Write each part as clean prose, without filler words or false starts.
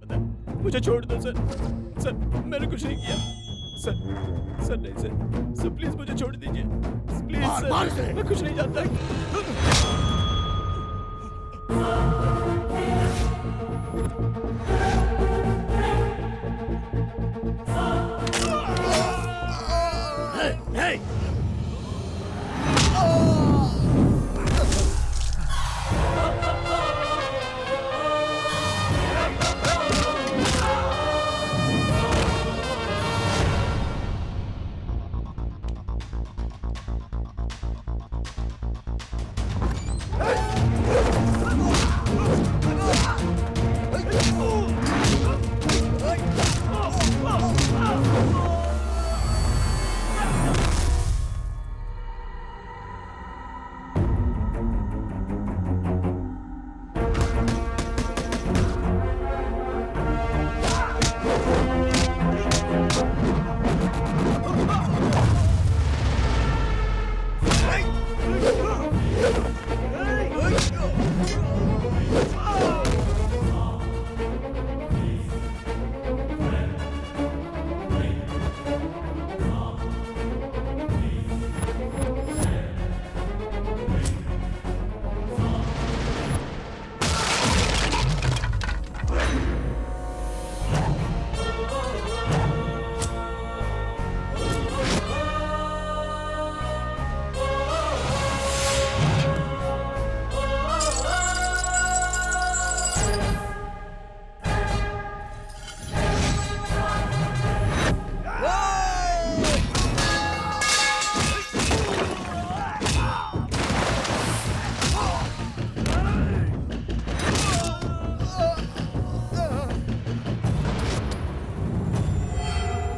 मुझे छोड़ दो सर। सर मैंने कुछ नहीं किया। सर सर नहीं सर। सर प्लीज मुझे छोड़ दीजिए प्लीज सर। मैं कुछ नहीं जानता।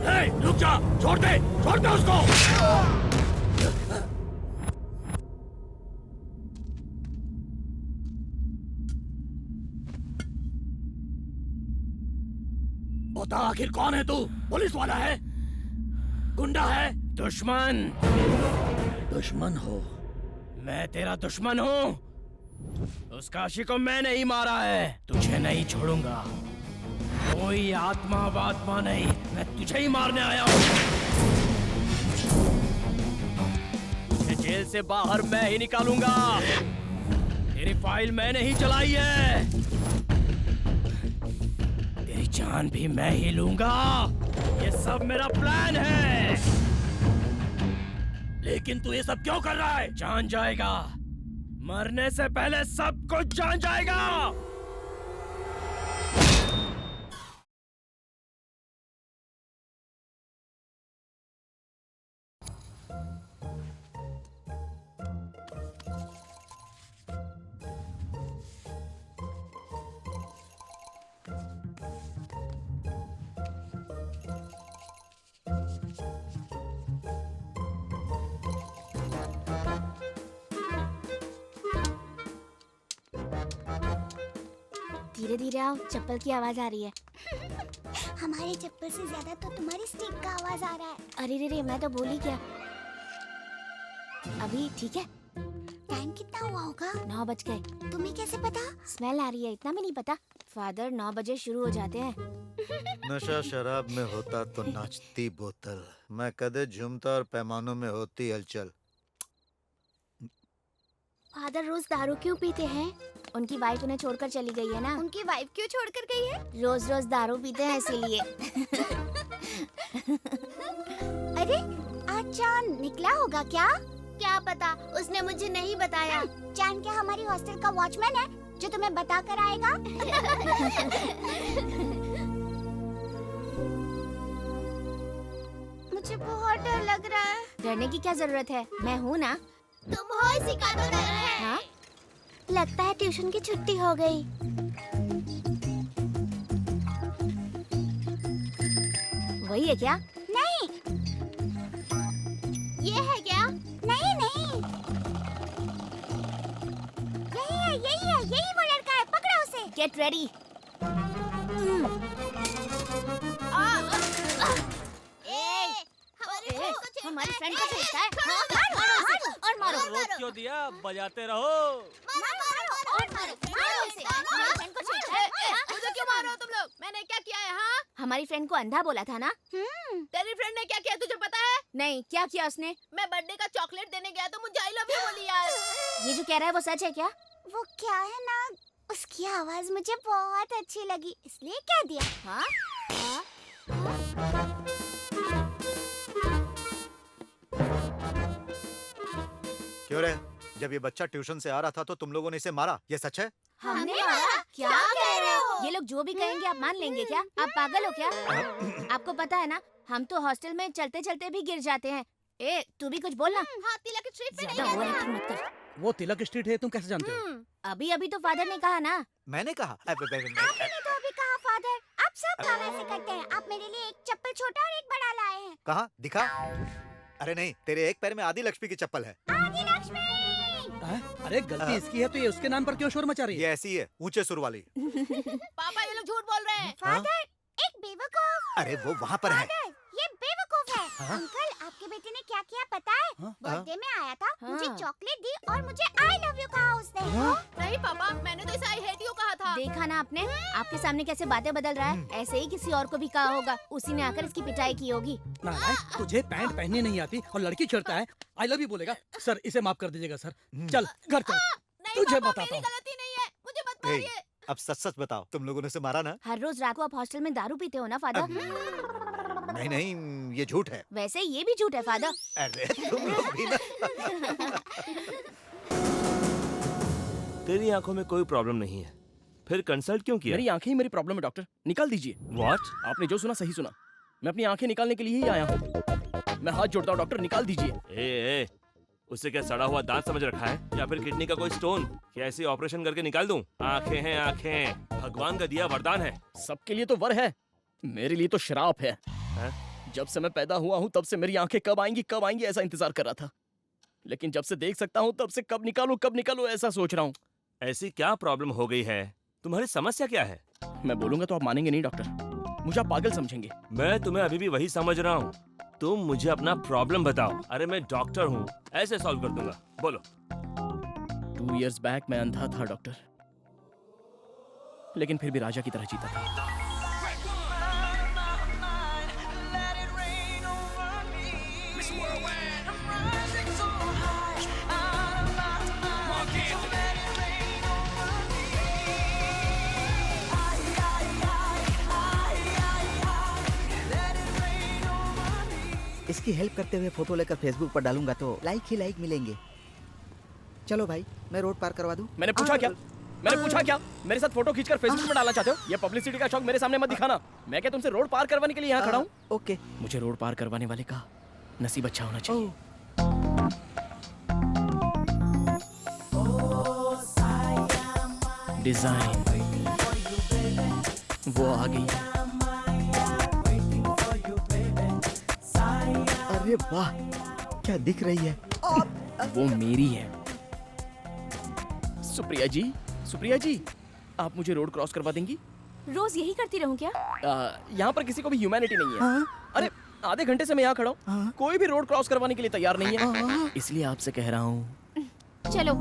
Hey! रुक जा, छोड़ दे उसको। बता आखिर कौन है तू? पुलिस वाला है? गुंडा है? दुश्मन। दुश्मन हो? मैं तेरा दुश्मन हूँ। उस काशी को मैंने ही मारा है। तुझे नहीं छोड़ूंगा। कोई आत्मा वात्मा नहीं, मैं तुझे ही मारने आया हूँ। तुझे जेल से बाहर मैं ही निकालूंगा। तेरी फाइल मैंने ही चलाई है। तेरी जान भी मैं ही लूंगा। ये सब मेरा प्लान है। लेकिन तू ये सब क्यों कर रहा है? जान जाएगा। मरने से पहले सब कुछ जान जाएगा। धीरे धीरे आओ, चप्पल की आवाज आ रही है। हमारे चप्पल से ज्यादा तो तुम्हारी स्टिक का आवाज आ रहा है। अरे रे रे, मैं तो भूल ही गया। अभी ठीक है? टाइम कितना हुआ होगा? 9 बज गए। तुम्हें कैसे पता? स्मेल आ रही है, इतना भी नहीं पता। फादर 9 बजे शुरू हो जाते हैं। नशा शराब में होता तो नाचती बोतल, मैं कदे झूमता और पैमानों में होती हलचल। फादर रोज दारू क्यों पीते हैं? उनकी वाइफ उन्हें छोड़कर चली गई है ना। उनकी वाइफ क्यों छोड़कर गई है? रोज रोज दारू पीते हैं इसीलिए। अरे आज चांद निकला होगा क्या? क्या पता, उसने मुझे नहीं बताया। चांद क्या हमारी हॉस्टल का वॉचमैन है जो तुम्हें बता कर आएगा? मुझे बहुत डर लग रहा है। डरने की क्या जरूरत है, मैं हूँ ना। तुम हो इसी का तो डर है। हाँ? लगता है ट्यूशन की छुट्टी हो गई। वही है क्या? नहीं। ये है क्या? नहीं नहीं, यही वो लड़का है। पकड़ो उसे। Get ready. हमारे फ्रेंड को छेड़ता है। मारो उसे और मारो। रोक क्यों दिया? बजाते रहो। और मारो उसे। हमारे फ्रेंड को छेड़ता है। मुझे क्यों मार रहे हो तुम लोग? मैंने हमारी फ्रेंड को अंधा बोला था ना? तेरी फ्रेंड ने क्या किया तुझे पता है? नहीं, क्या किया उसने? मैं बर्थडे का चॉकलेट देने गया तो मुझे आई लव यू बोली यार। ये जो कह रहा है वो सच है क्या? वो क्या है ना, उसकी आवाज मुझे बहुत अच्छी लगी इसलिए कह दिया। हाँ? क्यों रे? जब ये बच्चा ट्यूशन से आ रहा था तो तुम लोगों ने इसे मारा, ये सच है? हमने मारा? क्या कह रहे हो? ये लोग जो भी कहेंगे आप मान लेंगे क्या? आप पागल हो क्या? आपको पता है ना, हम तो हॉस्टल में चलते चलते भी गिर जाते हैं। ए, तू भी कुछ बोलना। हाँ, तिलक स्ट्रीट पे ज्यादा नहीं ओवर गया एक्टिंग मत कर। वो तिलक स्ट्रीट है, तुम कैसे जानते हो? अभी अभी तो फादर ने कहा ना। मैंने कहा आपने तो अभी कहा फादर, आप सब काम ऐसे करते हैं। आप मेरे लिए एक चप्पल छोटा और एक बड़ा लाए हैं। कहा दिखा? अरे नहीं, तेरे एक पैर में आदि लक्ष्मी की चप्पल है। आदि लक्ष्मी। अरे गलती इसकी है तो ये उसके नाम पर क्यों शोर मचा रही है? ये ऐसी है, ऊंचे सुर वाली। पापा ये लोग झूठ बोल रहे हैं। फादर, एक बेवकूफ। अरे वो वहाँ पर है। फादर, ये बेवकूफ है। अंकल, आपके बेटे ने क्या किया पता है? बर्थडे में आया था, मुझे चॉकलेट दी और मुझे आई लव यू कहा उसने। नहीं पापा, मैंने तो इसे आई हेट यू कहा था। देखा ना आपने, आपके सामने कैसे बातें बदल रहा है। ऐसे ही किसी और को भी कहा होगा, उसी ने आकर इसकी पिटाई की होगी। नालायक, तुझे पैंट पहनने नहीं आती और लड़की छेड़ता है, आई लव यू बोलेगा। सर इसे माफ कर दीजिएगा सर। चल घर चल, नहीं तुझे पापा, बताता मेरी हूँ। गलती नहीं है, मुझे मत ए, मारिए। अब सच सच बताओ, तुम लोगों ने उसे मारा ना? हर रोज रात को आप हॉस्टल में दारू पीते हो ना फादर? नहीं नहीं, ये झूठ है। वैसे ये भी झूठ है फादर। अरे तुम लोग भी ना। तेरी आंखों में कोई प्रॉब्लम नहीं है, फिर कंसल्ट क्यों किया? मेरी आंखें ही मेरी प्रॉब्लम है डॉक्टर, निकाल दीजिए। व्हाट? आपने जो सुना सही सुना, मैं अपनी आंखें निकालने के लिए ही आया हूँ। मैं हाथ जोड़ता हूँ डॉक्टर, निकाल दीजिए। ए, उसे क्या सड़ा हुआ दांत समझ रखा है या फिर किडनी का कोई स्टोन? क्या ऐसे ऑपरेशन करके निकाल दूं? आंखें हैं आंखें, भगवान का दिया वरदान है। सबके लिए तो वर है, मेरे लिए तो शराप है। जब से मैं पैदा हुआ हूँ तब से मेरी आंखें कब आएंगी ऐसा इंतजार कर रहा था, लेकिन जब से देख सकता हूँ तब से कब निकालूं ऐसा सोच रहा हूँ। ऐसी क्या प्रॉब्लम हो गई है? तुम्हारी समस्या क्या है? मैं बोलूंगा तो आप मानेंगे नहीं डॉक्टर, मुझे आप पागल समझेंगे। मैं तुम्हें अभी भी वही समझ रहा हूँ। तुम मुझे अपना प्रॉब्लम बताओ। अरे मैं डॉक्टर हूँ, ऐसे सॉल्व कर दूंगा। बोलो। 2 years बैक मैं अंधा था डॉक्टर, लेकिन फिर भी राजा की तरह जीता था। इसकी हेल्प करते हुए फोटो लेकर फेसबुक पर डालूंगा तो लाइक ही लाइक मिलेंगे। चलो भाई, मैं रोड पार करवा दूं। मैंने पूछा क्या? मेरे साथ फोटो खींचकर फेसबुक पर डालना चाहते हो? ये पब्लिसिटी का शौक मेरे सामने मत दिखाना। मैं क्या तुमसे रोड पार करवाने के लिए यहाँ खड़ा हूँ? ओके। मुझे रोड पार करवाने वाले का नसीब अच्छा होना चाहिए। डिजाइन वो आ गई। अरे वाह, क्या दिख रही है? वो मेरी है। सुप्रिया जी, आप मुझे रोड क्रॉस करवा देंगी? रोज यही करती रहूं क्या? यहाँ पर किसी को भी ह्यूमैनिटी नहीं है। अरे आधे घंटे से मैं यहाँ खड़ा हूँ, कोई भी रोड क्रॉस करवाने के लिए तैयार नहीं है, इसलिए आपसे कह रहा हूँ। चलो,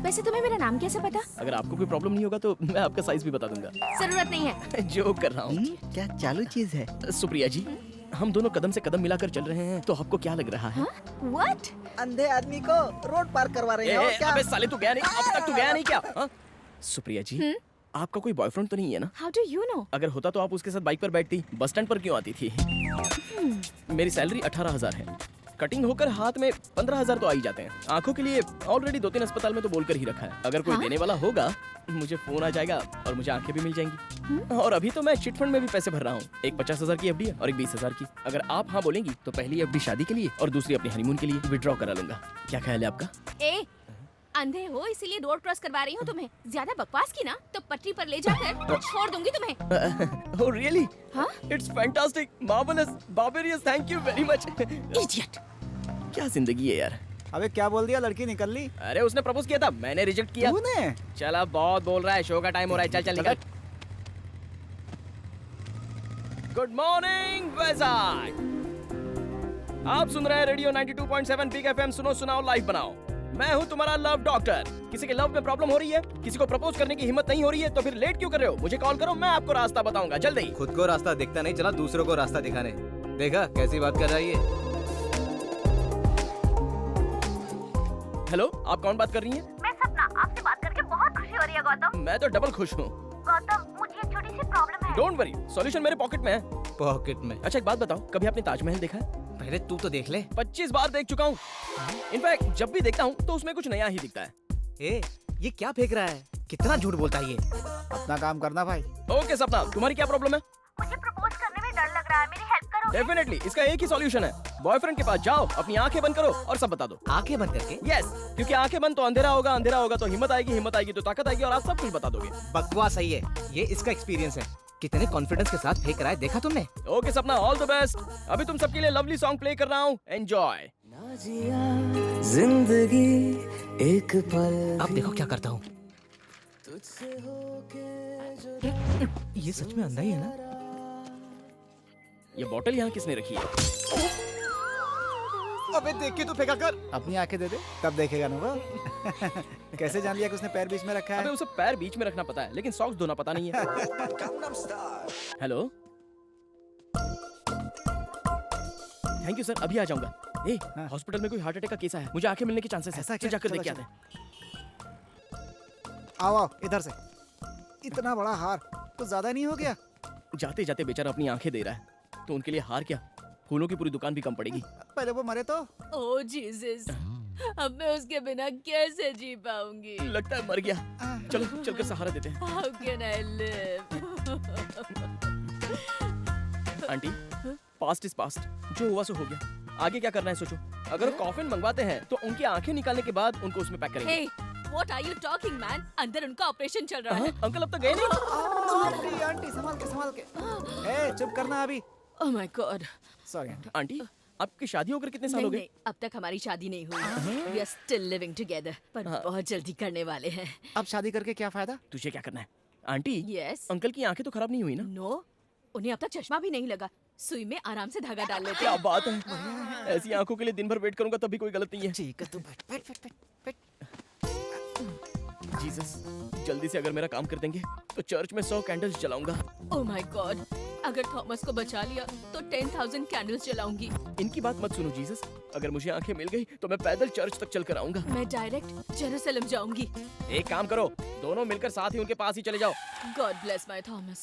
वैसे तुम्हें मेरा नाम कैसे पता? अगर आपको कोई प्रॉब्लम नहीं होगा तो मैं आपका साइज भी बता दूंगा। जरूरत नहीं है। जोक कर रहा हूँ। क्या चालू चीज है? सुप्रिया जी, हम दोनों कदम से कदम मिलाकर चल रहे हैं, तो आपको क्या लग रहा है? What? अंधे आदमी को रोड पार करवा रहे हो क्या? अबे साले, तू गया नहीं? अब तक तू गया नहीं क्या? हाँ? सुप्रिया जी, आपका कोई बॉयफ्रेंड तो नहीं है ना? How do you know? अगर होता तो आप उसके साथ बाइक पर बैठती, बस स्टैंड पर क्यों आती थी? मेरी सैलरी 18,000 है, कटिंग होकर हाथ में 15,000 तो आ ही जाते हैं। आंखों के लिए ऑलरेडी 2-3 अस्पताल में तो बोलकर ही रखा है। अगर कोई देने वाला होगा, मुझे फोन आ जाएगा और मुझे आंखें भी मिल जाएंगी। और अभी तो मैं चिट फंड में भी पैसे भर रहा हूँ। एक 50,000 की एफडी है और एक 20,000 की। अगर आप हाँ बोलेंगी तो पहली एफडी शादी के लिए और दूसरी अपने हनीमून के लिए विड्रॉ करा लूंगा। क्या ख्याल है आपका? ए, अंधे हो इसीलिए रोड क्रॉस करवा रही हूँ तुम्हें। ज्यादा बकवास की ना तो पटरी पर ले जाकर छोड़ दूंगी तुम्हें। Oh really? हाँ? It's fantastic, marvelous, barbarous, thank you very much. Idiot! क्या जिंदगी है यार। अबे क्या बोल दिया? लड़की निकल ली? अरे उसने प्रपोज किया था, मैंने रिजेक्ट किया। तूने? चल अब बहुत बोल रहा है, शो का टाइम हो रहा है, चल निकल। Good morning Vizag. आप सुन रहे हैं रेडियो 92.7 बिग एफएम। सुनो सुनाओ लाइव बनाओ। मैं हूँ तुम्हारा लव डॉक्टर। किसी के लव में प्रॉब्लम हो रही है, किसी को प्रपोज करने की हिम्मत नहीं हो रही है, तो फिर लेट क्यों कर रहे हो? मुझे कॉल करो, मैं आपको रास्ता बताऊंगा जल्दी। खुद को रास्ता दिखता नहीं, चला दूसरों को रास्ता दिखाने। देखा कैसी बात कर रहा है ये। हेलो, आप कौन बात कर रही हैं? मैं सपना, आपसे बात करके बहुत खुशी हो रही है गौतम। मैं तो डबल खुश हूँ। गौतम, मुझे एक छोटी सी प्रॉब्लम है। डोंट वरी, सॉल्यूशन मेरे पॉकेट में है। पॉकेट में? अच्छा एक बात बताओ, कभी आपने ताजमहल देखा है? पहले तू तो देख ले। 25 बार देख चुका हूँ। इनफैक्ट जब भी देखता हूँ तो उसमें कुछ नया ही दिखता है। ए, ये क्या फेंक रहा है? कितना झूठ बोलता है ये। अपना काम करना भाई। ओके सपना, तुम्हारी क्या प्रॉब्लम है? मुझे प्रपोज करने में डर लग रहा है, मेरी हेल्प करो। डेफिनेटली, इसका एक ही सॉल्यूशन है। बॉयफ्रेंड के पास जाओ, अपनी आंखें बंद करो और सब बता दो। आंखें बंद करके? यस, क्योंकि आंखें बंद तो अंधेरा होगा, अंधेरा होगा तो हिम्मत आएगी तो ताकत आएगी और आप सब कुछ बता दोगे। बकवास सही है, ये इसका एक्सपीरियंस है। कितने कॉन्फिडेंस के साथ फेंक रहा है, देखा तुमने? ओके सपना, ऑल द बेस्ट। अभी तुम सबके लिए लवली सॉन्ग प्ले कर रहा हूँ, एंजॉय। जिंदगी एक पल। अब देखो क्या करता हूँ। ये सच में अंधा ही है ना? ये बोतल यहाँ किसने रखी है? अबे देख के तो फेंका कर। अपनी आंखें दे दे, तब देखेगा ना वो। कैसे जान लिया कि उसने पैर बीच में रखा अबे है? उसे पैर बीच में रखना पता है, लेकिन सॉक्स धोना पता नहीं है। हेलो, थैंक यू सर, अभी आ जाऊंगा। ए, हाँ। हॉस्पिटल में कोई हार्ट अटैक का केस है, मुझे आंखें मिलने के चांसेस है। ऐसा चल क्या? जाकर चलो, देख के आते चलो। हैं। आओ आओ इधर से। इतना बड़ा हार कुछ ज्यादा नहीं हो गया? जाते जाते बेचारा अपनी आंखें दे रहा है, तो उनके लिए हार क्या, फूलों की पूरी दुकान भी कम पड़ेगी। पहले वो मरे तो। ओह जीसस, अब मैं उसके बिना कैसे जी पाऊंगी? लगता है मर गया। चलो चलकर सहारा देते हैं। How can I live? Aunty, past is past, जो हुआ सो हो गया। आगे क्या करना है सोचो। अगर कॉफिन मंगवाते हैं तो उनकी आंखें निकालने के बाद उनको उसमें पैक करेंगे। Hey, what are you talking, man? अंदर उनका ऑपरेशन चल रहा है। अंकल अब तक गए नहीं? आंटी आंटी संभाल के। ए चुप करना अभी। Oh my God. Sorry aunty. Aunty, आपकी शादी होकर कितने साल नहीं हो गए? नहीं, अब तक हमारी शादी नहीं हुई। We are still living together, पर बहुत जल्दी करने वाले हैं। अब शादी करके क्या फायदा? तुझे क्या करना है? Aunty, Yes. अंकल की आंखें तो खराब नहीं हुई ना? No, उन्हें अब तक चश्मा भी नहीं लगा। सुई में आराम से धागा डाल लेते क्या हैं। बात है, ऐसी आंखों के लिए दिन भर वेट करूंगा तब भी कोई गलत नहीं है। ठीक है तू बैठ। जीसस, जल्दी से अगर मेरा काम कर देंगे तो चर्च में 100 कैंडल्स जलाऊंगा। Oh my God, अगर थॉमस को बचा लिया तो 10,000 कैंडल्स जलाऊंगी। इनकी बात मत सुनो जीसस, अगर मुझे आंखें मिल गई तो मैं पैदल चर्च तक चल कर आऊंगा। मैं डायरेक्ट जेरूसलम जाऊंगी। एक काम करो, दोनों मिलकर साथ ही उनके पास ही चले जाओ। God bless my Thomas.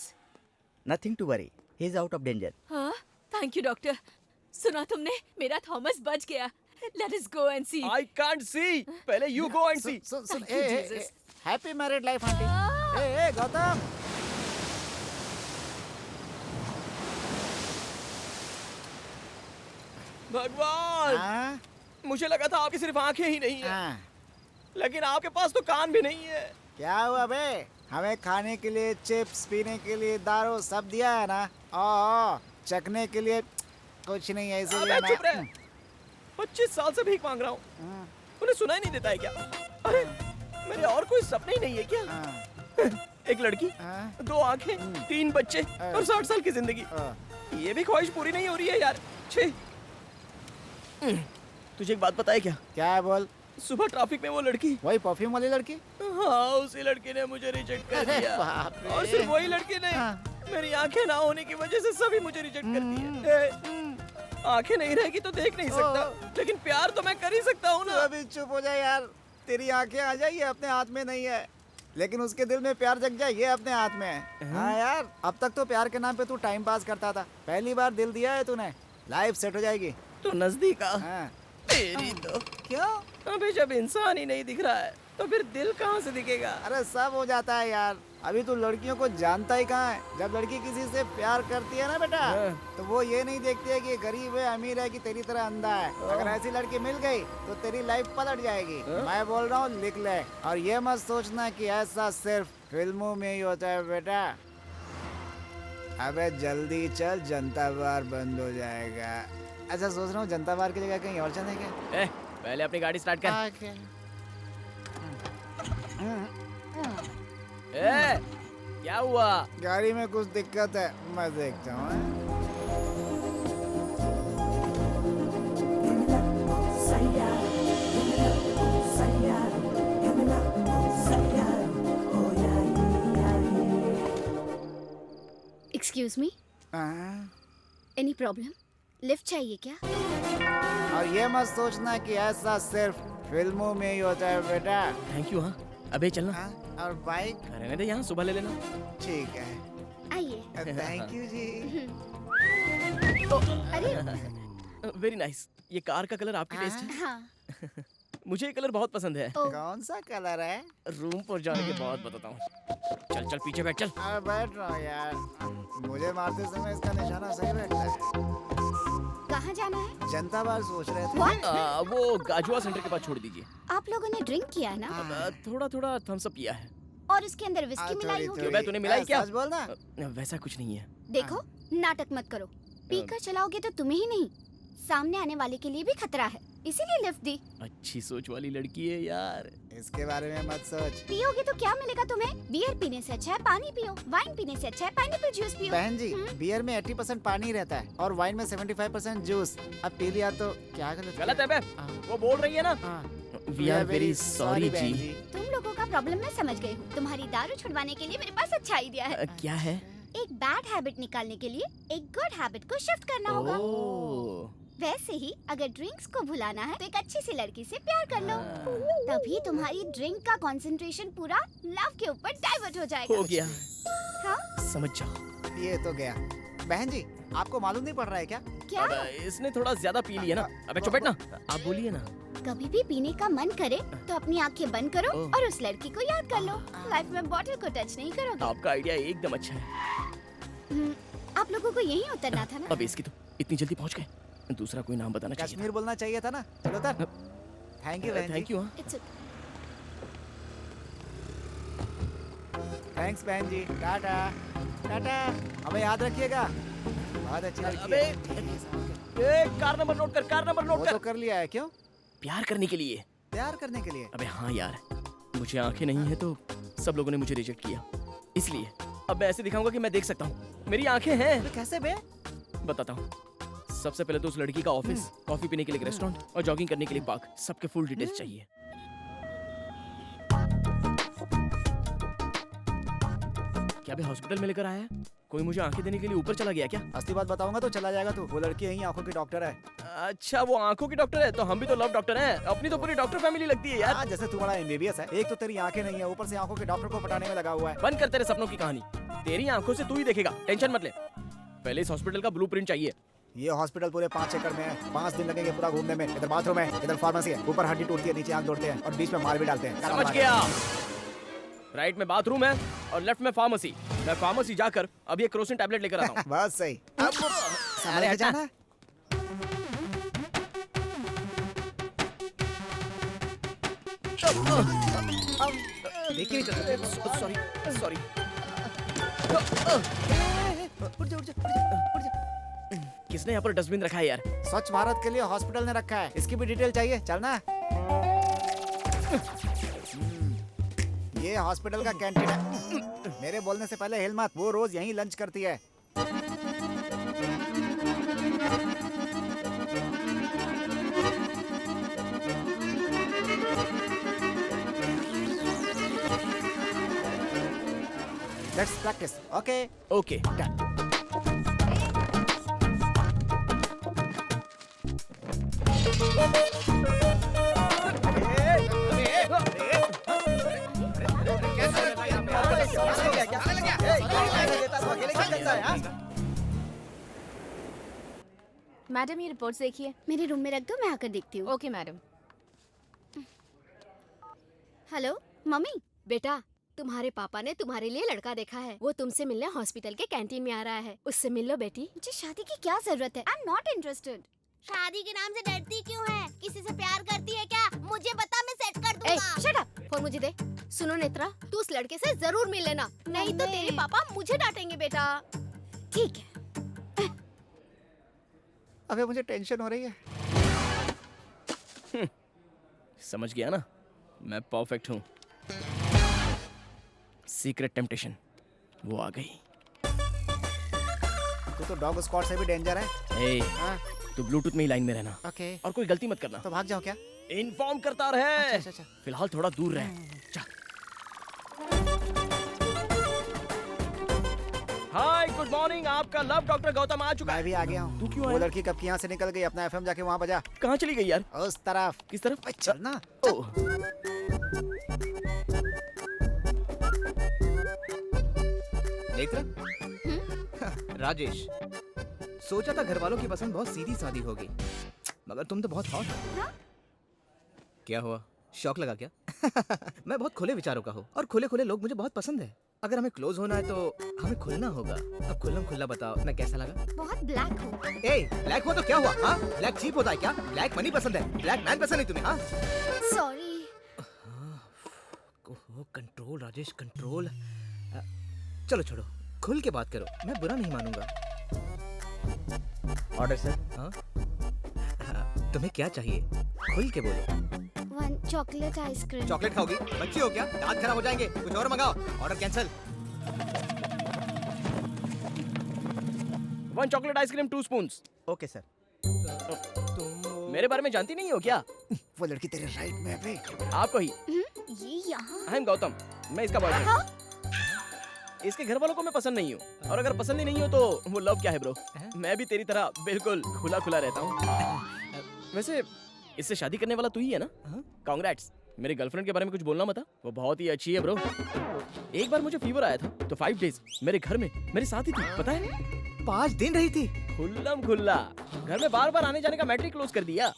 Nothing to worry, he is out of danger. हाँ, थैंक यू डॉक्टर। सुना तुमने, मेरा थॉमस बच गया। Let us go and see. I can't see, पहले यू गो एंड सी। सुन Thank you, Jesus. Happy married life aunty. ए गौतम। भगवान, हाँ? मुझे लगा था आपकी सिर्फ आंखें ही नहीं है, हाँ। लेकिन आपके पास तो कान भी नहीं है। क्या हुआ बे? हमें खाने के लिए चिप्स, पीने के लिए दारू सब दिया है ना? ओ चखने के लिए कुछ नहीं है इसीलिए अबे चुप रहे। ना। 25 साल से भीख मांग रहा हूँ, उन्हें सुनाई नहीं देता है क्या? अरे मेरे और कोई सपने ही नहीं है क्या? हाँ, एक लड़की, हाँ, 2 आंखें, 3 बच्चे और 60 साल की जिंदगी। हाँ। ये भी ख्वाहिश पूरी नहीं हो रही है यार। छे। तुझे एक बात पता है क्या? क्या है बोल? सुबह ट्रैफिक में वो लड़की, वही परफ्यूम वाली लड़की? हाँ उसी लड़की ने मुझे रिजेक्ट कर अरे दिया। बाप रे। और सिर्फ वही लड़की नहीं, हाँ। मेरी आंखें ना होने की वजह से सभी मुझे रिजेक्ट कर दिए। आंखें नहीं रहेगी तो देख नहीं सकता, लेकिन प्यार तो मैं कर ही सकता हूँ तू ना। अभी चुप हो जाए यार। तेरी आंखें आ जाए ये अपने हाथ में नहीं है, लेकिन उसके दिल में प्यार जग जाए ये अपने हाथ में है। हाँ यार, अब तक तो प्यार के नाम पे तू टाइम पास करता था, पहली बार दिल दिया है तूने, लाइफ सेट हो जाएगी। तो नजदीक आ। हाँ। तेरी तो क्यों? अबे जब इंसान ही नहीं दिख रहा है तो फिर दिल कहाँ से दिखेगा? अरे सब हो जाता है यार, अभी तू लड़कियों को जानता ही कहाँ है। जब लड़की किसी से प्यार करती है ना बेटा, तो वो ये नहीं देखती है कि गरीब है अमीर है कि तेरी तरह अंधा है। अगर ऐसी लड़की मिल गई तो तेरी लाइफ पलट जाएगी। मैं बोल रहा हूँ लिख ले, और ये मत सोचना कि ऐसा सिर्फ फिल्मों में ही होता है बेटा। अबे जल्दी चल, जनता बार बंद हो जाएगा। अच्छा सोच रहा हूँ जनता बार की जगह कहीं और चलें क्या? पहले अपनी गाड़ी स्टार्ट कर। क्या हुआ? गाड़ी में कुछ दिक्कत है, मैं देखता हूँ। Excuse me, any problem? Lift चाहिए क्या? और ये मत सोचना कि ऐसा सिर्फ फिल्मों में ही होता है बेटा। Thank you. हाँ अबे चलना। हाँ, और बाइक? रहने दे, यहाँ सुबह ले लेना। ठीक है, आइए। थैंक यू जी। अरे वेरी नाइस। ये कार का कलर आपकी टेस्ट है? हाँ। मुझे ये कलर बहुत पसंद है। कौन सा कलर है? रूम पर जाने के बाद बताता हूँ। चल चल पीछे बैठ चल। अरे बैठ रहा हूँ यार, मुझे मारते समय इसका निशाना सही बैठता है। कहाँ जाना है? जनता बार सोच रहे थे। What? वो गाजुआ सेंटर के पास छोड़ दीजिए। आप लोगों ने ड्रिंक किया है ना? थोड़ा थोड़ा थम्स अप किया है। और इसके अंदर विस्की मिलाई होगी? क्यों बे, तूने मिलाई क्या? सच बोलना। वैसा कुछ नहीं है। देखो, नाटक मत करो। पीकर चलाओगे तो तुम्हें ही नहीं, सामने आने वाले के लिए भी खतरा है, इसीलिए लिफ्ट दी। अच्छी सोच वाली लड़की है यार। इसके बारे में मत सोच। पियोगे तो क्या मिलेगा तुम्हें? बियर पीने से अच्छा है पानी पियो, वाइन पीने से अच्छा है पाइनएप्पल जूस पियो। बहन जी, बियर में 80% पानी रहता है और वाइन में 75% जूस। अब पी लिया तो क्या गलत है बे। वो बोल रही है ना। वी आर वेरी सॉरी जी। तुम लोगों का प्रॉब्लम मैं समझ गई हूँ। तुम्हारी दारू छुड़वाने के लिए मेरे पास अच्छा आइडिया है। क्या है? एक बैड हैबिट निकालने के लिए एक गुड हैबिट को शिफ्ट करना होगा। वैसे ही अगर ड्रिंक्स को भुलाना है तो एक अच्छी सी लड़की से प्यार कर लो, तभी तुम्हारी ड्रिंक का कंसंट्रेशन पूरा लव के ऊपर डाइवर्ट हो जाएगा। हो गया। हाँ? समझ जाओ। ये तो गया। बहन जी, आपको मालूम नहीं पड़ रहा है क्या? क्या? अब इसने थोड़ा ज्यादा पी लिया ना। अबे चुप बैठ ना। आप बोलिए ना। कभी भी पीने का मन करे तो अपनी आंखें बंद करो और उस लड़की को याद कर लो। लाइफ में बॉटल को टच नहीं करोगे। आपका आइडिया एकदम अच्छा है। आप लोगों को यहीं उतरना था ना? अब इसकी तो इतनी जल्दी पहुंच गए। दूसरा कोई नाम बताना चाहिए कश्मीर बोलना चाहिए था ना। चलो उतर। थैंक यू बहन जी। Thank you. It's okay. Thanks बहन जी। टाटा टाटा। हमें याद रखिएगा। बहुत अच्छी लड़की अबे है। कार नंबर नोट कर, कार नंबर नोट वो कर। तो कर लिया है। क्यों? प्यार करने के लिए। प्यार करने के लिए? अबे हाँ यार, मुझे आंखें नहीं है तो सब लोगों ने मुझे रिजेक्ट किया, इसलिए अब मैं ऐसे दिखाऊंगा कि मैं देख सकता हूँ। मेरी आंखें हैं। तो कैसे बे? बताता हूँ। सबसे पहले तो उस लड़की का ऑफिस, कॉफी पीने के लिए एक रेस्टोरेंट और जॉगिंग करने के लिए पार्क, सबके फुल डिटेल्स चाहिए। क्या बे हॉस्पिटल में लेकर आया है? कोई मुझे आंखें देने के लिए ऊपर चला गया क्या? असली बात बताऊंगा तो चला जाएगा तू। वो लड़की यही आंखों की डॉक्टर है। अच्छा वो आंखों की डॉक्टर है, तो हम भी तो लव डॉक्टर हैं। अपनी तो पूरी डॉक्टर फैमिली लगती है यार। हाँ, जैसे तू बड़ा एमबीबीएस है, एक तो तेरी आंखें नहीं है, ऊपर से आंखों के डॉक्टर को पटाने में लगा हुआ है। बंद कर तेरे सपनों की कहानी। तेरी आंखों से तू ही देखेगा, टेंशन मत ले। पहले इस हॉस्पिटल का ब्लूप्रिंट चाहिए। ये हॉस्पिटल पूरे 5 एकड़ में है। 5 दिन लगेंगे पूरा घूमने में। इधर बाथरूम है, इधर फार्मेसी है, ऊपर हड्डी टूटती है, नीचे आंख जोड़ते हैं और बीच में मार भी डालते हैं। समझ गया। राइट में बाथरूम है और लेफ्ट में फार्मेसी। मैं फार्मेसी जाकर अभी एक क्रोसिन टैबलेट लेकर आता हूँ। बस सही। अब संभाल के जाना। देखिए नहीं चलता। Sorry sorry. किसने यहाँ पर डस्टबिन रखा है यार? स्वच्छ भारत के लिए हॉस्पिटल ने रखा है। इसकी भी डिटेल चाहिए? चलना। ये हॉस्पिटल का कैंटीन है। मेरे बोलने से पहले हिल मत। वो रोज यहीं लंच करती है। Let's practice. Okay okay done. Madam ये रिपोर्ट्स देखिए। मेरे रूम में रख दो, मैं आकर देखती हूँ। Okay madam. Hello mummy. बेटा तुम्हारे पापा ने तुम्हारे लिए लड़का देखा है। वो तुमसे मिलने हॉस्पिटल के कैंटीन में आ रहा है। उससे मिल लो बेटी। मुझे शादी की क्या जरूरत है? I am not interested. शादी के नाम से डरती क्यों है? किसी से प्यार करती है क्या? मुझे बता, मैं सेट कर दूंगा। Shut up. फोन मुझे दे। सुनो नेत्रा, तू उस लड़के से जरूर मिल लेना, नहीं तो तेरे पापा मुझे डांटेंगे बेटा। ठीक है। अबे मुझे टेंशन हो रही है। समझ गया ना, मैं परफेक्ट हूँ। सीक्रेट टेम्पटेशन वो आ गई। तू तो डॉग स्क्वाड से भी डेंजर है। ए, हाँ? तू ब्लूटूथ में ही लाइन में रहना। ओके। और कोई गलती मत करना। तो भाग जाओ क्या? इन्फॉर्म करता रहे। अच्छा। फिलहाल थोड़ा दूर रहे। Hi good morning. मॉर्निंग, आपका लव डॉक्टर गौतम आ चुका मैं है। भी आ गया हूँ। तू क्यों वो आया? लड़की कब की यहाँ से निकल गई, अपना एफएम जाके वहाँ बजा। कहाँ चली गई यार? उस तरफ। किस तरफ? भाई चल ना। ओह, देख रहा राजेश, सोचा था घर वालों की पसंद बहुत सीधी सादी होगी, मगर तुम तो बहुत हॉट हो। हाँ? क्या हुआ, शौक लगा क्या? मैं बहुत खुले विचारों का हूँ और खुले खुले लोग मुझे बहुत पसंद है। अगर हमें क्लोज होना है तो हमें खुलना होगा। अब खुल्लम खुल्ला बताओ, मैं कैसा लगा? बहुत ब्लैक हो। ए, ब्लैक हुआ तो क्या हुआ? हाँ, ब्लैक चीप होता है क्या? ब्लैक मनी पसंद है, ब्लैक मैन पसंद नहीं तुम्हें? हाँ, सॉरी। Control Rajesh, control. चलो छोड़ो, खुल के बात करो, मैं बुरा नहीं मानूंगा। Order sir. हाँ, तुम्हें क्या चाहिए? खुल के बोलो। 1 चॉकलेट आइसक्रीम। चॉकलेट खाओगी? बच्ची हो क्या? दांत खराब हो जाएंगे, कुछ और मंगाओ। Order cancel. 1 chocolate ice cream 2 spoons. Okay sir. मेरे बारे में जानती नहीं हो क्या? वो लड़की तेरे राइट में है बे। आपको ही। ये यहाँ। आई एम गौतम, मैं इसका बॉयफ्रेंड। इसके घर वालों को मैं पसंद नहीं हूँ, और अगर पसंद ही नहीं हो तो वो लव क्या है ब्रो? मैं भी तेरी तरह बिल्कुल खुला खुला रहता हूँ। वैसे इससे शादी करने वाला तू ही है ना? कांग्रेट्स। मेरी गर्लफ्रेंड के बारे में कुछ बोलना मत। वो बहुत ही अच्छी है ब्रो। एक बार मुझे फीवर आया था तो 5 डेज मेरे घर में मेरे साथ ही थी, पता है? 5 दिन रही थी? खुल्लम खुल्ला। घर में बार बार आने जाने का मैट्रिक क्लोज कर दिया।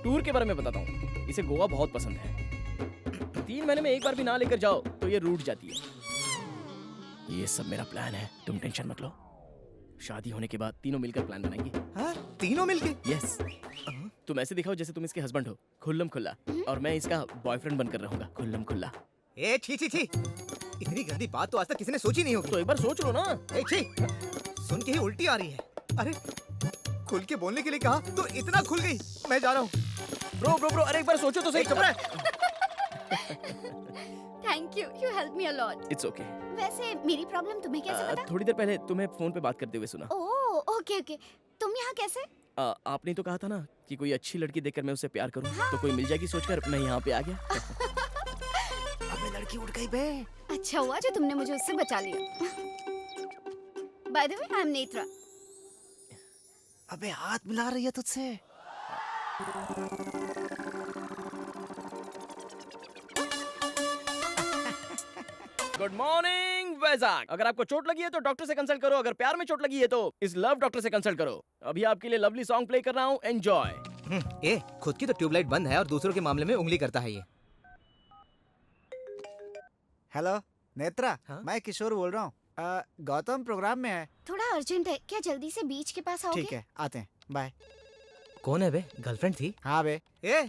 टूर के बारे में बताता हूँ, इसे गोवा बहुत पसंद है। 3 महीने में एक बार भी ना लेकर जाओ तो ये रूठ जाती है। ये सब मेरा प्लान है, तुम टेंशन मत लो। शादी होने के बाद तीनों मिलकर प्लान बनाएंगे। हाँ, तीनों मिलके? यस। तुम ऐसे दिखाओ जैसे तुम इसके हस्बैंड हो, खुल्लम खुल्ला, और मैं इसका बॉयफ्रेंड बनकर रहूंगा, खुल्लम खुल्ला। ए छी छी छी, इतनी गंदी बात तो आज तक किसी ने सोची नहीं होगी। तो एक बार सोच लो ना। ए छी, सुन के ही उल्टी आ रही है। अरे, खुल के बोलने के लिए कहा तो इतना खुल गई। मैं जा रहा हूँ। ब्रो ब्रो ब्रो, अरे एक बार सोचो तो सही। चुप रह। Thank you, you help me a lot. It's okay. वैसे मेरी प्रॉब्लम तुम्हें कैसे पता? थोड़ी देर पहले तुम्हें फोन पे बात करते हुए सुना। ओह, ओके ओके। तुम यहाँ कैसे? आपने तो कहा था ना कि कोई अच्छी लड़की देखकर मैं उससे प्यार करूं, तो कोई मिल जाएगी सोचकर मैं यहाँ पे आ गया। अबे लड़की उठ गई बे। अच्छा हुआ जो तुमने मुझे उससे बचा लिया। By the way, I am Netra. अबे हाथ मिला रही है तुझसे। Good morning Vizag. अगर आपको चोट लगी है तो डॉक्टर से कंसल्ट करो, अगर प्यार में चोट लगी है तो इस लव डॉक्टर से कंसल्ट करो। अभी आपके लिए लवली सॉन्ग प्ले कर रहा हूँ, एंजॉय। ए, खुद की तो ट्यूबलाइट बंद है और दूसरों के मामले में उंगली करता है ये। हेलो नेत्रा। हाँ? मैं किशोर बोल रहा हूँ। गौतम प्रोग्राम में है। थोड़ा अर्जेंट है, क्या जल्दी से बीच के पास आओगे? ठीक है, आते हैं, बाय। कौन है बे? गर्लफ्रेंड थी? हाँ बे। ए,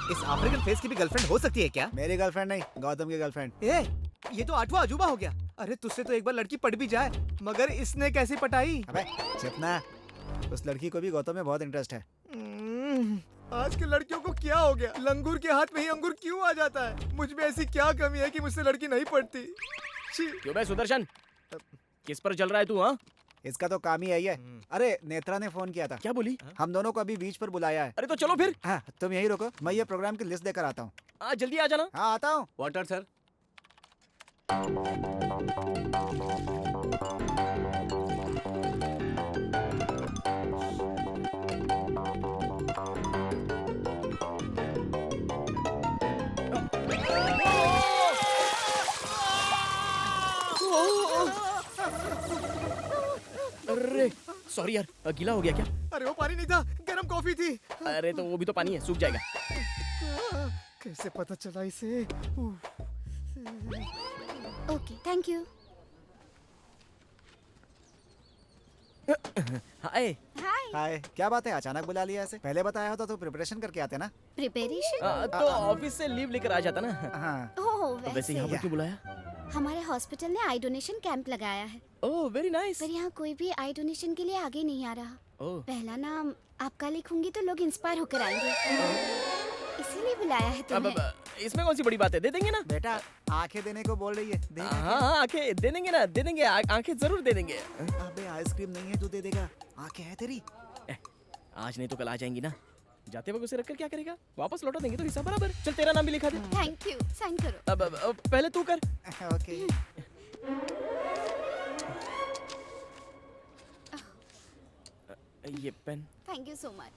इस अफ्रीकन फेस की भी गर्लफ्रेंड हो सकती है क्या? मेरी गर्लफ्रेंड नहीं, गौतम की गर्लफ्रेंड। ए, ये तो 8वां अजूबा हो गया। अरे तुझसे तो एक बार लड़की पट भी जाए, मगर इसने कैसे पटाई? अबे चुप ना। उस लड़की को भी गौतम में बहुत इंटरेस्ट है। आज के लड़कियों को क्या हो गया? लंगूर के हाथ में ही अंगूर क्यों आ जाता है? मुझ में ऐसी क्या कमी है कि मुझसे लड़की नहीं पड़ती? छी। क्यों बे सुदर्शन, किस पर चल रहा है तू? हाँ, इसका तो काम ही यही है। अरे नेत्रा ने फोन किया था। क्या बोली? हम दोनों को अभी बीच पर बुलाया है। अरे तो चलो फिर। हाँ, तुम यही रुको, मैं ये प्रोग्राम की लिस्ट देकर आता हूँ। आज जल्दी आ जाना। हाँ आता हूँ। Water sir. अरे सॉरी यार, गीला हो गया क्या? अरे वो पानी नहीं था, गर्म कॉफी थी। अरे तो वो भी तो पानी है, सूख जाएगा। कैसे पता चला इसे? Okay, thank you. Hi. Hi. Hi, क्या बात है, अचानक बुला लिया ऐसे? पहले बताया होता तो प्रिपरेशन करके आते ना। प्रिपरेशन? तो ऑफिस से लीव लेकर आ जाता ना। हाँ। ओह, तो वैसे यहाँ पर क्यों बुलाया? हमारे हॉस्पिटल ने आई डोनेशन कैंप लगाया है। Oh very nice. पर यहाँ कोई भी आई डोनेशन के लिए आगे नहीं आ रहा। ओह। पहला नाम आपका लिखूंगी तो लोग इंस्पायर होकर आएंगे, इसीलिए बुलाया है तुम्हें। इसमें कौन सी बड़ी बात है, दे देंगे ना। बेटा आंखें देने को बोल रही है, दे। हाँ आंखें दे देंगे ना, दे देंगे, आंखें जरूर दे देंगे। अबे आइसक्रीम नहीं है, तू दे देगा। आंखें हैं तेरी। आज नहीं तो कल आ जाएंगी ना। जाते वक्त उसे रखकर क्या करेगा? वापस लौटा देंगे तो हिसाब बराबर। चल तेरा नाम भी लिखा दे। थैंक यू, साइन करो। अब पहले तू कर। ओके। ये pen. Thank you so much.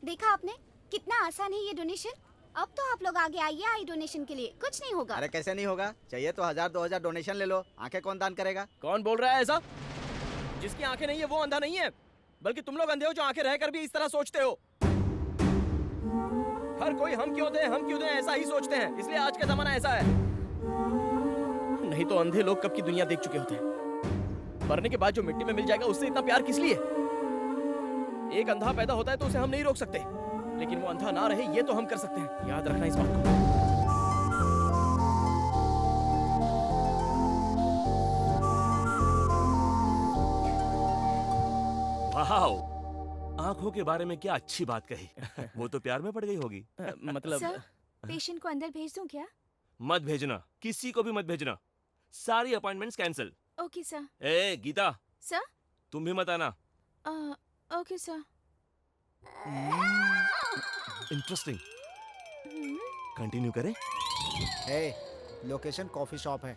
देखा आपने कितना आसान है ये डोनेशन। अब तो आप लोग आगे आइए आई डोनेशन के लिए, कुछ नहीं होगा। अरे कैसे नहीं होगा, चाहिए तो 1000-2000 डोनेशन ले लो। आंखें कौन दान करेगा? कौन बोल रहा है ऐसा? जिसकी आंखें नहीं है वो अंधा नहीं है, बल्कि तुम लोग अंधे हो जो आंखें रहकर भी इस तरह सोचते हो। हर कोई हम क्यों दें ऐसा ही सोचते हैं, इसलिए आज का जमाना ऐसा है। नहीं तो अंधे लोग कब की दुनिया देख चुके होते हैं। मरने के बाद जो मिट्टी में मिल जाएगा उससे इतना प्यार किस लिए? एक अंधा पैदा होता है तो उसे हम नहीं रोक सकते, लेकिन वो अंधा ना रहे ये तो हम कर सकते हैं। याद रखना इस बात को। वाओ, आंखों के बारे में क्या अच्छी बात कही। वो तो प्यार में पड़ गई होगी। मतलब सर, पेशेंट को अंदर भेज दूं क्या? मत भेजना, किसी को भी मत भेजना। सारी अपॉइंटमेंट्स कैंसिल। Okay sir. ए गीता, सर? तुम भी मत आना। Okay sir. इंटरेस्टिंग। कंटिन्यू करें? लोकेशन कॉफी शॉप है।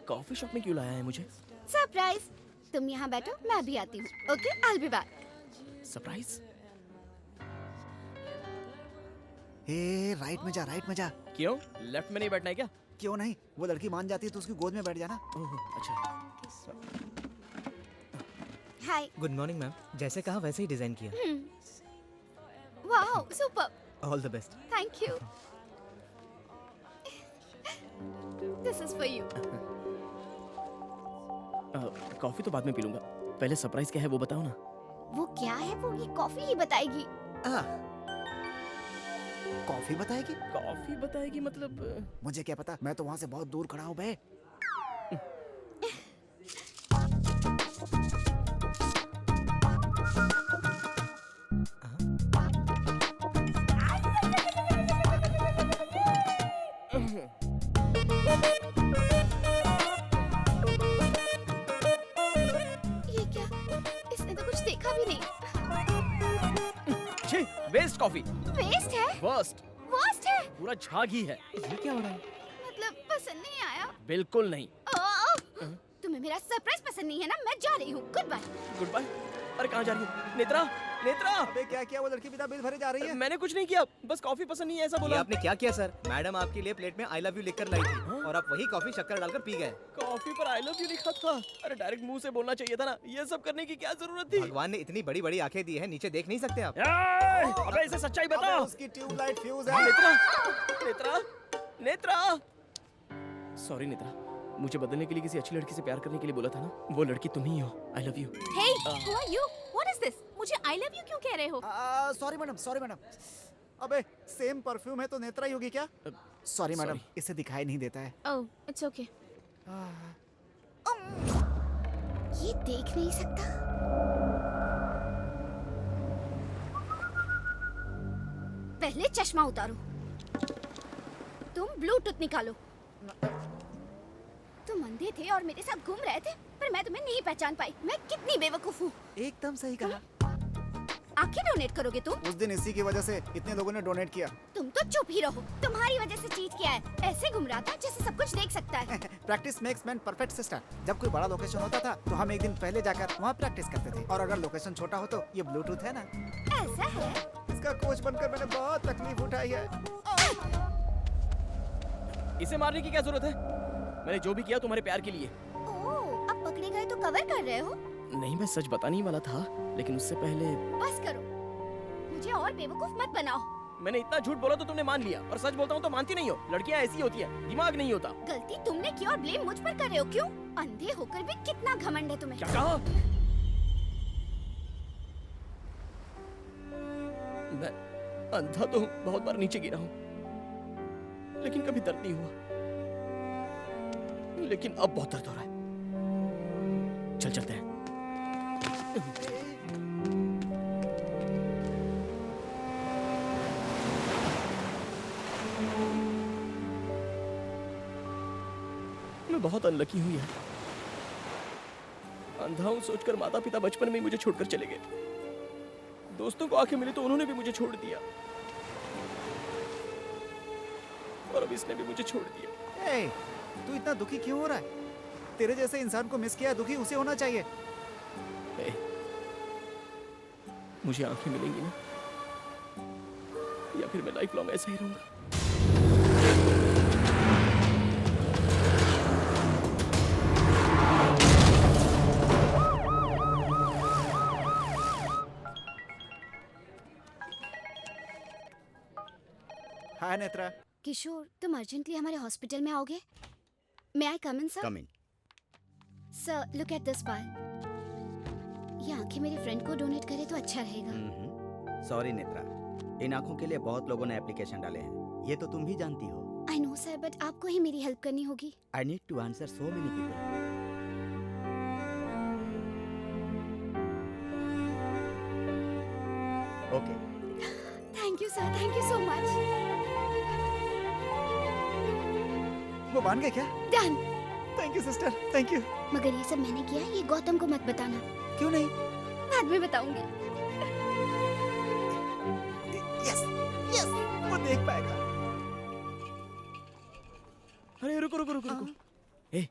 कॉफी शॉप में क्यों लाया है मुझे? सरप्राइज। तुम यहाँ बैठो, मैं अभी आती हूँ। Okay, I will be back. Surprise? Right में जा, राइट में जा। क्यों? लेफ्ट में नहीं बैठना है क्या? क्यों नहीं, वो लड़की मान जाती है तो उसकी गोद में बैठ जाना। ओह अच्छा। हाय। गुड मॉर्निंग मैम, जैसे कहा वैसे ही डिजाइन किया। Wow, super. All the best. Thank you. This is for you. Coffee तो बाद में पी लूंगा, पहले सरप्राइज क्या है वो बताओ ना। वो क्या है, वो ये कॉफी ही बताएगी। कॉफी बताएगी? कॉफी बताएगी मतलब? मुझे क्या पता, मैं तो वहाँ से बहुत दूर खड़ा हूँ बे। ये क्या? इसने तो कुछ देखा भी नहीं। छी, वेस्ट कॉफी। वेस्ट है? वर्स्ट। वर्स्ट है? पूरा झाग ही है। ये क्या हो रहा है? मतलब पसंद नहीं आया? बिल्कुल नहीं। तुम्हें मेरा सरप्राइज पसंद नहीं है ना? मैं जा रही हूँ। Goodbye. Goodbye. अरे कहाँ जा रही हो? नेत्रा, नेत्रा। अबे क्या किया, वो लड़की बिना बिल भरे जा रही है। मैंने कुछ नहीं किया, बस कॉफी पसंद नहीं है ऐसा ये बोला। आपने क्या किया सर? मैडम आपके लिए प्लेट में आई लव यू लिखकर लाई थी और आप वही कॉफी शक्कर डालकर पी गए। कॉफी पर आई लव यू लिखा था। अरे डायरेक्ट मुंह से बोलना चाहिए था ना, ये सब करने की क्या जरूरत थी? भगवान ने इतनी बड़ी बड़ी आंखें दी है, नीचे देख नहीं सकते आप? अबे इसे सच्चाई बता। उसकी ट्यूबलाइट फ्यूज है। नेत्रा, नेत्रा, नेत्रा। सॉरी नेत्रा, मुझे बदलने के लिए किसी अच्छी लड़की से प्यार करने के लिए बोला था ना, वो लड़की तुम ही हो। I love you. Hey, who are you? What is this? मुझे I love you क्यों कह रहे हो? Sorry madam, sorry madam. अबे सेम परफ्यूम है तो नेत्रा ही होगी क्या? सॉरी मैडम, इसे दिखाई नहीं देता है। Oh, it's okay. ये देख नहीं सकता। पहले चश्मा उतारो। तुम ब्लूटूथ निकालो। तुम अंधे थे और मेरे साथ घूम रहे थे, पर मैं तुम्हें नहीं पहचान पाई। मैं कितनी बेवकूफ हूँ। एकदम सही कहा। आंखें डोनेट करोगे तुम? उस दिन इसी की वजह से इतने लोगों ने डोनेट किया। तुम तो चुप ही रहो। तुम्हारी वजह से चीज क्या है? ऐसे घूम रहा था जैसे सब कुछ देख सकता है। Practice makes man perfect sister. जब कोई बड़ा लोकेशन होता था तो हम एक दिन पहले जाकर वहाँ प्रैक्टिस करते थे, और अगर लोकेशन छोटा हो तो ये ब्लूटूथ है ना, ऐसा है? इसका कोच बनकर मैंने बहुत तकलीफ उठाई है। इसे मारने की क्या जरूरत है? मैंने जो भी किया तुम्हारे प्यार के लिए। ओह, अब पकड़े गए तो कवर कर रहे हो? नहीं, मैं सच बताने ही वाला था, लेकिन उससे पहले। बस करो, मुझे और बेवकूफ मत बनाओ। मैंने इतना झूठ बोला तो तुमने मान लिया, और सच बोलता हूँ तो मानती नहीं हो। लड़कियाँ ऐसी होती है, दिमाग नहीं होता। गलती तुमने की और ब्लेम मुझ पर कर रहे हो। क्यों? अंधे होकर भी कितना घमंड है तुम्हें। क्या कहा? मैं अंधा तो हूँ, बहुत बार नीचे गिरा हूँ, लेकिन कभी दर्द नहीं हुआ। लेकिन अब बहुत दर्द हो रहा है। चल चलते हैं। मैं बहुत अनलकी हूँ यार। अंधा हूँ सोचकर माता पिता बचपन में ही मुझे छोड़कर चले गए। दोस्तों को आंखें मिली तो उन्होंने भी मुझे छोड़ दिया, और अब इसने भी मुझे छोड़ दिया। तू इतना दुखी क्यों हो रहा है? तेरे जैसे इंसान को मिस किया, दुखी उसे होना चाहिए। मुझे आंखें मिलेंगी ना, या फिर मैं लाइफ लॉन्ग ऐसा ही रहूंगा? हाय नेत्रा। किशोर, तुम अर्जेंटली हमारे हॉस्पिटल में आओगे? May I come in sir? Come in. Sir, look at this file. ये आंखें मेरे फ्रेंड को डोनेट करे तो अच्छा रहेगा। सॉरी नेत्रा, इन आंखों के लिए बहुत लोगों ने एप्लीकेशन डाले हैं, ये तो तुम भी जानती हो। आई नो सर, बट आपको ही मेरी हेल्प करनी होगी। I need to answer so many people. Okay. Thank you sir, thank you so much. वो मान गए क्या? Done. Thank you sister, thank you. मगर ये सब मैंने किया, ये गौतम को मत बताना। क्यों नहीं? बाद में बताऊंगी। यस यस, वो देख पाएगा। अरे रुको रुको रुको रुको। ए,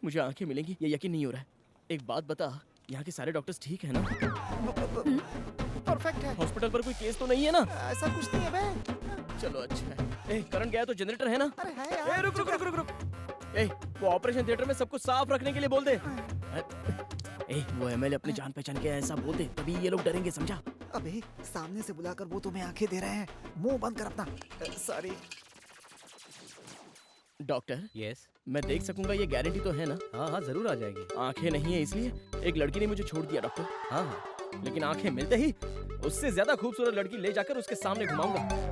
मुझे आंखें मिलेंगी ये यकीन नहीं हो रहा है। एक बात बता, यहाँ के सारे डॉक्टर्स ठीक है ना? परफेक्ट है। हॉस्पिटल पर कोई केस तो नहीं है ना? ऐसा कुछ नहीं है बे। चलो अच्छा है। ए, करंट गया तो जनरेटर है ना? अरे है यार। ए, रुक रुक रुक रुक रुक। ए, वो ऑपरेशन थिएटर में सब कुछ साफ रखने के लिए बोल दे। ए, वो एमएलए अपनी जान पहचान के ऐसा बोल दे, तभी ये लोग डरेंगे, समझा? अबे सामने से बुलाकर वो तुम्हें आंखें दे रहे हैं, मुंह बंद कर अपना। सॉरी। डॉक्टर, यस, मैं देख सकूंगा ये गारंटी तो है ना? हाँ हाँ जरूर आ जाएगी। आंखें नहीं है इसलिए एक लड़की ने मुझे छोड़ दिया डॉक्टर। हाँ हाँ, लेकिन आंखें मिलते ही उससे ज्यादा खूबसूरत लड़की ले जाकर उसके सामने घुमाऊंगा।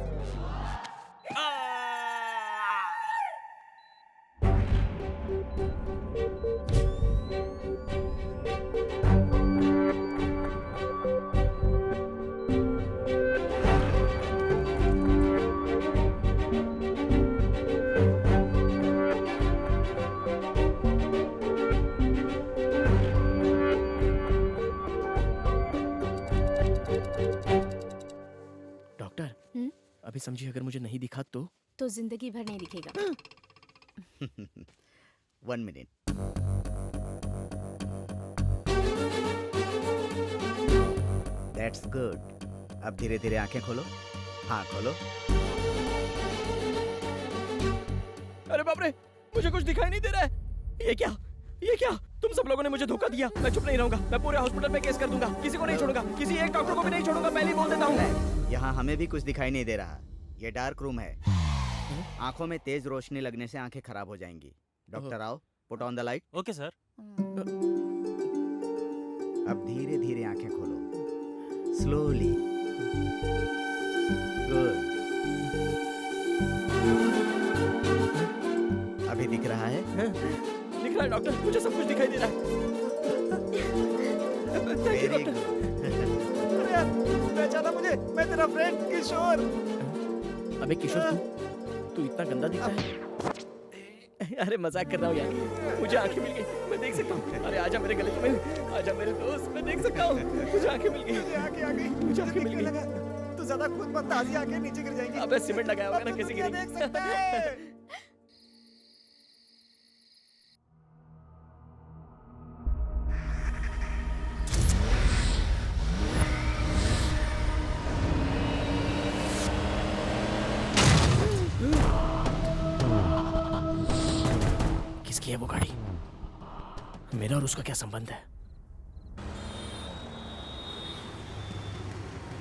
अभी समझिए, अगर मुझे नहीं दिखा तो जिंदगी भर नहीं दिखेगा। 1 मिनट। That's good. अब धीरे धीरे आंखें खोलो। हाँ खोलो। अरे बाप रे, मुझे कुछ दिखाई नहीं दे रहा है। ये क्या? ये क्या? तुम सब लोगों ने मुझे धोखा दिया। मैं चुप नहीं रहूंगा, मैं पूरे हॉस्पिटल में केस कर दूंगा। किसी को नहीं छोड़ूंगा, किसी एक डॉक्टर को भी नहीं छोड़ूंगा, पहले ही बोल देता हूँ। यहाँ हमें भी कुछ दिखाई नहीं दे रहा। ये डार्क रूम है। आंखों में तेज रोशनी लगने से आंखें खराब हो जाएंगी। डॉक्टर आओ, put on the light. Okay sir. अब धीरे धीरे आंखें खोलो, स्लोली। गुड। अभी दिख रहा है? दिख रहा है डॉक्टर, मुझे सब कुछ दिखाई दे रहा है। Very good. अरे यार, पहचाना मुझे? मैं तेरा फ्रेंड किशोर। अबे किशोर, तू इतना गंदा दिखता है। अरे मजाक कर रहा हूँ यार, मुझे आंखें मिल गई, मैं देख सकता हूँ। अरे आजा मेरे गले में, आजा मेरे दोस्त, मैं देख सकता हूँ। मुझे आंखें मिल गई, मुझे आंखें आ गई, मुझे आंखें मिल गई। तू ज्यादा खुद मत, ताजी आंखें नीचे गिर जाएंगी। अबे सीमेंट लगाया होगा ना, किसी की देख सकता है। किसकी है वो गाड़ी? मेरा और उसका क्या संबंध है?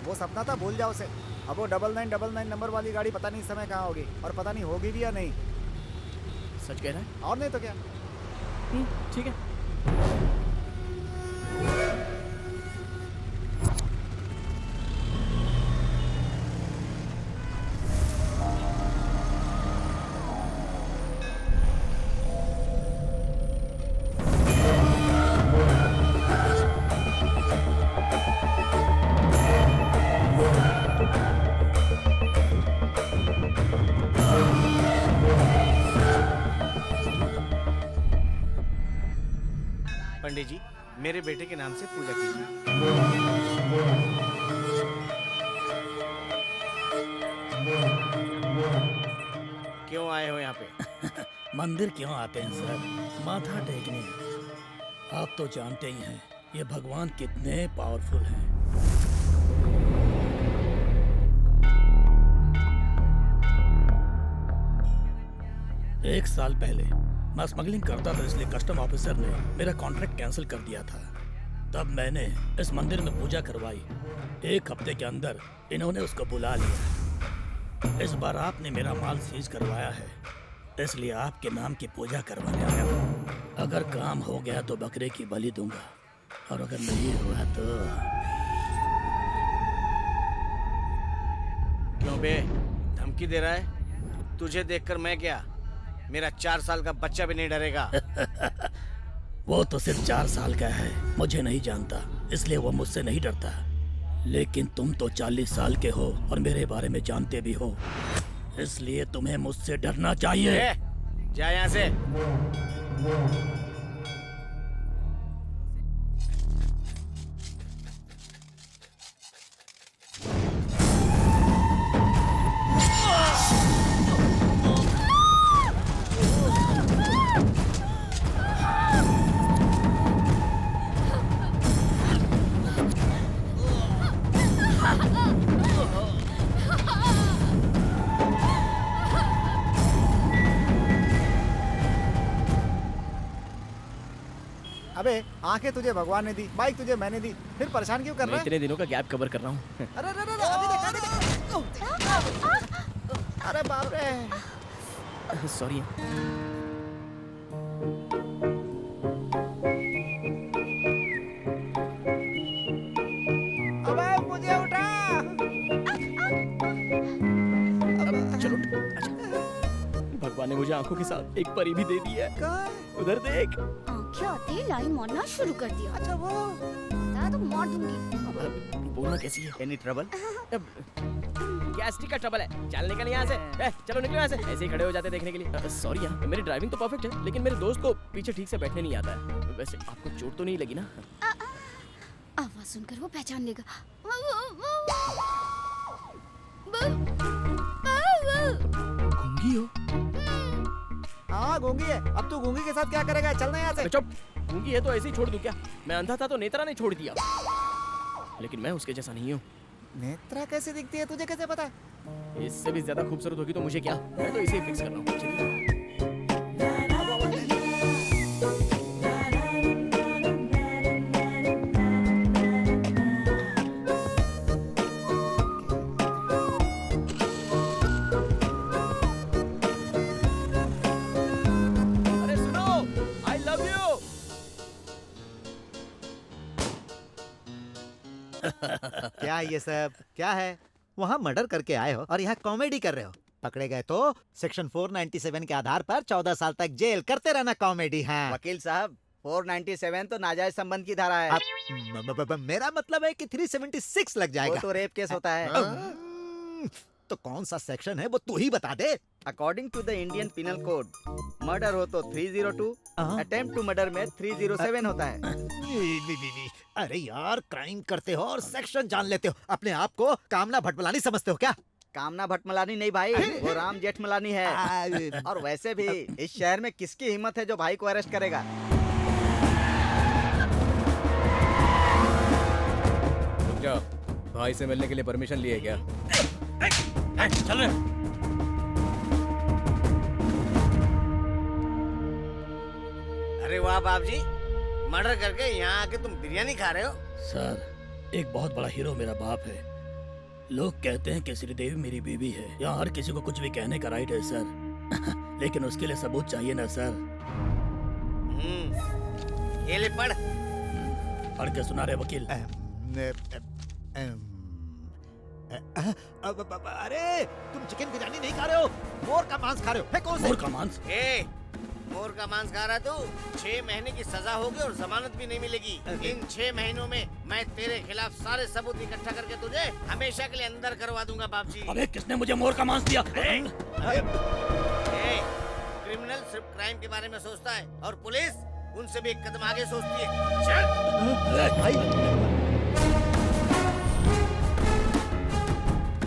वो सपना था, भूल जाओ उसे। अब वो 9999 नंबर वाली गाड़ी पता नहीं इस समय कहाँ होगी, और पता नहीं होगी भी या नहीं। सच कह रहा है? और नहीं तो क्या। ठीक है। पंडित जी, मेरे बेटे के नाम से पूजा कीजिए। क्यों आए हो यहाँ पे? मंदिर क्यों आते हैं सर? माथा टेकने। आप तो जानते ही हैं ये भगवान कितने पावरफुल हैं। 1 साल पहले मैं स्मगलिंग करता था, इसलिए कस्टम ऑफिसर ने मेरा कॉन्ट्रैक्ट कैंसिल कर दिया था। तब मैंने इस मंदिर में पूजा करवाई। 1 हफ्ते के अंदर इन्होंने उसको बुला लिया। इस बार आपने मेरा माल सीज करवाया है, इसलिए आपके नाम की पूजा करवाने आया हूँ। अगर काम हो गया तो बकरे की बलि दूंगा, और अगर नहीं हुआ तो क्यों बे, धमकी दे रहा है? तुझे देखकर मैं क्या, मेरा 4 साल का बच्चा भी नहीं डरेगा। वो तो सिर्फ 4 साल का है, मुझे नहीं जानता, इसलिए वो मुझसे नहीं डरता। लेकिन तुम तो 40 साल के हो और मेरे बारे में जानते भी हो, इसलिए तुम्हें मुझसे डरना चाहिए। जा यहाँ से। अबे आंखें तुझे भगवान ने दी, बाइक तुझे मैंने दी, फिर परेशान क्यों कर रहा मैं है? इतने दिनों का गैप कवर कर रहा हूँ। अरे अरे अरे अभी देख, अरे बाप रे। सॉरी। अबे मुझे उठा। चलो अच्छा। भगवान ने मुझे आंखों के साथ एक परी भी दे दी है। उधर देख। आंखें आते ही लाइन मारना शुरू कर दिया। अच्छा वो बता तो मार दूंगी। बोलना कैसी है? Any trouble? गैस्ट्रिक का ट्रबल है, चल निकल यहाँ से। चलो निकलो यहाँ से। ऐसे ही खड़े हो जाते देखने के लिए। सॉरी यार, मेरी ड्राइविंग तो परफेक्ट है, लेकिन मेरे दोस्त को पीछे ठीक से बैठने नहीं आता है। वैसे आपको चोट तो नहीं लगी ना? आवाज सुनकर वो पहचान लेगा। गूंगी हो? हाँ गूंगी है। अब तू गूंगी के साथ क्या करेगा? चलना यहाँ से। चुप। गूंगी है तो ऐसे ही छोड़ दूं क्या? मैं अंधा था तो नेत्रा ने छोड़ दिया, लेकिन मैं उसके जैसा नहीं हूँ। नेत्रा कैसे दिखती है, तुझे कैसे पता? इससे भी ज्यादा खूबसूरत होगी तो मुझे क्या, मैं तो इसे ही फिक्स कर रहा हूँ। चलिए। अरे सुनो, I love you। क्या ये सब क्या है? वहाँ मर्डर करके आए हो और यहाँ कॉमेडी कर रहे हो। पकड़े गए तो सेक्शन 497 के आधार पर 14 साल तक जेल। करते रहना कॉमेडी। हाँ वकील साहब, 497 तो नाजायज संबंध की धारा है। मेरा मतलब है कि 376 लग जाएगा। वो तो रेप केस होता है। तो कौन सा सेक्शन है वो तू ही बता दे। According to the Indian penal code, murder हो तो 302, अटेम्प्ट टू मर्डर में 307 होता है। अरे यार, क्राइम करते हो और सेक्शन जान लेते हो। अपने आप को कामना भटमलानी समझते हो क्या? कामना भटमलानी नहीं भाई, वो राम जेठमलानी है। और वैसे भी इस शहर में किसकी हिम्मत है जो भाई को अरेस्ट करेगा? रुक जाओ, भाई से मिलने के लिए परमिशन लिए क्या? चल रहे। अरे वाह बाप जी, मर्डर करके यहाँ आके तुम बिरयानी खा रहे हो? सर, एक बहुत बड़ा हीरो मेरा बाप है। लोग कहते हैं कि श्रीदेवी मेरी बीवी है। यहाँ हर किसी को कुछ भी कहने का राइट है सर। लेकिन उसके लिए सबूत चाहिए ना सर। ये ले पढ़। पढ़ के सुना रहे वकील। अरे तुम चिकन बिरयानी नहीं खा रहे हो, मोर का मांस खा रहे हो। फेंको उसे। मोर का मांस? मोर का मांस खा रहा तू? 6 महीने की सजा होगी और जमानत भी नहीं मिलेगी। इन 6 महीनों में मैं तेरे खिलाफ सारे सबूत इकट्ठा करके तुझे हमेशा के लिए अंदर करवा दूंगा बाप जी। अबे किसने मुझे मोर का मांस दिया? क्रिमिनल सिर्फ क्राइम के बारे में सोचता है और पुलिस उनसे भी एक कदम आगे सोचती है। चल।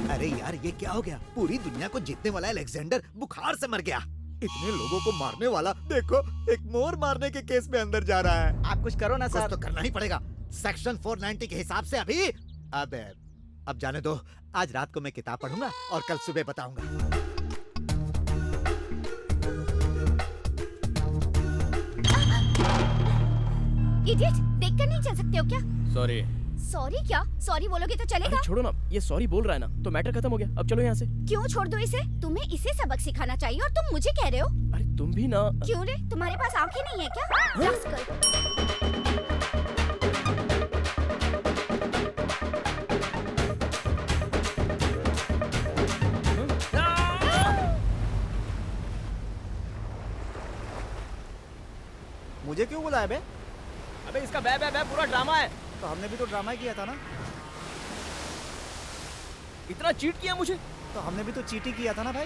अरे यार, ये क्या हो गया? पूरी दुनिया को जीतने वाला अलेक्जेंडर बुखार से मर गया। इतने लोगों को मारने वाला देखो, एक मोर मारने के केस में अंदर जा रहा है। आप कुछ करो ना सर। कुछ तो करना ही पड़ेगा। सेक्शन 490 के हिसाब से अभी अब जाने दो। आज रात को मैं किताब पढ़ूंगा और कल सुबह बताऊंगा। इडियट, देखकर नहीं चल सकते हो क्या? सॉरी। सॉरी क्या? सॉरी बोलोगे तो चलेगा? छोड़ो ना, ये सॉरी बोल रहा है ना, तो मैटर खत्म हो गया। अब चलो यहाँ से। क्यों छोड़ दो इसे? तुम्हें इसे सबक सिखाना चाहिए और तुम मुझे कह रहे हो? अरे तुम भी ना। क्यों रे, तुम्हारे पास आंखें नहीं है क्या? रक्स मुझे क्यों बुलाया बे? अबे इसका बे बे बे पूरा ड्रामा है। तो हमने भी तो ड्रामा ही किया था ना। इतना चीट किया मुझे। तो हमने भी तो चीटी किया था ना भाई।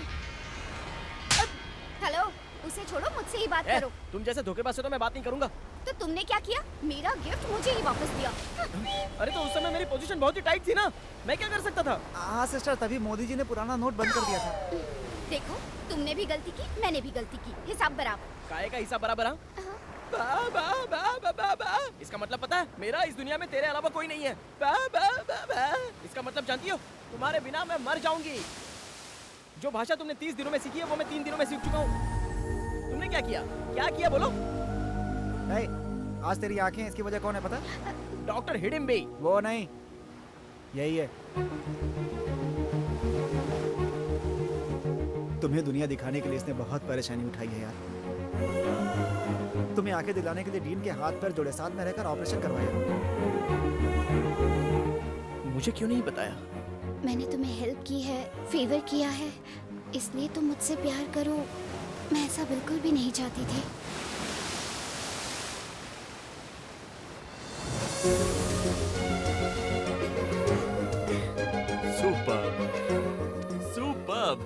हेलो, उसे छोड़ो, मुझसे ही बात करो। तुम जैसे धोखेबाज से तो मैं बात नहीं करूंगा। तो तुमने क्या किया? मेरा गिफ्ट मुझे ही वापस दिया। अरे तो उस समय मेरी पोजीशन बहुत ही टाइट थी ना, मैं क्या कर सकता था? हाँ सिस्टर, तभी मोदी जी ने पुराना नोट बंद कर दिया था। देखो, तुमने भी गलती की, मैंने भी गलती की, हिसाब बराबर। काहे का हिसाब बराबर? बा, बा, बा, बा, बा, बा। इसका मतलब पता है, मेरा इस दुनिया में तेरे अलावा कोई नहीं है। बा, बा, बा, बा। इसका मतलब जानती हो, तुम्हारे बिना मैं मर जाऊंगी। जो भाषा तुमने 30 दिनों में सीखी है वो मैं 3 दिनों में सीख चुका हूँ। तुमने क्या किया? क्या किया बोलो? आज तेरी आंखें, इसकी वजह कौन है पता? डॉक्टर हिडिम्बे। वो नहीं, यही है। तुम्हें दुनिया दिखाने के लिए इसने बहुत परेशानी उठाई है यार। तुम्हें आंखें दिलाने के लिए डीन के हाथ पैर जोड़े, साथ में रहकर ऑपरेशन करवाया। मुझे क्यों नहीं बताया? मैंने तुम्हें हेल्प की है, फेवर किया है, इसलिए तुम मुझसे प्यार करो। मैं ऐसा बिल्कुल भी नहीं चाहती थी। Superb, superb.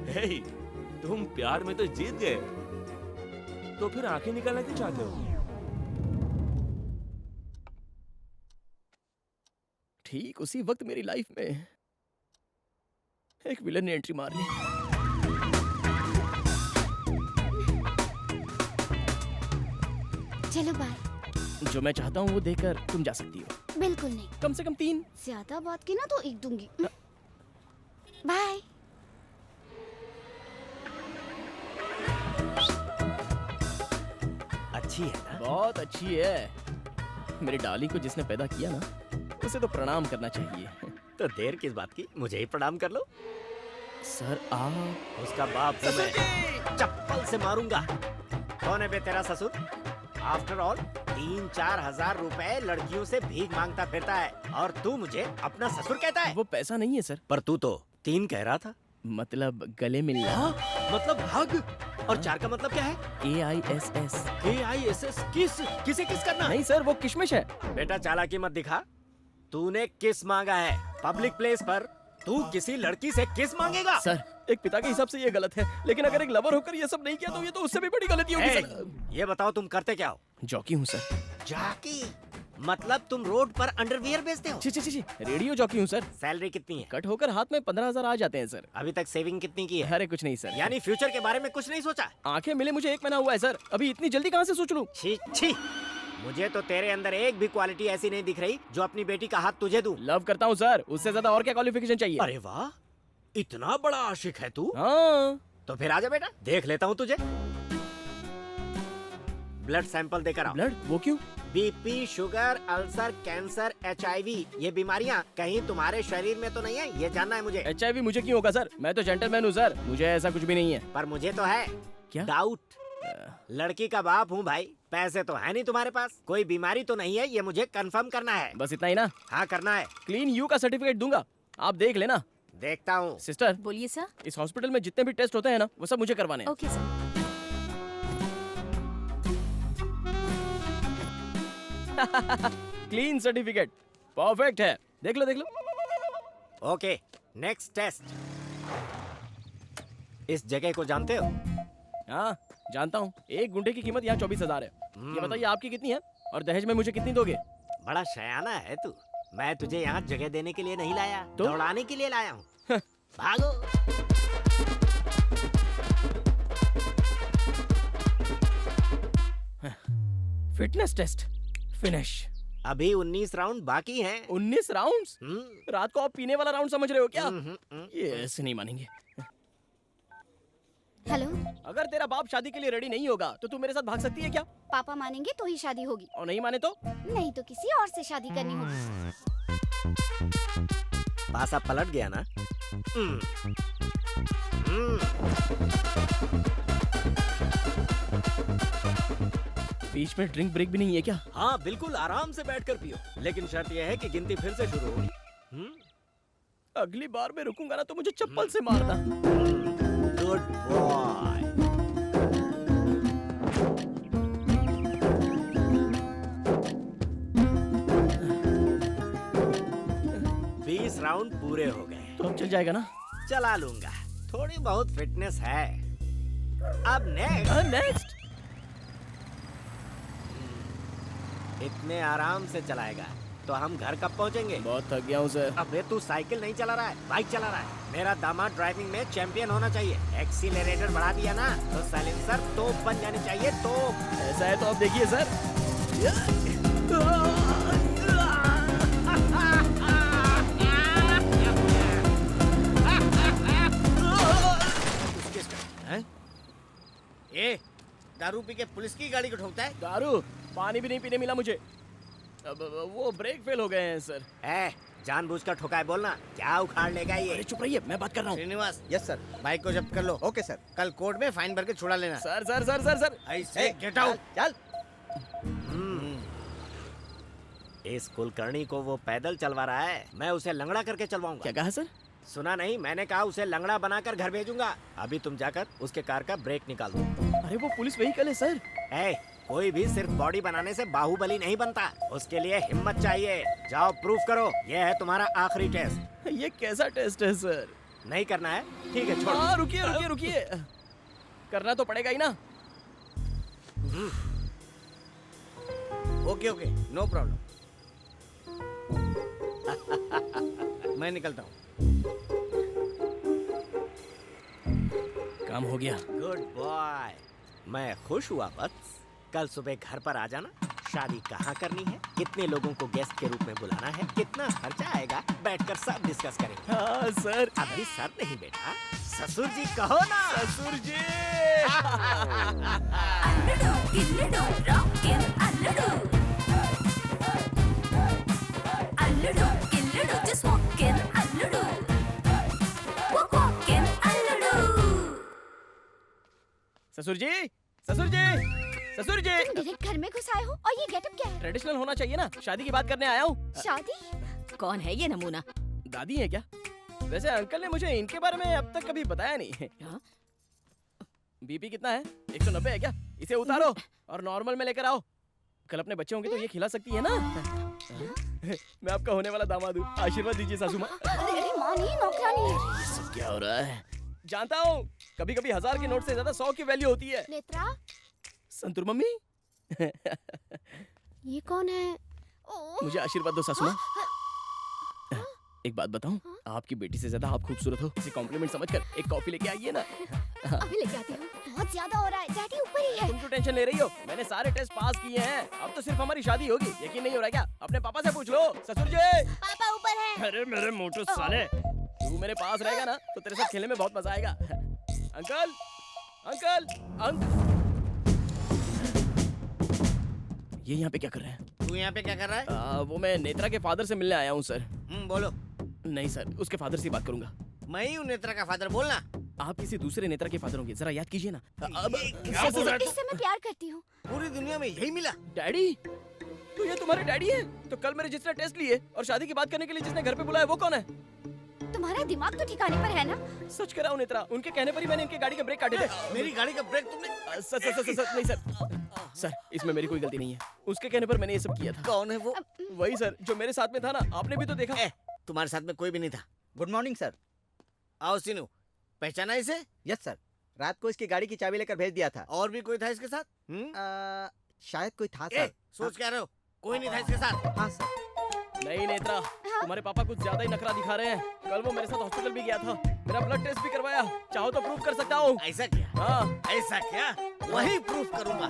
हे, तुम प्यार में तो जीत गए, तो फिर आंखें निकालना क्यों चाहते हो? ठीक उसी वक्त मेरी लाइफ में एक विलन ने एंट्री मार ली। चलो बाय। जो मैं चाहता हूँ वो देकर तुम जा सकती हो। बिल्कुल नहीं। कम से कम 3। ज्यादा बात की ना तो एक दूंगी। बाय। अच्छी है ना? बहुत अच्छी है। मेरी डाली को जिसने पैदा किया ना, उसे तो प्रणाम करना चाहिए। तो देर किस बात की, मुझे ही प्रणाम कर लो। सर आप उसका बाप हूँ मैं, चप्पल से मारूंगा। कौन है बे तेरा ससुर? आफ्टर ऑल 3-4 हजार रुपए लड़कियों से भीख मांगता फिरता है, और तू मुझे अपना ससुर कहता है? वो पैसा नहीं है सर। पर तू तो 3 कह रहा था। मतलब गले मिलना। मतलब हग। और 4 का मतलब क्या है? KISS। KISS किसे किस करना? नहीं सर, वो किशमिश है। बेटा चालाकी मत दिखा। तूने किस मांगा है पब्लिक प्लेस पर? तू किसी लड़की से किस मांगेगा? सर, एक पिता के हिसाब से ये गलत है, लेकिन अगर एक लवर होकर ये सब नहीं किया तो ये तो उससे भी बड़ी गलती होगी सर। ये बताओ तुम करते क्या हो? जॉकी हूँ सर। जॉकी? मतलब तुम रोड पर अंडरवियर बेचते हो? छी, रेडियो जॉकी हूँ सर। सैलरी कितनी है? कट होकर हाथ में 15,000 आ जाते हैं सर। अभी तक सेविंग कितनी की है? अरे कुछ नहीं सर। यानी फ्यूचर के बारे में कुछ नहीं सोचा? आंखें मिले मुझे 1 महीना हुआ है सर, अभी इतनी जल्दी कहाँ से सोच लूं? छी, मुझे तो तेरे अंदर एक भी क्वालिटी ऐसी नहीं दिख रही जो अपनी बेटी का हाथ तुझे दूं। लव करता हूँ सर, उससे ज्यादा और क्या क्वालिफिकेशन चाहिए? अरे वाह, इतना बड़ा आशिक है तू? हाँ। तो फिर आजा बेटा, देख लेता हूँ तुझे। ब्लड सैंपल देकर आओ। ब्लड? वो क्यों? BP, sugar, ulcer, cancer, HIV, ये बीमारियाँ कहीं तुम्हारे शरीर में तो नहीं है, ये जानना है मुझे। HIV मुझे क्यों होगा सर? मैं तो जेंटलमैन हूँ सर, मुझे ऐसा कुछ भी नहीं है। पर मुझे तो है। क्या? डाउट। लड़की का बाप हूँ भाई, पैसे तो है नहीं तुम्हारे पास, कोई बीमारी तो नहीं है, ये मुझे कंफर्म करना है। बस इतना ही ना? हाँ करना है। क्लीन यू का सर्टिफिकेट दूंगा, आप देख लेना। देखता हूँ। सिस्टर बोलिए सर। इस हॉस्पिटल में जितने भी टेस्ट होते हैं ना, वो सब मुझे करवाने हैं। Okay sir. Clean certificate, perfect है। देख लो देख लो। Okay, next test. इस जगह को जानते हो? हाँ जानता हूँ। 1 गुंठे की कीमत यहाँ 24,000 है। ये बताइए आपकी कितनी है, और दहेज में मुझे कितनी दोगे? बड़ा शयाना है तू। मैं तुझे यहाँ जगह देने के लिए नहीं लाया, तो? दौड़ाने के लिए लाया हूँ। भागो। Fitness test finish. अभी 19 राउंड बाकी हैं। 19 राउंड्स? रात को आप पीने वाला राउंड समझ रहे हो क्या? ये ऐसे नहीं मानेंगे। हेलो, अगर तेरा बाप शादी के लिए रेडी नहीं होगा तो तू मेरे साथ भाग सकती है क्या? पापा मानेंगे तो ही शादी होगी, और नहीं माने तो? नहीं तो किसी और से शादी करनी होगी। पासा पलट गया ना? बीच में ड्रिंक ब्रेक भी नहीं है क्या? हाँ बिल्कुल, आराम से बैठकर पियो, लेकिन शर्त यह है कि गिनती फिर से शुरू होगी। अगली बार मैं रुकूंगा ना तो मुझे चप्पल से मारना। Good boy. राउंड पूरे हो गए। तो अब चल जाएगा ना? चला लूंगा, थोड़ी बहुत फिटनेस है। अब नेक्स्ट इतने आराम से चलाएगा तो हम घर कब पहुंचेंगे? बहुत थक गया हूँ सर। अबे तू साइकिल नहीं चला रहा है, बाइक चला रहा है। मेरा दामाद ड्राइविंग में चैंपियन होना चाहिए। एक्सीलरेटर बढ़ा दिया ना तो साइलेंसर तोप बन जानी चाहिए, तोप। ऐसा है तो अब देखिए सर। ये दारू पी के पुलिस की गाड़ी को ठोकता है? दारू? पानी भी नहीं पीने मिला मुझे। अब वो ब्रेक फेल हो गए हैं सर। जानबूझकर ठोका है बोलना, क्या उखाड़ लेगा ये? अरे चुप रहिए, मैं बात कर रहा हूँ। श्रीनिवास। Yes sir. बाइक को जब्त कर लो। Okay sir. कल कोर्ट में फाइन भर के छुड़ा लेना। Sir sir sir sir sir ऐसे गेट आउट। चल। इस कुलकर्णी को वो पैदल चलवा रहा है, मैं उसे लंगड़ा करके चलवाऊंगा। क्या कहा सर? सुना नहीं, मैंने कहा उसे लंगड़ा बनाकर घर भेजूंगा। अभी तुम जाकर उसके कार का ब्रेक निकाल दो। अरे वो पुलिस व्हीकल है सर। कोई भी सिर्फ बॉडी बनाने से बाहुबली नहीं बनता, उसके लिए हिम्मत चाहिए। जाओ प्रूफ करो, ये है तुम्हारा आखिरी टेस्ट। ये कैसा टेस्ट है सर? नहीं करना है? ठीक है छोड़। रुकिए रुकिए रुकिए, करना तो पड़ेगा ही ना। Okay okay, no problem. मैं निकलता हूँ। काम हो गया। Goodbye. मैं खुश हुआ बस। कल सुबह घर पर आ जाना। शादी कहाँ करनी है, कितने लोगों को गेस्ट के रूप में बुलाना है, कितना खर्चा आएगा, बैठकर सब डिस्कस करेंगे। हाँ सर। अभी सर नहीं बेटा, ससुर जी कहो ना। ससुर जी। ससुर जी, ससुर जी, ससुर जी। तुम डायरेक्ट घर में घुस आए हो और ये गेटअप क्या है? ट्रेडिशनल होना चाहिए ना, शादी की बात करने आया हूँ। शादी? कौन है ये नमूना? दादी है क्या? वैसे अंकल ने मुझे इनके बारे में अब तक कभी बताया नहीं। बीपी कितना है? 190 है क्या? इसे उतारो और नॉर्मल में लेकर आओ। कल अपने बच्चे होंगे तो ये खिला सकती है ना। मैं आपका होने वाला दामाद हूँ, आशीर्वाद दीजिए सासू माँ। अरे माँ नहीं, नौकरानी है। ये सब क्या हो रहा है? जानता हूँ, कभी कभी 1000 के नोट से ज्यादा 100 की वैल्यू होती है। नेत्रा, संतूर मम्मी। ये कौन है? मुझे आशीर्वाद दो सासू माँ। एक बात बताऊं, आपकी बेटी से ज्यादा आप खूबसूरत हो। इसे कॉम्प्लीमेंट समझकर एक कॉफी लेके आइए ना। अभी लेके आती हूँ। बहुत ज्यादा हो रहा है, डैडी ऊपर ही है। तुम क्यों टेंशन ले रही हो? मैंने सारे टेस्ट पास किए हैं, अब तो सिर्फ हमारी शादी होगी। यकीन नहीं हो रहा क्या? अपने पापा से पूछ लो। ससुर जी। पापा ऊपर है। अरे मेरे मोटू साले, तू मेरे पास रहेगा ना तो तेरे साथ खेलने में बहुत मजा आएगा। अंकल, अंकल, ये यहाँ पे क्या कर रहे हैं? तू यहाँ पे क्या कर रहा है? वो मैं नेत्रा के फादर से मिलने आया हूँ सर। बोलो। नहीं सर, उसके फादर से बात करूंगा। मैं ही हूँ नेत्रा का फादर, बोलना। आप किसी दूसरे नेत्रा के फादर होंगे, जरा याद कीजिए ना। अब क्या बोल रहा है? इससे मैं प्यार करती हूँ। पूरी दुनिया में यही मिला? डैडी, तो ये तुम्हारे डैडी हैं? तो कल मेरे जिसने टेस्ट लिए और शादी की बात करने के लिए जिसने घर पे बुलाया वो कौन है? तुम्हारा दिमाग तो ठिकाने पर है ना? सच कह रहा हूँ नेत्रा, उनके कहने पर ही मैंने इनके गाड़ी के ब्रेक काटे थे। मेरी गाड़ी का ब्रेक तुमने? सर नहीं सर, इसमें मेरी कोई गलती नहीं है। उसके कहने पर मैंने ये सब किया था। कौन है वो? वही सर जो मेरे साथ में था ना, आपने भी तो देखा। तुम्हारे साथ में कोई भी नहीं था। Good morning sir. आओ सीनू, पहचाना इसे? यस सर, रात को इसकी गाड़ी की चाबी लेकर भेज दिया था। और भी कोई था इसके साथ? शायद कोई था सर। सोच क्या रहे हो? कोई नहीं था इसके साथ? हाँ सर। नहीं नेत्रा, तुम्हारे पापा कुछ ज्यादा ही नखरा दिखा रहे हैं। कल वो मेरे साथ हॉस्पिटल भी गया था, मेरा ब्लड टेस्ट भी करवाया। चाहो तो प्रूफ कर सकता हूँ। ऐसा क्या? हाँ ऐसा क्या? वही प्रूफ करूंगा,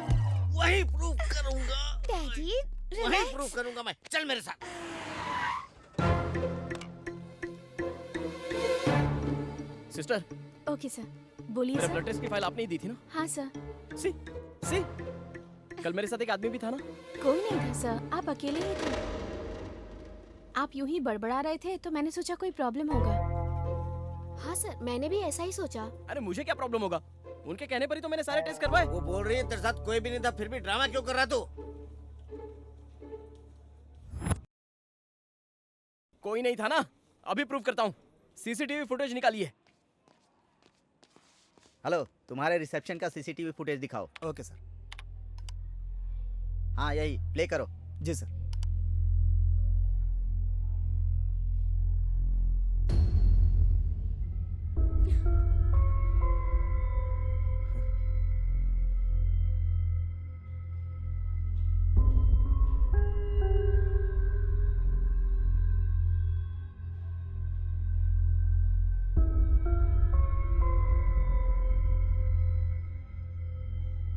वही प्रूफ करूंगा। डैडी, वही प्रूफ करूंगा मैं। चल मेरे साथ। सिस्टर। Okay sir. बोलिए मेरे सर। ब्लड टेस्ट की फाइल आपने ही दी थी ना? हाँ सर। सी सी कल मेरे साथ एक आदमी भी था ना? कोई नहीं था सर, आप अकेले ही थे। आप यूं ही बड़बड़ा रहे थे तो मैंने सोचा कोई प्रॉब्लम होगा। हाँ सर, मैंने भी ऐसा ही सोचा। अरे मुझे क्या प्रॉब्लम होगा? उनके कहने पर ही तो मैंने सारे टेस्ट करवाए। वो बोल रही है तेरे साथ कोई भी नहीं था, फिर भी ड्रामा क्यों कर रहा तू? कोई नहीं था ना? अभी प्रूव करता हूँ। सीसीटीवी फुटेज निकालिए। हेलो, तुम्हारे रिसेप्शन का सीसीटीवी फुटेज दिखाओ। Okay sir. हाँ यही प्ले करो। जी सर।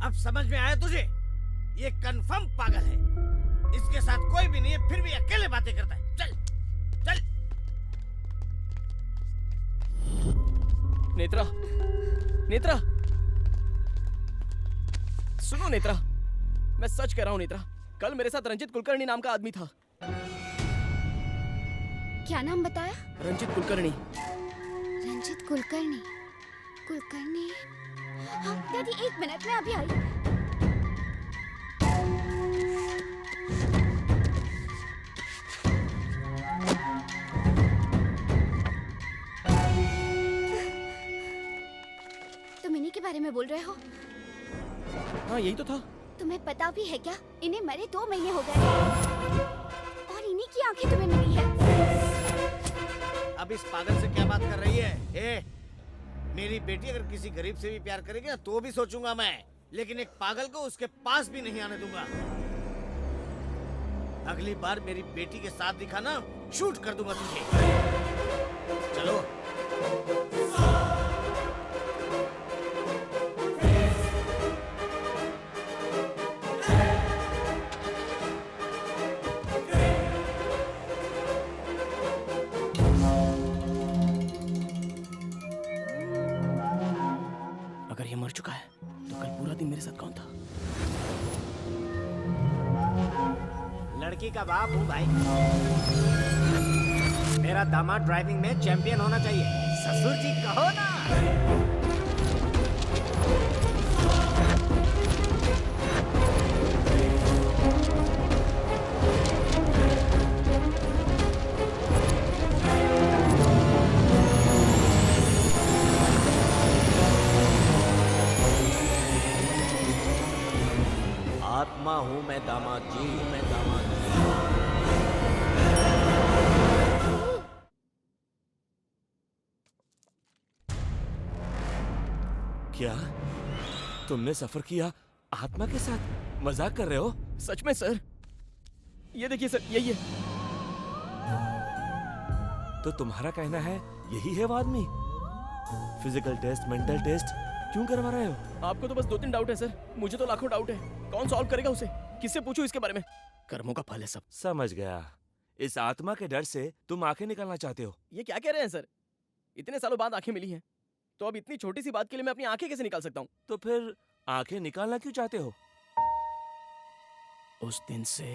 अब समझ में आया तुझे? ये कंफर्म पागल है। इसके साथ कोई भी नहीं है, फिर भी अकेले बातें करता है। चल चल। नेत्रा, नेत्रा, सुनो नेत्रा, मैं सच कह रहा हूँ नेत्रा, कल मेरे साथ रंजित कुलकर्णी नाम का आदमी था। क्या नाम बताया? रंजित कुलकर्णी। रंजित कुलकर्णी। कुलकर्णी। हाँ दादी, एक मिनट में अभी आई। तुम इन्हीं के बारे में बोल रहे हो? हाँ यही तो था। तुम्हें पता भी है क्या, इन्हें मरे 2 महीने हो गए और इन्हीं की आंखें तुम्हें मिली है। अब इस पागल से क्या बात कर रही है? ए, मेरी बेटी अगर किसी गरीब से भी प्यार करेगी ना तो भी सोचूंगा मैं, लेकिन एक पागल को उसके पास भी नहीं आने दूंगा। अगली बार मेरी बेटी के साथ दिखा ना, शूट कर दूंगा तुझे। चलो। अगर ये मर चुका है तो कल पूरा दिन मेरे साथ कौन था? लड़की का बाप हूँ भाई। मेरा दामाद ड्राइविंग में चैंपियन होना चाहिए। ससुर जी कहो ना। आत्मा हूँ मैं दामाद जी, मैं दामाद जी। क्या तुमने सफर किया आत्मा के साथ? मजाक कर रहे हो? सच में सर, ये देखिए सर, यही है। तो तुम्हारा कहना है यही है वो आदमी? फिजिकल टेस्ट, मेंटल टेस्ट क्यों करवा रहे हो? आपको तो बस 2-3 डाउट है सर, मुझे तो लाखों डाउट है। कौन सॉल्व करेगा उसे? किससे पूछूं इसके बारे में? कर्मों का फल है सब। समझ गया। इस आत्मा के डर से तुम आंखें निकालना चाहते हो? ये क्या कह रहे हैं सर? इतने सालों बाद आंखें मिली हैं, तो अब इतनी छोटी सी बात के लिए मैं अपनी आंखें कैसे निकाल सकता हूँ? तो फिर आंखें निकालना क्यों चाहते हो? उस दिन से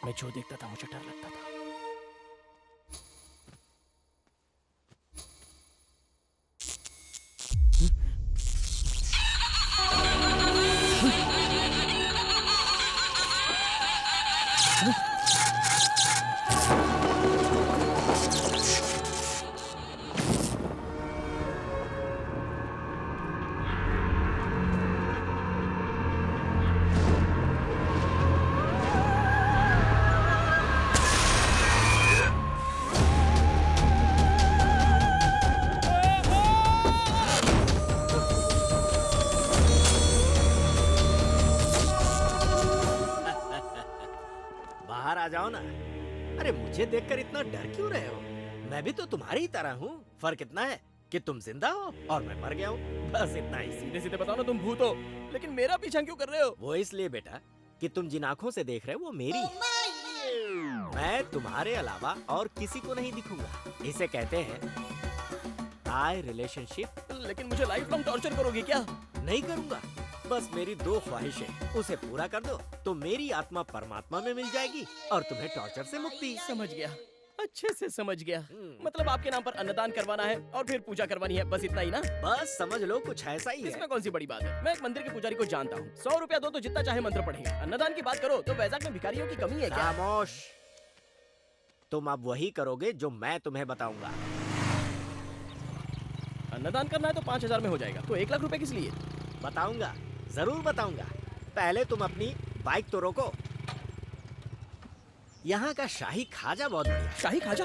मैं जो देखता था मुझे डर लगता था। बाहर आ जाओ ना। अरे मुझे देखकर इतना डर क्यों रहे हो? मैं भी तो तुम्हारी ही तरह हूँ। फर्क इतना है कि तुम जिंदा हो और मैं मर गया हूँ, बस इतना ही। सीधे सीधे बताओ ना, तुम भूत हो, लेकिन मेरा पीछा क्यों कर रहे हो? वो इसलिए बेटा कि तुम जिन आंखों से देख रहे हो वो मेरी है। मैं तुम्हारे अलावा और किसी को नहीं दिखूंगा। इसे कहते हैं हाई रिलेशनशिप। लेकिन मुझे लाइफ लॉन्ग टॉर्चर करोगे क्या? नहीं करूंगा, बस मेरी 2 ख्वाहिशें, उसे पूरा कर दो तो मेरी आत्मा परमात्मा में मिल जाएगी और तुम्हें टॉर्चर से मुक्ति। समझ गया, अच्छे से समझ गया। मतलब आपके नाम पर अन्नदान करवाना है और फिर पूजा करवानी है, बस इतना ही ना? बस समझ लो कुछ ऐसा ही है। इसमें कौन सी बड़ी बात है? मैं एक मंदिर के पुजारी को जानता हूँ, 100 रुपया दो तो जितना चाहे मंत्र पढ़ेगा। अन्नदान की बात करो तो वैजाग में भिखारियों की कमी है क्या? खामोश, तुम अब वही करोगे जो मैं तुम्हें बताऊंगा। अन्नदान करना है तो 5000 में हो जाएगा, तो 1 लाख रुपए किस लिए? बताऊंगा, जरूर बताऊंगा। पहले तुम अपनी बाइक तो रोको। यहाँ का शाही खाजा बहुत बढ़िया। शाही खाजा?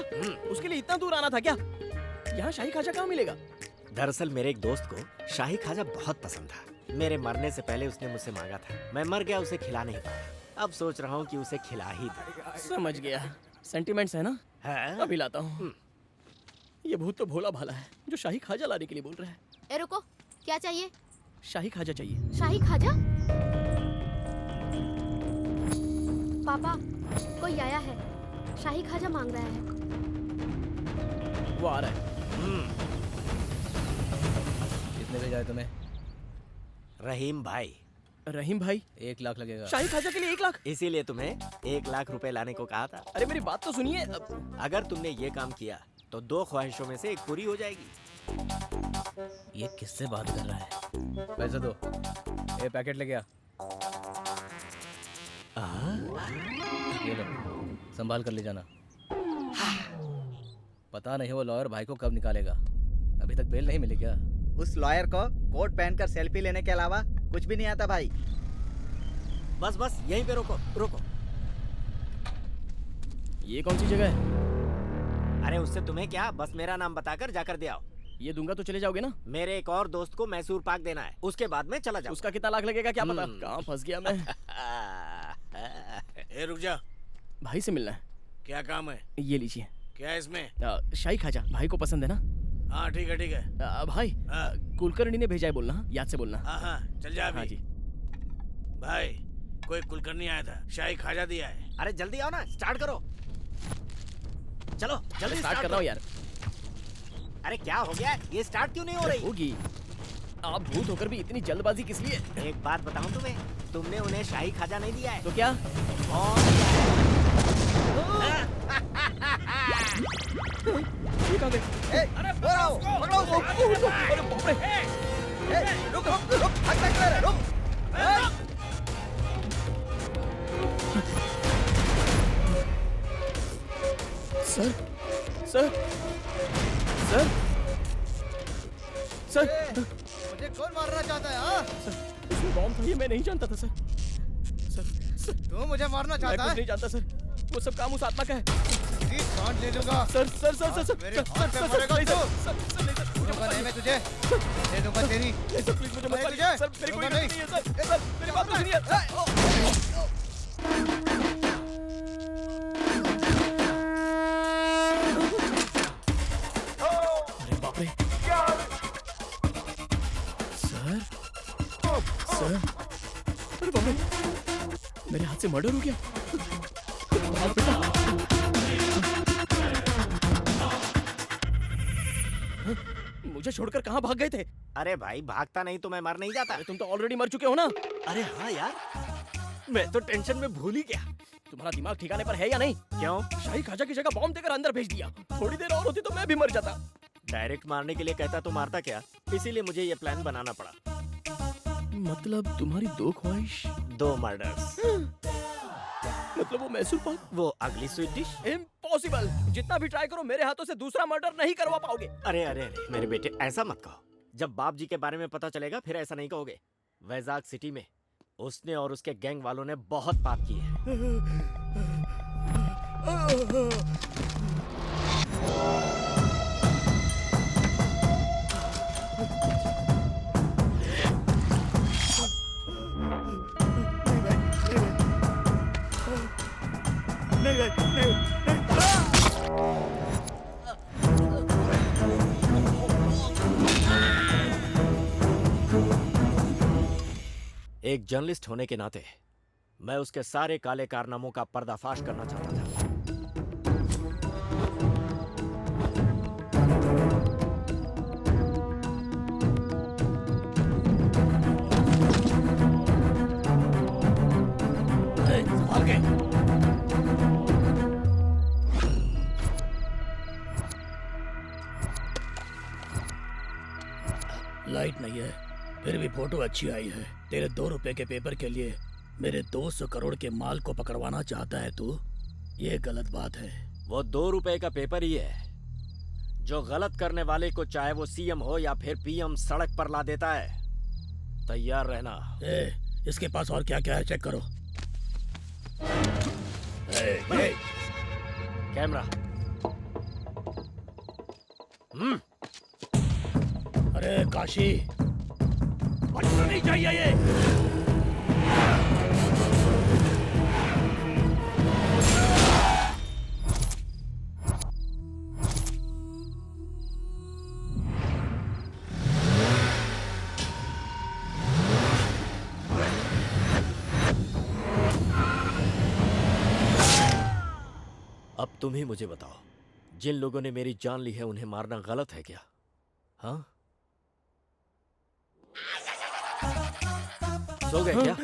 उसके लिए इतना दूर आना था क्या? यहाँ शाही खाजा कहाँ मिलेगा? दरअसल मेरे एक दोस्त को शाही खाजा बहुत पसंद था। मेरे मरने से पहले उसने मुझसे मांगा था, मैं मर गया, उसे खिला नहीं पाया। अब सोच रहा हूँ कि उसे खिला ही दूं। समझ गया, सेंटिमेंट्स है ना? है? अभी लाता हूँ। ये भूत तो भोला भाला है जो शाही खाजा लाने के लिए बोल रहा है। ए रुको, क्या चाहिए? शाही खाजा चाहिए। शाही खाजा? पापा, कोई आया है, शाही खाजा मांग रहा है। वो आ रहा है। कितने भेजा है तुम्हें? रहीम भाई। रहीम भाई? 1 लाख लगेगा। शाही खाजा के लिए 1 लाख? इसीलिए तुम्हें 1 लाख रुपए लाने को कहा था। अरे मेरी बात तो सुनिए। अगर तुमने ये काम किया तो 2 ख्वाहिशों में से 1 पूरी हो जाएगी। ये किससे बात कर रहा है? पैसे दो, ये पैकेट लेके आ। ये लो, संभाल कर ले जाना। पता नहीं वो लॉयर भाई को कब निकालेगा, अभी तक बेल नहीं मिली क्या? उस लॉयर को कोट पहनकर सेल्फी लेने के अलावा कुछ भी नहीं आता भाई। बस बस यहीं पे रोको रोको। ये कौन सी जगह है? अरे उससे तुम्हें क्या, बस मेरा नाम बताकर जाकर दे आओ। ये दूंगा तो चले जाओगे ना? मेरे एक और दोस्त को मैसूर पाक देना है, उसके बाद में चला जाओ। उसका कितना लाख लगेगा क्या पता? कहाँ फंस गया मैं। ए रुक जा, भाई से मिलना है। क्या काम है? ये लीजिए। क्या है इसमें? शाही खाजा भाई को पसंद है ना? हाँ ठीक है ठीक है। भाई कुलकर्णी ने भेजा है बोलना, याद से बोलना। हाँ चल जा अभी। हाँ जी। भाई कोई कुलकर्णी आया था, शाही खाजा दिया है। अरे जल्दी आओ ना, स्टार्ट करो। चलो जल्दी स्टार्ट कर रहा हूँ यार। अरे क्या हो गया, ये स्टार्ट क्यों नहीं हो रही? होगी। आप भूत होकर भी इतनी जल्दबाजी किस लिए? एक बात बताऊं तुम्हें, तुमने उन्हें शाही खाजा नहीं दिया है। तो क्या? ये कहाँ गए? अरे पकड़ो उसे। अरे बाप रे। रुक रुक रुक, हट कर रुक। सर सर सर सर मुझे कौन मारना चाहता है? हाँ? इसमें बॉम्ब था, ये मैं नहीं जानता था सर। सर तू मुझे मारना मैं चाहता कुछ है? नहीं जानता सर, वो सब काम उस आत्मा का है। जान ले लूंगा। Sir sir sir sir sir मेरे हाथ पे मरेगा तू। रोका नहीं मैं तुझे, दे दूंगा तेरी। सर प्लीज मुझे मत नहीं मारिए। तुझे, सर मेरी कोई रोका गलती नहीं है सर। सर मेरी बात तो सुनिए। अरे बाप रे। सर सर, अरे बाप रे, मेरे हाथ से मर्डर हो गया। भाग बेटा। मुझे छोड़कर कहाँ भाग गए थे? अरे भाई भागता नहीं तो मैं मर नहीं जाता। अरे तुम तो ऑलरेडी मर चुके हो ना। अरे हाँ यार, मैं तो टेंशन में भूल ही गया। तुम्हारा दिमाग ठिकाने पर है या नहीं? क्यों? शाही खाजा की जगह बॉम्ब देकर अंदर भेज दिया। थोड़ी देर और होती तो मैं भी मर जाता। डायरेक्ट मारने के लिए कहता तो मारता क्या, इसीलिए मुझे ये प्लान बनाना पड़ा। मतलब तुम्हारी 2 ख्वाहिश? 2 मर्डर्स। मतलब वो मैसूर पाक? वो अगली स्वीट डिश? इम्पॉसिबल। जितना भी ट्राई करो मेरे हाथों से दूसरा मर्डर नहीं करवा पाओगे। अरे अरे अरे मेरे बेटे, ऐसा मत कहो। जब बाप जी के बारे में पता चलेगा फिर ऐसा नहीं कहोगे। वैजाग सिटी में उसने और उसके गैंग वालों ने बहुत पाप किए हैं। एक जर्नलिस्ट होने के नाते मैं उसके सारे काले कारनामों का पर्दाफाश करना चाहता था। फोटो अच्छी आई है। तेरे 2 रुपए के पेपर के लिए मेरे 200 करोड़ के माल को पकड़वाना चाहता है तू? ये गलत बात है। वो 2 रुपए का पेपर ही है जो गलत करने वाले को, चाहे वो सीएम हो या फिर पीएम, सड़क पर ला देता है। तैयार रहना। इसके पास और क्या क्या है चेक करो। कैमरा। अरे काशी, बचना नहीं चाहिए ये। अब तुम ही मुझे बताओ, जिन लोगों ने मेरी जान ली है उन्हें मारना गलत है क्या? हाँ, सो गए क्या?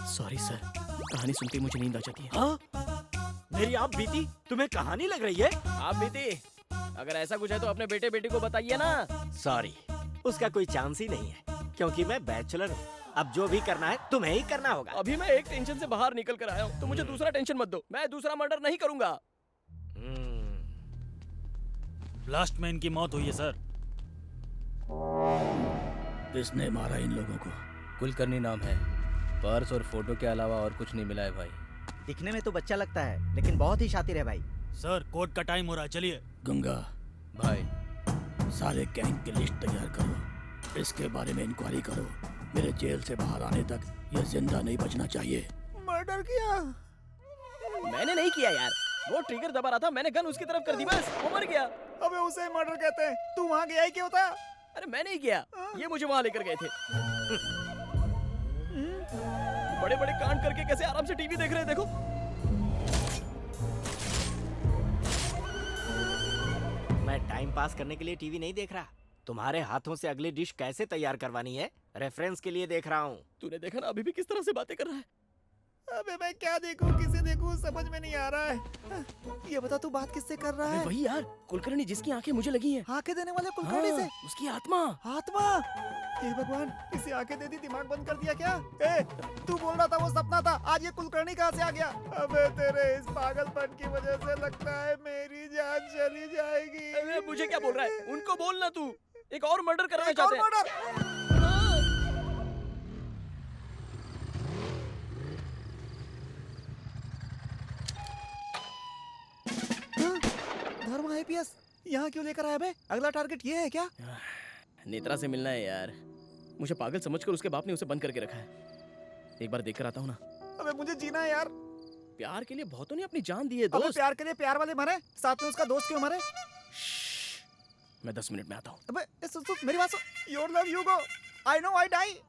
सॉरी सर, कहानी सुनते ही मुझे नींद आ जाती है। हाँ? मेरी आप बीती तुम्हें कहानी लग रही है? आप बीती, अगर ऐसा कुछ है तो अपने बेटे बेटी को बताइए ना। सॉरी, उसका कोई चांस ही नहीं है, क्योंकि मैं बैचलर हूँ। अब जो भी करना है तुम्हें ही करना होगा। अभी मैं एक टेंशन से बाहर निकल कर आया हूँ, तो मुझे दूसरा टेंशन मत दो। मैं दूसरा मर्डर नहीं करूंगा। ब्लास्ट में इनकी मौत हुई है सर। किसने मारा इन लोगों को? कुलकर्णी नाम है। पर्स और फोटो के अलावा और कुछ नहीं मिला है भाई। दिखने में तो बच्चा लगता है, लेकिन बहुत ही शातिर है भाई। सर कोर्ट का टाइम हो रहा है, चलिए। गंगा भाई, सारे गैंग की लिस्ट तैयार करो, इसके बारे में इंक्वायरी करो। मेरे जेल से बाहर आने तक ये जिंदा नहीं बचना चाहिए। मर्डर किया? मैंने नहीं किया यार, वो ट्रिगर दबा रहा था, मैंने गन उसकी तरफ कर दी, बस वो मर गया। अबे उसे मर्डर कहते हैं। तू वहाँ गया ही क्यों था? अरे मैं नहीं गया, ये मुझे वहाँ लेकर गए थे। बड़े बड़े कांड करके कैसे आराम से टीवी देख रहे हैं, देखो। मैं टाइम पास करने के लिए टीवी नहीं देख रहा, तुम्हारे हाथों से अगली डिश कैसे तैयार करवानी है रेफरेंस के लिए देख रहा हूँ। तूने देखा ना अभी भी किस तरह से बातें कर रहा है। अबे मैं क्या देखूं, किसे देखूं, समझ में नहीं आ रहा है। ये बता तू बात किससे कर रहा है? वही यार, कुलकर्णी जिसकी आंखें मुझे लगी हैं। आंखें देने वाले कुलकर्णी से? उसकी आत्मा। आत्मा? हे भगवान, इसे आंखें दे दी, दिमाग बंद कर दिया क्या? तू बोल रहा था वो सपना था, आज ये कुलकर्णी कहाँ से आ गया? अबे तेरे इस पागलपन की वजह से लगता है मेरी जान चली जाएगी। अरे मुझे क्या बोल रहा है? उनको बोलना तू। एक और मर्डर करना चाहते हैं। धर्मा आईपीएस यहाँ क्यों लेकर आया बे? अगला टारगेट ये है क्या? नेत्रा से मिलना है यार। मुझे पागल समझकर उसके बाप ने उसे बंद करके रखा है। एक बार देखकर आता हूँ ना। अबे मुझे जीना है यार। प्यार के लिए बहुतों ने अपनी जान दी है दोस्त। अबे प्यार के लिए प्यार वाले मरे, साथ में उसका दोस्त क्यों मरे? मैं 10 मिनट में आता हूँ। अबे सुन सुन मेरी बात सुन। Your love you go, I know I die.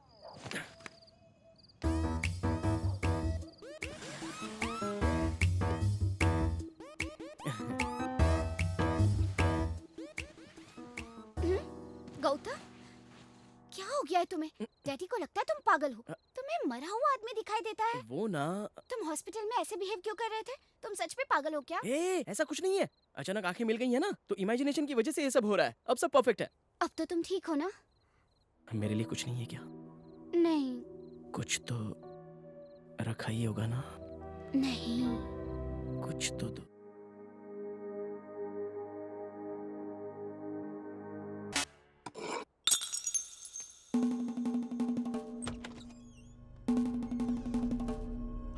Gautam, क्या हो गया है तुम्हें? डैडी को लगता है तुम पागल हो। तुम्हें मरा हुआ आदमी दिखाई देता है। वो ना, तुम हॉस्पिटल में ऐसे बिहेव क्यों कर रहे थे? तुम सच में पागल हो क्या? ऐसा कुछ नहीं है। अचानक आंखें मिल गई है ना, तो इमेजिनेशन की वजह से ये सब हो रहा है। अब सब परफेक्ट है। अब तो तुम ठीक हो ना? मेरे लिए कुछ नहीं है क्या? नहीं। कुछ तो रखा ही होगा ना? नहीं। कुछ तो दो।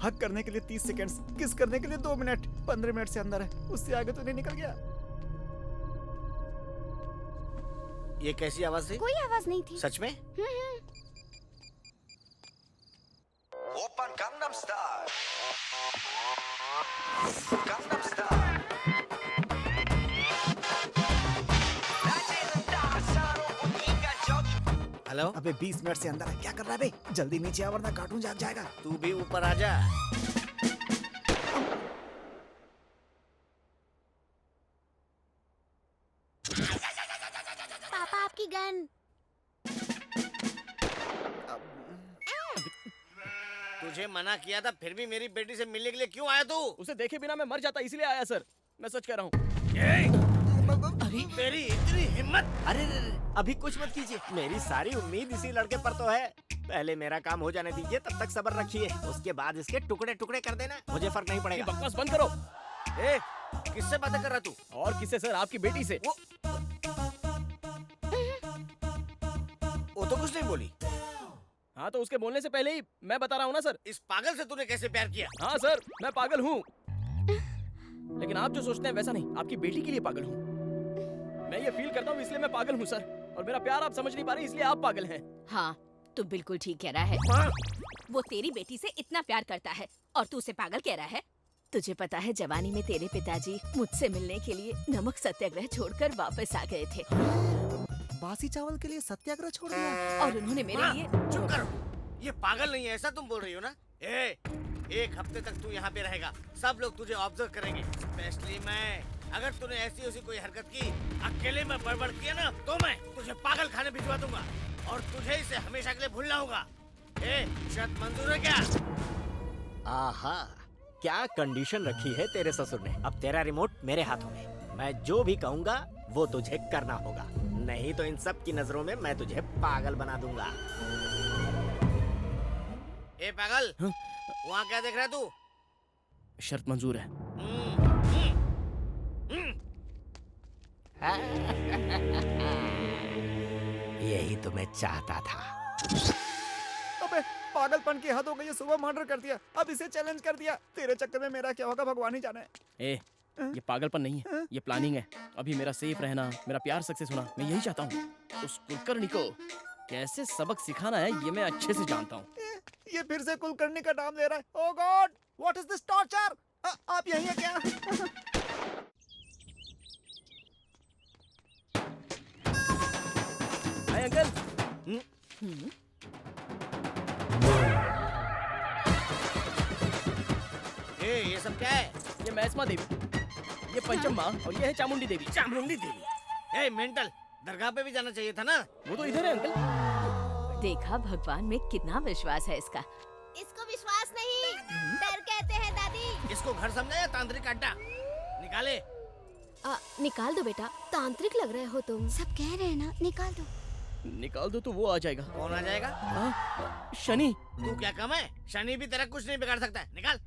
हक करने के लिए 30 सेकंड्स, किस करने के लिए 2 मिनट, 15 मिनट से अंदर है, उससे आगे तो नहीं निकल गया। ये कैसी आवाज थी? कोई आवाज नहीं थी। सच में? Open Gangnam style, Gangnam style. Hello? अबे 20 मिनट से अंदर है, क्या कर रहा है बे? जल्दी नीचे आ वरना कार्टून जाग जाएगा। तू भी ऊपर आ जा। पापा आपकी गन। तुझे मना किया था, फिर भी मेरी बेटी से मिलने के लिए क्यों आया तू? उसे देखे बिना मैं मर जाता, इसलिए आया सर। मैं सच कह रहा हूँ। तेरी इतनी हिम्मत! अरे अभी कुछ मत कीजिए, मेरी सारी उम्मीद इसी लड़के पर तो है। पहले मेरा काम हो जाने दीजिए, तब तक सब्र रखिए, उसके बाद इसके टुकड़े टुकड़े कर देना, मुझे फर्क नहीं पड़ेगा। बकवास बंद करो। ए, किससे बातें कर रहा तू? और किससे सर? आपकी बेटी से। वो तो कुछ नहीं बोली। हाँ तो उसके बोलने से पहले ही मैं बता रहा हूँ ना सर। इस पागल से तूने कैसे प्यार किया? हाँ सर, मैं पागल हूँ, लेकिन आप जो सोचते हैं वैसा नहीं। आपकी बेटी के लिए पागल हूँ। मैं ये फील करता हूँ इसलिए मैं पागल हूँ सर, और मेरा प्यार आप समझ नहीं पा रहे इसलिए आप पागल हैं। हाँ, तू बिल्कुल ठीक कह रहा है। वो तेरी बेटी से इतना प्यार करता है और तू उसे पागल कह रहा है। तुझे पता है जवानी में तेरे पिताजी मुझसे मिलने के लिए नमक सत्याग्रह छोड़कर वापस आ गए थे। बासी चावल के लिए सत्याग्रह छोड़ दिया? और उन्होंने मेरे लिए। चुप करो, ये पागल नहीं है ऐसा तुम बोल रही हो ना? एक हफ्ते तक तू यहाँ पे रहेगा, सब लोग तुझे ऑब्जर्व करेंगे, स्पेशली मैं। अगर तूने ऐसी कोई हरकत की, अकेले में बड़बड़ किया ना, तो मैं तुझे पागल खाने भिजवा दूंगा और तुझे इसे हमेशा के लिए भूलना होगा। शर्त मंजूर है क्या? आहा, क्या कंडीशन रखी है तेरे ससुर ने। अब तेरा रिमोट मेरे हाथों में, मैं जो भी कहूँगा वो तुझे करना होगा, नहीं तो इन सब की नजरों में मैं तुझे पागल बना दूंगा। ए पागल, वहाँ क्या देख रहा है तू? शर्त मंजूर है। यही तो मैं चाहता था। अबे पागलपन की हद हो गई है, सुबह मर्डर कर दिया, अब इसे चैलेंज कर दिया। तेरे चक्कर में मेरा क्या होगा भगवान ही जाने। ये पागलपन नहीं है, ये प्लानिंग है। अभी मेरा सेफ रहना, मेरा प्यार सक्सेस होना, मैं यही चाहता हूँ। उस कुलकर्णी को कैसे सबक सिखाना है ये मैं अच्छे से जानता हूँ। ये फिर से कुलकर्णी का नाम ले रहा है। Oh God, what is this torture? आप यहीं हैं क्या? Hi uncle. ये सब क्या है? ये मैस्मा देवी, ये पंचम्मा और ये है चामुंडी देवी। चामुंडी देवी? मेंटल, दरगाह पे भी जाना चाहिए था ना। वो तो इधर है अंकल। देखा, भगवान में कितना विश्वास है इसका। इसको विश्वास नहीं, डर कहते हैं दादी। इसको घर समझा या तांत्रिक अड्डा? निकाले। निकाल दो बेटा, तांत्रिक लग रहे हो तुम। सब कह रहे हैं ना, निकाल दो। निकाल दो तो वो आ जाएगा। कौन आ जाएगा? शनि। तू क्या कम है? शनि भी तेरा कुछ नहीं बिगाड़ सकता है, निकाल।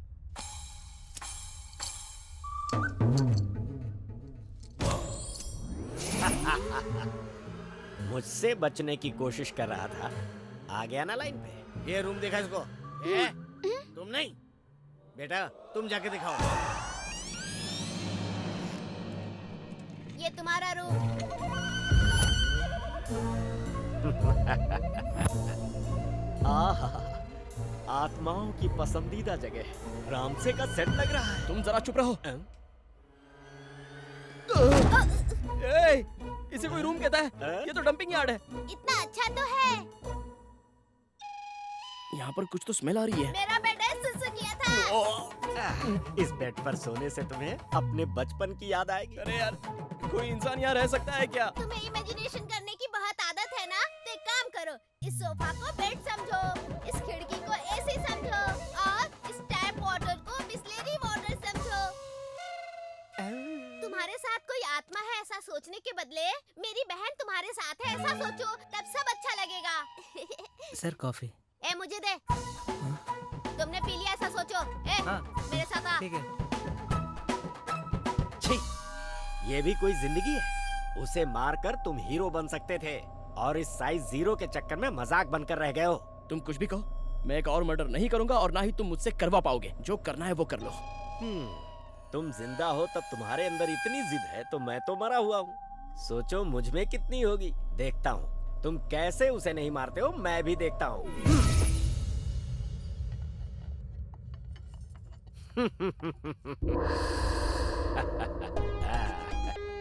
मुझसे बचने की कोशिश कर रहा था, आ गया ना लाइन पे। ये रूम देखा इसको? तुम नहीं बेटा, तुम जाके दिखाओ। ये तुम्हारा रूम। आहा, आत्माओं की पसंदीदा जगह, रामसे का सेट लग रहा है। तुम जरा चुप रहो। इसे कोई रूम कहता है? ये तो डंपिंग यार्ड है। इतना अच्छा तो है। यहाँ पर कुछ तो स्मेल आ रही है। मेरा बेड सुसु किया था। इस बेड पर सोने से तुम्हें अपने बचपन की याद आएगी। अरे यार, कोई इंसान यहाँ रह सकता है क्या? तुम्हें इमेजिनेशन करने की बहुत आदत है ना, तो एक काम करो, इस सोफा को बेड समझो, इस खिड़की को एसी समझो और इस टैप वाटर को बिस्लेरी वाटर समझो। तुम्हारे साथ कोई आत्मा है ऐसा सोचने के बदले मेरी बहन तुम्हारे साथ है ऐसा सोचो, तब सब अच्छा लगेगा। Sir coffee. ए मुझे दे। तुमने पी लिया ऐसा सोचो। मेरे साथ आ। ठीक है। छी, ये भी कोई जिंदगी है? उसे मारकर तुम हीरो बन सकते थे और इस साइज 0 के चक्कर में मजाक बनकर रह गए हो। तुम कुछ भी कहो, मैं एक और मर्डर नहीं करूंगा और ना ही तुम मुझसे करवा पाओगे। जो करना है वो कर लो। तुम जिंदा हो तब तुम्हारे अंदर इतनी जिद है, तो मैं तो मरा हुआ हूँ। सोचो मुझ में कितनी होगी। देखता हूँ तुम कैसे उसे नहीं मारते हो, मैं भी देखता हूँ।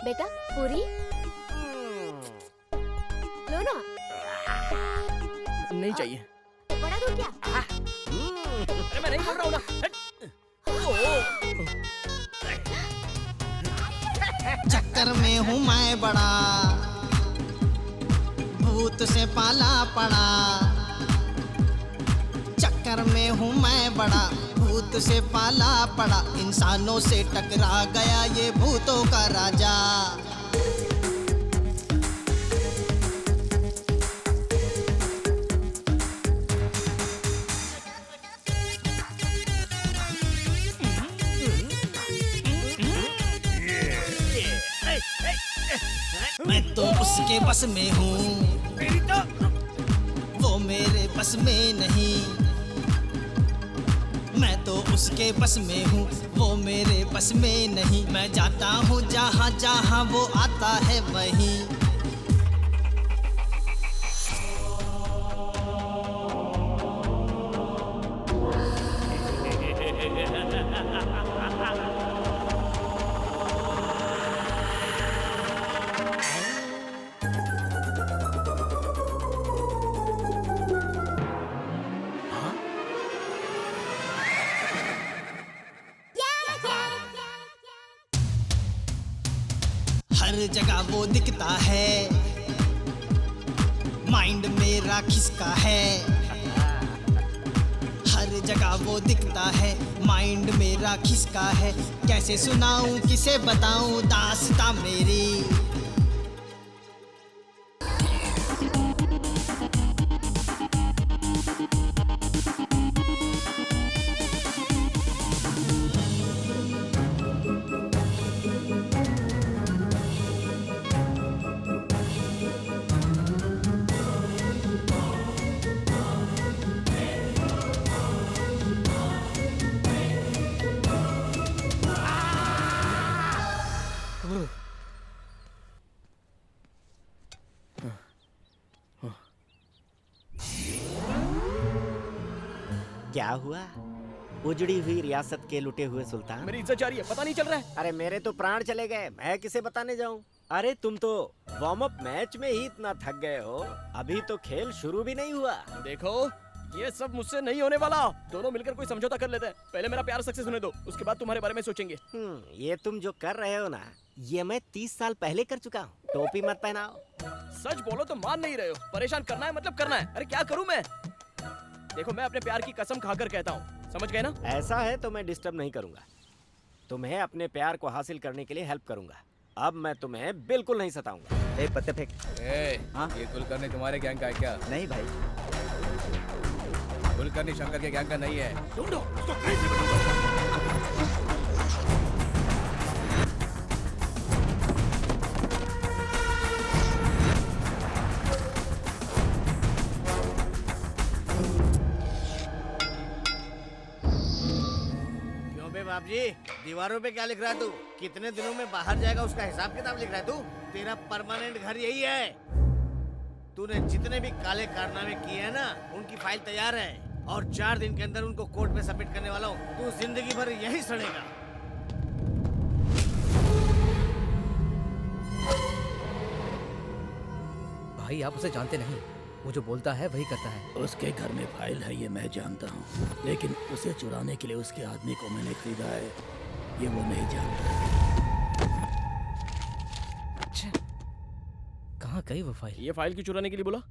बेटा पूरी लो ना। नहीं चाहिए। बड़ा दूर क्या? अरे मैं नहीं बोल रहा हूँ ना। चक्कर में हूँ मैं बड़ा, भूत से पाला पड़ा। चक्कर में हूँ मैं बड़ा, भूत से पाला पड़ा। इंसानों से टकरा गया ये भूतों का राजा। मैं तो उसके बस में हूँ, वो मेरे बस में नहीं। मैं तो उसके बस में हूँ, वो मेरे बस में नहीं। मैं जाता हूँ जहाँ जहाँ वो आता है वहीं। हर जगह वो दिखता है, माइंड मेरा खिसका है। हर जगह वो दिखता है, माइंड मेरा खिसका है। कैसे सुनाऊं किसे बताऊं दास्तां मेरी। क्या हुआ? उजड़ी हुई रियासत के लुटे हुए सुल्तान। मेरी इज्जत जा रही है, पता नहीं चल रहा है। अरे मेरे तो प्राण चले गए, मैं किसे बताने जाऊं? अरे तुम तो वार्म अप मैच में ही इतना थक गए हो, अभी तो खेल शुरू भी नहीं हुआ। देखो ये सब मुझसे नहीं होने वाला। दोनों मिलकर कोई समझौता कर लेते हैं। पहले मेरा प्यार सक्सेस होने दो, उसके बाद तुम्हारे बारे में सोचेंगे। ये तुम जो कर रहे हो ना, ये मैं 30 साल पहले कर चुका हूँ। टोपी मत पहनाओ। सच बोलो तो मान नहीं रहे हो। परेशान करना है मतलब करना है। अरे क्या करूँ मैं? देखो मैं अपने प्यार की कसम खाकर कहता हूँ, समझ गए ना? ऐसा है तो मैं डिस्टर्ब नहीं करूंगा, तुम्हें अपने प्यार को हासिल करने के लिए हेल्प करूंगा। अब मैं तुम्हें बिल्कुल नहीं सताऊंगा। ए पत्ते फेंक। हाँ? ये कुलकर्णी तुम्हारे गैंग का है क्या? नहीं भाई, कुलकर्णी शंकर के गैंग का नहीं है। ढूंढो उसको कहीं से भी ढूंढो। बाप जी, दीवारों पे क्या लिख रहा है तू? कितने दिनों में बाहर जाएगा उसका हिसाब किताब लिख रहा है तू? तेरा परमानेंट घर यही है। तूने जितने भी काले कारनामे किए हैं ना, उनकी फाइल तैयार है और 4 दिन के अंदर उनको कोर्ट में सबमिट करने वाला हूँ। तू जिंदगी भर यही सड़ेगा। भाई आप उसे जानते नहीं, वो जो बोलता है वही करता है। उसके घर में फाइल है ये मैं जानता हूँ, लेकिन उसे चुराने के लिए उसके आदमी को मैंने खरीदा है, ये वो नहीं जानता। अच्छा, कहाँ गई वो फाइल? ये फाइल क्यों चुराने के लिए बोला?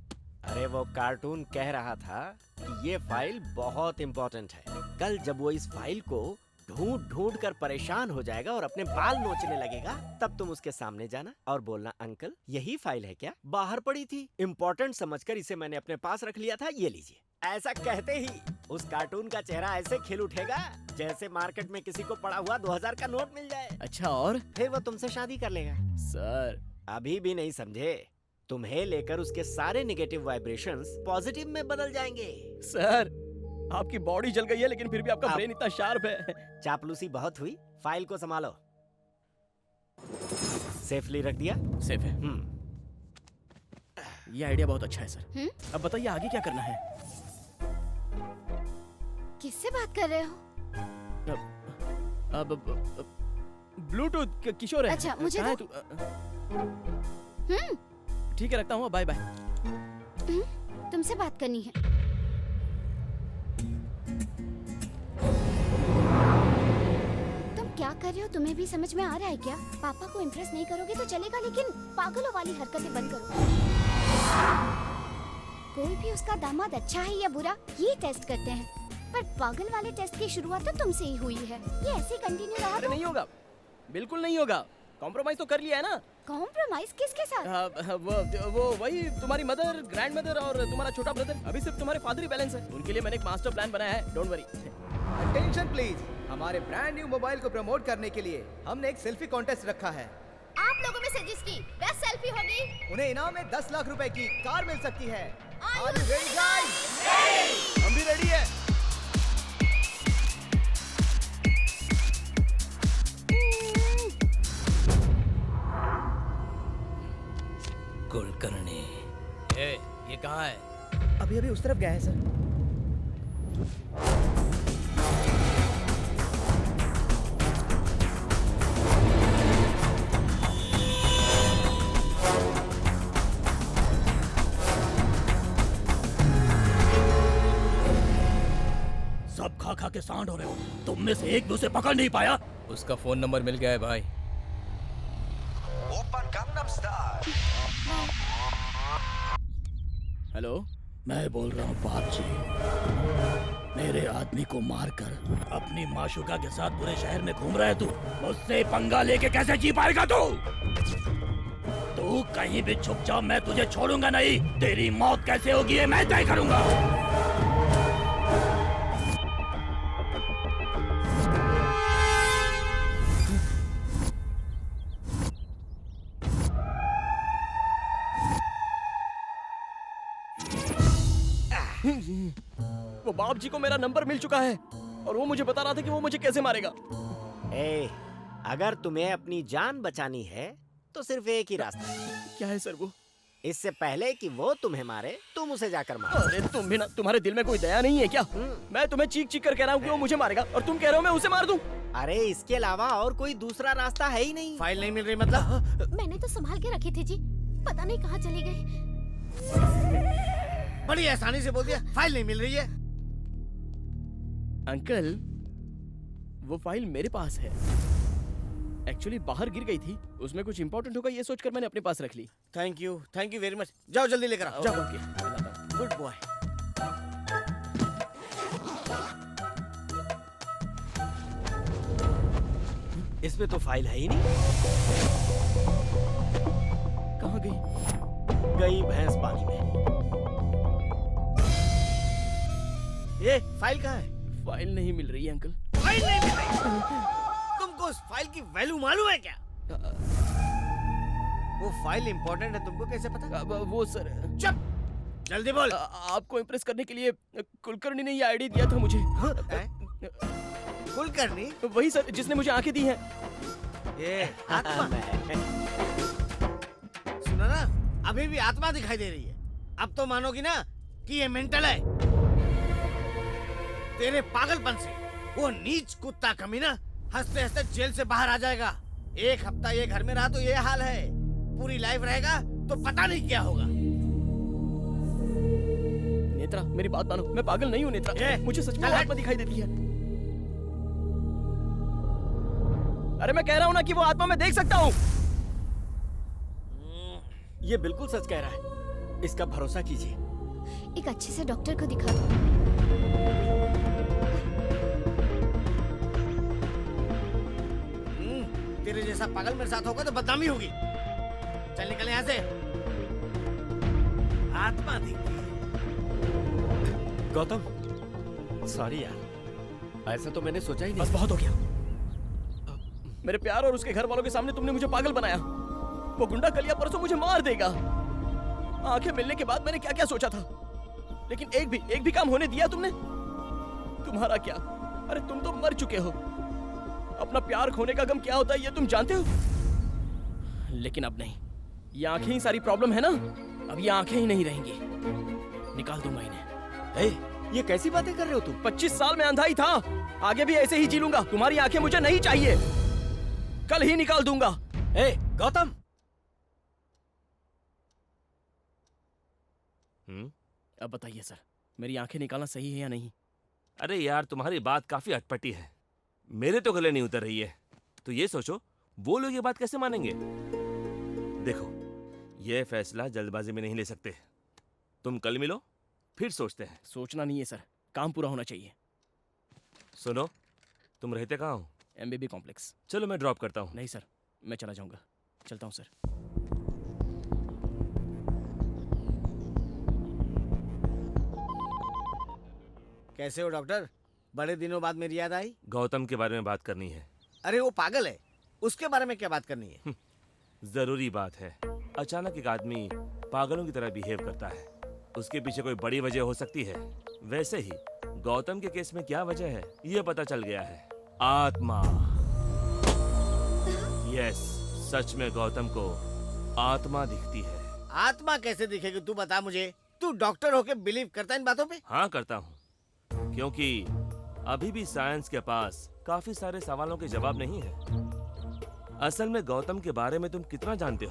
अरे वो कार्टून कह रहा था कि ये फाइल बहुत इम्पोर्टेंट है। कल जब वो इस फाइल को ढूंढ ढूंढ कर परेशान हो जाएगा और अपने बाल नोचने लगेगा, तब तुम उसके सामने जाना और बोलना, अंकल यही फाइल है क्या? बाहर पड़ी थी, इम्पोर्टेंट समझकर इसे मैंने अपने पास रख लिया था, ये लीजिए। ऐसा कहते ही उस कार्टून का चेहरा ऐसे खिल उठेगा जैसे मार्केट में किसी को पड़ा हुआ 2000 का नोट मिल जाए। अच्छा और? फिर वो तुमसे शादी कर लेगा। सर अभी भी नहीं समझे? तुम्हें लेकर उसके सारे नेगेटिव वाइब्रेशंस पॉजिटिव में बदल जाएंगे। सर आपकी बॉडी जल गई है, लेकिन फिर भी आपका ब्रेन इतना शार्प है। चापलूसी बहुत हुई, फाइल को संभालो। सेफली रख दिया? सेफ है। ये आइडिया बहुत अच्छा है सर। अब बताइए आगे क्या करना है? किससे बात कर रहे हो? अब ब्लूटूथ किशोर है। अच्छा मुझे कहाँ है दो। तू? ठीक है रखता हूँ, बाय बाय। तुमसे बात करनी है। तुम क्या कर रहे हो? तुम्हें भी समझ में आ रहा है क्या? पापा को इम्प्रेस नहीं करोगे तो चलेगा, लेकिन पागलों वाली हरकतें बंद करो। कोई भी उसका दामाद अच्छा है या बुरा, ये टेस्ट करते हैं, पर पागल वाले टेस्ट की शुरुआत तो तुमसे ही हुई है। ये ऐसे कंटिन्यू रहा तो नहीं होगा, बिल्कुल नहीं होगा। कॉम्प्रोमाइज तो कर लिया है ना। कॉम्प्रोमाइज किसके साथ? वो वही तुम्हारी मदर, ग्रैंड मदर और तुम्हारा छोटा ब्रदर। अभी सिर्फ तुम्हारे फादर ही बैलेंस है। उनके लिए मैंने एक मास्टर प्लान बनाया है, डोंट वरी। अटेंशन प्लीज, हमारे ब्रांड न्यू मोबाइल को प्रमोट करने के लिए हमने एक सेल्फी कॉन्टेस्ट रखा है। आप लोगों में से जिसकी बेस्ट सेल्फी होगी? उन्हें इनाम में 10 लाख रुपए की कार मिल सकती है। Are you ready, guys? हम भी रेडी है। कुलकर्णी, ये कहाँ है? अभी अभी उस तरफ गया है सर। सब खा खा के सांड हो रहे हो। तुम में से एक भी उसे पकड़ नहीं पाया। उसका फोन नंबर मिल गया है भाई। Open Gangnam Style. हेलो, मैं बोल रहा हूँ बाप जी। मेरे आदमी को मारकर अपनी माशुका के साथ पूरे शहर में घूम रहा है तू। मुझसे पंगा लेके कैसे जी पाएगा तू? तू कहीं भी छुप जा, मैं तुझे छोड़ूंगा नहीं। तेरी मौत कैसे होगी ये मैं तय करूंगा। वो बाप जी को मेरा नंबर मिल चुका है और वो मुझे बता रहा था कि वो मुझे कैसे मारेगा। अगर तुम्हें अपनी जान बचानी है तो सिर्फ एक ही रास्ता है। क्या है सर वो? इससे पहले कि वो तुम्हें मारे, तुम उसे जाकर मारो। अरे तुम भी ना, तुम्हारे दिल में कोई दया नहीं है क्या? मैं तुम्हें चीख चीख कर कह रहा हूँ कि वो मुझे मारेगा और तुम कह रहे हो मैं उसे मार दूं। अरे इसके अलावा और कोई दूसरा रास्ता है ही नहीं। फाइल नहीं मिल रही मतलब? मैंने तो संभाल के रखी थी जी, पता नहीं कहाँ चली गई। बड़ी आसानी से बोल दिया, फाइल नहीं मिल रही है। अंकल, वो फाइल मेरे पास है। एक्चुअली बाहर गिर गई थी, उसमें कुछ इंपॉर्टेंट होगा ये सोचकर मैंने अपने पास रख ली। Thank you very much. जाओ जल्दी लेकर आओ। जाओ। Okay, good boy. इसमें तो फाइल है ही नहीं। कहाँ गई? गई भैंस पानी में। ये फाइल कहाँ है? फाइल नहीं मिल रही है अंकल। फाइल नहीं मिल रही? तुमको उस फाइल की वैल्यू मालूम है क्या? वो फाइल इंपॉर्टेंट है, तुमको कैसे पता? वो सर, चुप, जल्दी बोल। आपको इम्प्रेस करने के लिए कुलकर्णी ने ये आईडी दिया था मुझे। कुलकर्णी? वही सर जिसने मुझे आंखें दी हैं। ये आत्मा। सुना ना, अभी भी आत्मा दिखाई दे रही है। अब तो मानोगी ना कि ये मेंटल है। तेरे पागलपन से वो नीच कुत्ता कमीना हंसते हंसते जेल से बाहर आ जाएगा। एक हफ्ता ये घर में रहा तो ये हाल है, पूरी लाइफ रहेगा तो पता नहीं क्या होगा। नेत्रा, मेरी बात मानो, मैं पागल नहीं हूँ नेत्रा। मुझे सच में आत्मा दिखाई देती है। अरे मैं कह रहा हूँ ना कि वो आत्मा मैं देख सकता हूँ। ये बिल्कुल सच कह रहा है, इसका भरोसा कीजिए। एक अच्छे से डॉक्टर को दिखा दो। तेरे जैसा पागल मेरे साथ होगा तो बदनामी होगी। चल निकल यहाँ से। आत्मा दिखती है। गौतम, सॉरी यार, ऐसा तो मैंने सोचा ही नहीं। बस बहुत हो गया। मेरे प्यार और उसके घर वालों के सामने तुमने मुझे पागल बनाया। वो गुंडा कलिया परसों मुझे मार देगा। आंखें मिलने के बाद मैंने क्या क्या सोचा था, लेकिन एक भी काम होने दिया तुमने? तुम्हारा क्या? अरे तुम तो मर चुके हो। अपना प्यार खोने का गम क्या होता है ये तुम जानते हो। लेकिन अब नहीं, ये आंखें ही सारी प्रॉब्लम है ना। अब ये आंखें ही नहीं रहेंगी, निकाल दूंगा इन्हें। ये कैसी बातें कर रहे हो तुम? 25 साल में अंधा ही था, आगे भी ऐसे ही जी लूंगा। तुम्हारी आंखें मुझे नहीं चाहिए, कल ही निकाल दूंगा। गौतम, अब बताइए सर, मेरी आंखें निकालना सही है या नहीं? अरे यार, तुम्हारी बात काफी अटपटी है, मेरे तो गले नहीं उतर रही है। तो ये सोचो वो लोग ये बात कैसे मानेंगे। देखो, ये फैसला जल्दबाजी में नहीं ले सकते। तुम कल मिलो, फिर सोचते हैं। सोचना नहीं है सर, काम पूरा होना चाहिए। सुनो, तुम रहते कहाँ हो? MBB complex. चलो मैं ड्रॉप करता हूँ। नहीं सर, मैं चला जाऊंगा। चलता हूँ सर। कैसे हो डॉक्टर? बड़े दिनों बाद मेरी याद आई। गौतम के बारे में बात करनी है। अरे वो पागल है, उसके बारे में क्या बात करनी है? जरूरी बात है। अचानक एक आदमी पागलों की तरह बिहेव करता है, उसके पीछे कोई बड़ी वजह हो सकती है। वैसे ही गौतम के केस में क्या वजह है ये पता चल गया है, आत्मा। यस, सच में गौतम को आत्मा दिखती है। आत्मा कैसे दिखेगी तू बता मुझे। तू डॉक्टर होके बिलीव करता है इन बातों पे? हाँ करता हूँ, क्योंकि अभी भी साइंस के पास काफी सारे सवालों के जवाब नहीं है। असल में गौतम के बारे में तुम कितना जानते हो?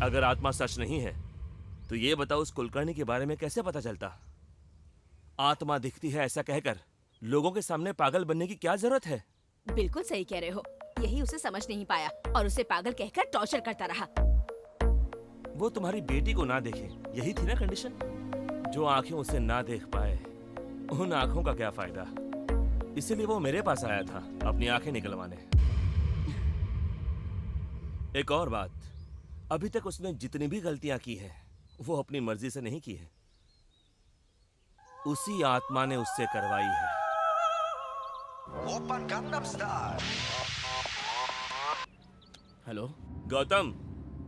अगर आत्मा सच नहीं है तो ये बताओ उस कुलकर्णी के बारे में कैसे पता चलता? आत्मा दिखती है ऐसा कहकर लोगों के सामने पागल बनने की क्या जरूरत है? बिल्कुल सही कह रहे हो, यही उसे समझ नहीं पाया और उसे पागल कहकर टॉर्चर करता रहा। वो तुम्हारी बेटी को ना देखे, यही थी ना कंडीशन? जो आंखें उसे ना देख पाए, उन आंखों का क्या फायदा? इसीलिए वो मेरे पास आया था अपनी आंखें निकलवाने। एक और बात, अभी तक उसने जितनी भी गलतियां की हैं वो अपनी मर्जी से नहीं की है, उसी आत्मा ने उससे करवाई है। Open Gangnam style. Hello Gautam,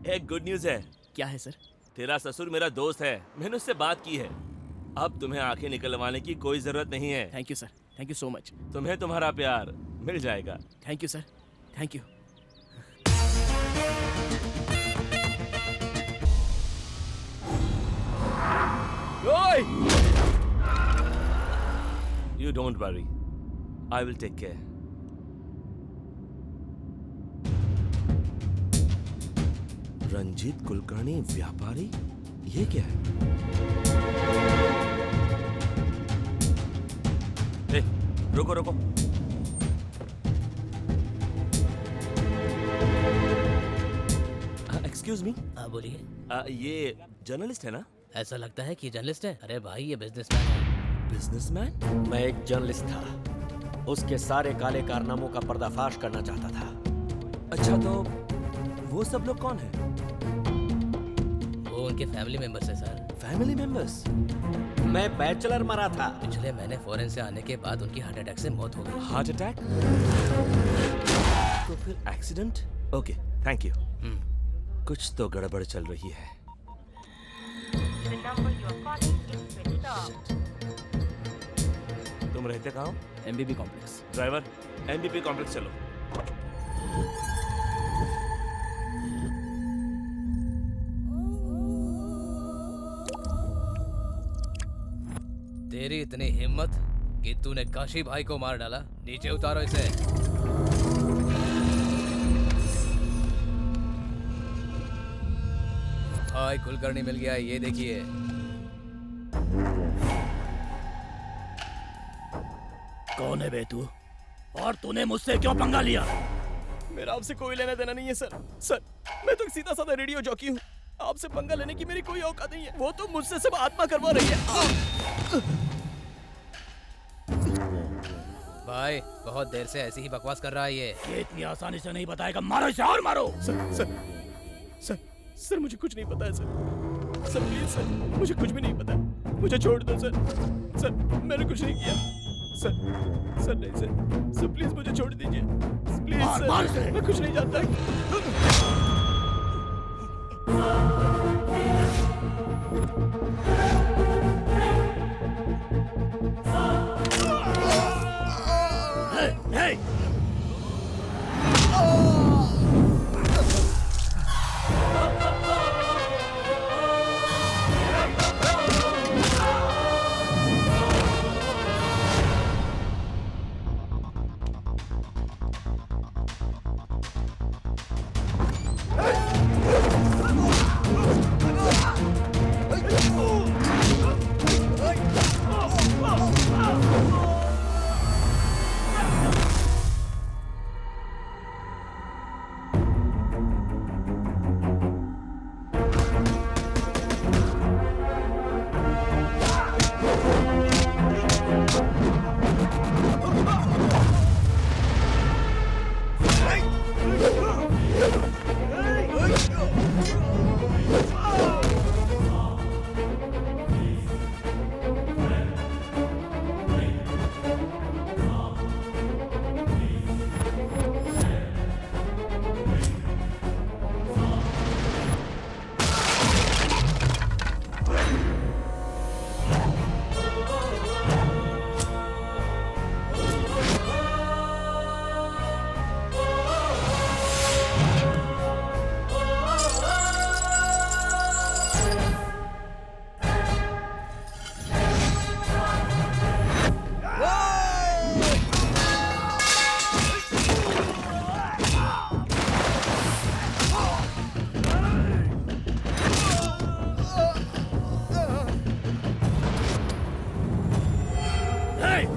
एक गुड न्यूज है। क्या है सर? तेरा ससुर मेरा दोस्त है, मैंने उससे बात की है। अब तुम्हें आंखें निकलवाने की कोई जरूरत नहीं है। Thank you sir, thank you so much. तुम्हें तुम्हारा प्यार मिल जाएगा। Thank you sir, thank you. ओए! You don't worry, I will take care. Ranjit Kulkarni व्यापारी, ये क्या है? ए, रुको रुको। Excuse me. हाँ बोलिए। ये जर्नलिस्ट है ना? ऐसा लगता है कि जर्नलिस्ट है। अरे भाई ये बिजनेसमैन है। बिजनेसमैन? मैं एक जर्नलिस्ट था, उसके सारे काले कारनामों का पर्दाफाश करना चाहता था। अच्छा, तो वो सब लोग कौन है? वो उनके फैमिली मेंबर्स है सर। Family members? मैं बैचलर मरा था। पिछले महीने फॉरेन से आने के बाद उनकी हार्ट अटैक से मौत हो गई। Heart attack? तो फिर एक्सीडेंट? Okay, thank you. कुछ तो गड़बड़ चल रही है। तुम रहते कहाँ हो? MBB complex. Driver, MBB complex चलो। तेरी इतनी हिम्मत कि तूने काशी भाई को मार डाला। नीचे उतारो इसे। भाई कुलकर्णी मिल गया, ये देखिए। कौन है बे तू? और तूने मुझसे क्यों पंगा लिया? मेरा आपसे कोई लेना देना नहीं है सर। सर, मैं तो सीधा साधा रेडियो जॉकी हूँ। आपसे पंगा लेने की मेरी कोई औकात नहीं है। वो तो मुझसे सब आत्मा करवा रही है। भाई बहुत देर से ऐसी ही बकवास कर रहा है ये इतनी आसानी से नहीं बताएगा। मारो इसे और मारो। सर सर सर सर मुझे कुछ नहीं पता है सर। सर प्लीज सर, मुझे कुछ भी नहीं पता। मुझे छोड़ दो सर। सर मैंने कुछ नहीं किया। सर सर नहीं सर, सर प्लीज मुझे छोड़ दीजिए प्लीज सर। मैं कुछ नहीं जानता। Hey!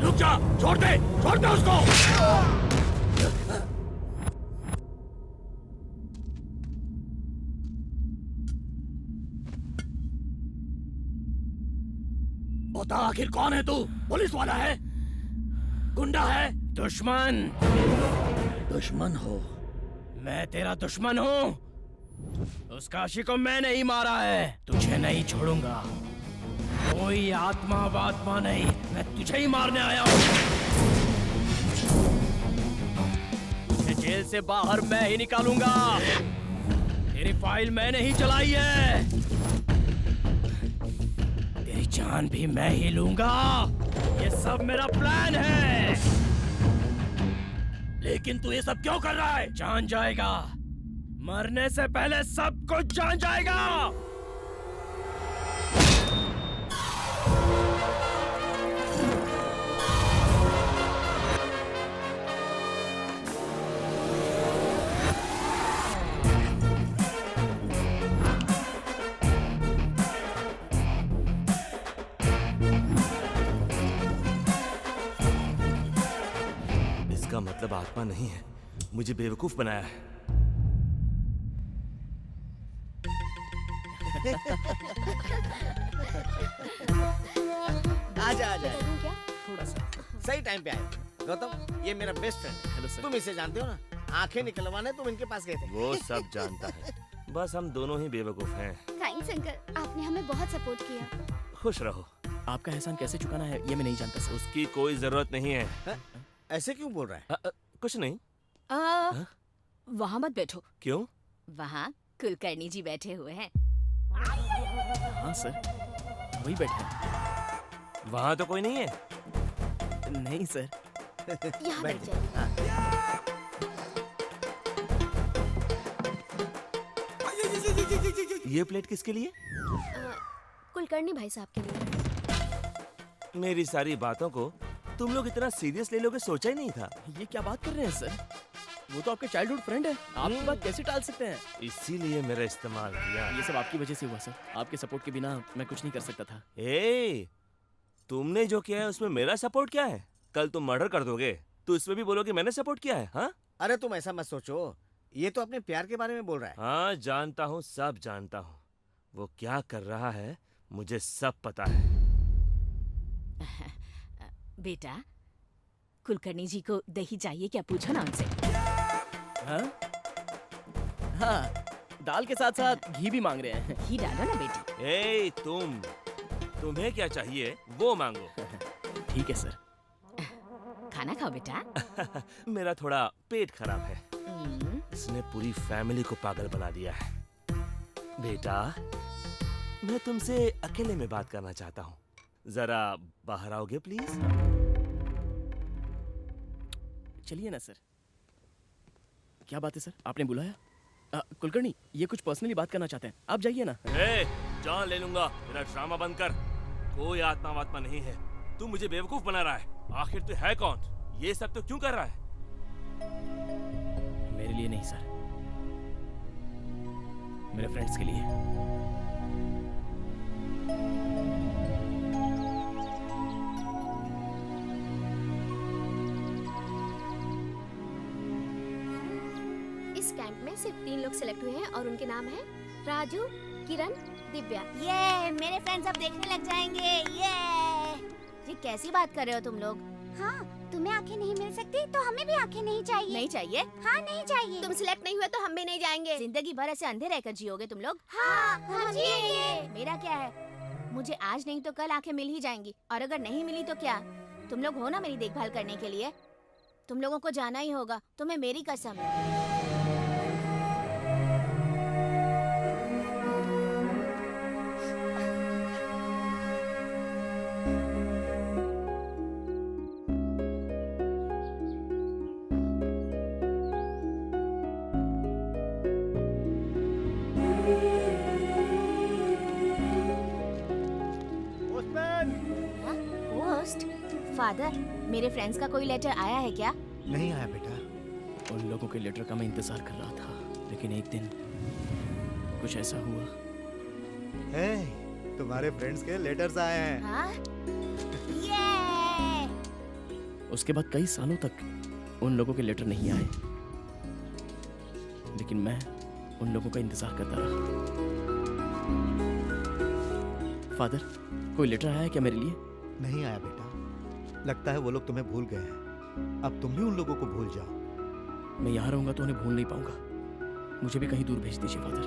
रुक जा, छोड़ दे उसको। बता आखिर कौन है तू? पुलिस वाला है? गुंडा है? दुश्मन? दुश्मन हो? मैं तेरा दुश्मन हूँ। उस काशी को मैं नहीं मारा है, तुझे नहीं छोड़ूंगा। कोई आत्मा वात्मा नहीं, मैं तुझे ही मारने आया हूँ। तुझे जेल से बाहर मैं ही निकालूंगा। तेरी फाइल मैंने ही चलाई है। तेरी जान भी मैं ही लूंगा। ये सब मेरा प्लान है। लेकिन तू ये सब क्यों कर रहा है? जान जाएगा, मरने से पहले सब कुछ जान जाएगा। इसका मतलब आत्मा नहीं है, मुझे बेवकूफ बनाया है। आजा आजा क्या? थोड़ा सा सही टाइम पे आए। गौतम, ये मेरा बेस्ट फ्रेंड है। Hello sir. तुम इसे जानते हो ना? आंखें निकलवाने तुम इनके पास गए थे। वो सब जानता है, बस हम दोनों ही बेवकूफ हैं। थैंक्स अंकल, आपने हमें बहुत सपोर्ट किया। खुश रहो। आपका एहसान कैसे चुकाना है ये मैं नहीं जानता सर। उसकी कोई जरूरत नहीं है। ऐसे क्यों बोल रहा है? कुछ नहीं। वहाँ मत बैठो। क्यों? वहाँ कुलकर्णी जी बैठे हुए हैं। हाँ सर, वही बैठे हैं। वहाँ तो कोई नहीं है। नहीं सर। यहाँ बैठ जाइए। ये प्लेट किसके लिए? कुलकर्णी भाई साहब के लिए। मेरी सारी बातों को तुम लोग इतना सीरियस ले लोगे सोचा ही नहीं था। ये क्या बात कर रहे हैं सर? वो तो आपके चाइल्डहुड फ्रेंड है, आप ये बात कैसे टाल सकते हैं? इसीलिए मेरा इस्तेमाल किया। ये सब आपकी वजह से हुआ सर। आपके सपोर्ट के बिना मैं कुछ नहीं कर सकता था। तुमने जो किया है उसमें मेरा सपोर्ट क्या है? कल तुम मर्डर कर दोगे तो इसमें भी बोलोगे मैंने सपोर्ट किया है। हाँ? अरे तुम ऐसा मत सोचो, ये तो अपने प्यार के बारे में बोल रहा है। हाँ जानता हूँ, सब जानता हूँ। वो क्या कर रहा है मुझे सब पता है। बेटा, कुलकर्णी जी को दही चाहिए क्या? पूछो ना उनसे। हाँ? हाँ, दाल के साथ साथ घी भी मांग रहे हैं। घी डालो ना बेटी। तुम्हें क्या चाहिए वो मांगो। ठीक है सर। खाना खाओ बेटा। मेरा थोड़ा पेट खराब है, इसने पूरी फैमिली को पागल बना दिया है। बेटा, मैं तुमसे अकेले में बात करना चाहता हूँ, जरा बाहर आओगे प्लीज? चलिए ना सर। क्या बात है सर, आपने बुलाया? कुलकर्णी, ये कुछ पर्सनली बात करना चाहते हैं, आप जाइए ना। जान ले लूंगा, मेरा ड्रामा बंद कर। कोई आत्मा वात्मा नहीं है, तू मुझे बेवकूफ बना रहा है। आखिर तू है कौन? ये सब तो क्यों कर रहा है? मेरे लिए नहीं सर, मेरे फ्रेंड्स के लिए। इस कैंप में सिर्फ 3 लोग सिलेक्ट हुए हैं और उनके नाम हैं राजू, किरण, दिव्या। ये मेरे फ्रेंड्स अब देखने लग जाएंगे। ये कैसी बात कर रहे हो तुम लोग? हाँ, तुम्हें आंखें नहीं मिल सकती तो हमें भी आंखें नहीं चाहिए। नहीं चाहिए? हाँ, नहीं चाहिए। तुम सिलेक्ट नहीं हुए तो हम भी नहीं जाएंगे। जिंदगी भर ऐसे अंधे रहकर जियोगे तुम लोग? हाँ, हम जिएंगे। मेरा क्या है, मुझे आज नहीं तो कल आंखें मिल ही जाएंगी। और अगर नहीं मिली तो क्या? तुम लोग हो ना मेरी देखभाल करने के लिए। तुम लोगों को जाना ही होगा, तुम्हें मेरी कसम। फादर, मेरे फ्रेंड्स का कोई लेटर आया है क्या? नहीं आया बेटा। उन लोगों के लेटर का मैं इंतजार कर रहा था, लेकिन एक दिन कुछ ऐसा हुआ। तुम्हारे फ्रेंड्स के लेटर्स आए हैं। हाँ? उसके बाद कई सालों तक उन लोगों के लेटर नहीं आए, लेकिन मैं उन लोगों का इंतजार करता रहा। फादर, कोई लेटर आया है क्या मेरे लिए? नहीं आया बेटा। लगता है वो लोग तुम्हें भूल गए हैं। अब तुम भी उन लोगों को भूल जाओ। मैं यहाँ रहूंगा तो उन्हें भूल नहीं पाऊंगा। मुझे भी कहीं दूर भेज दीजिए फादर।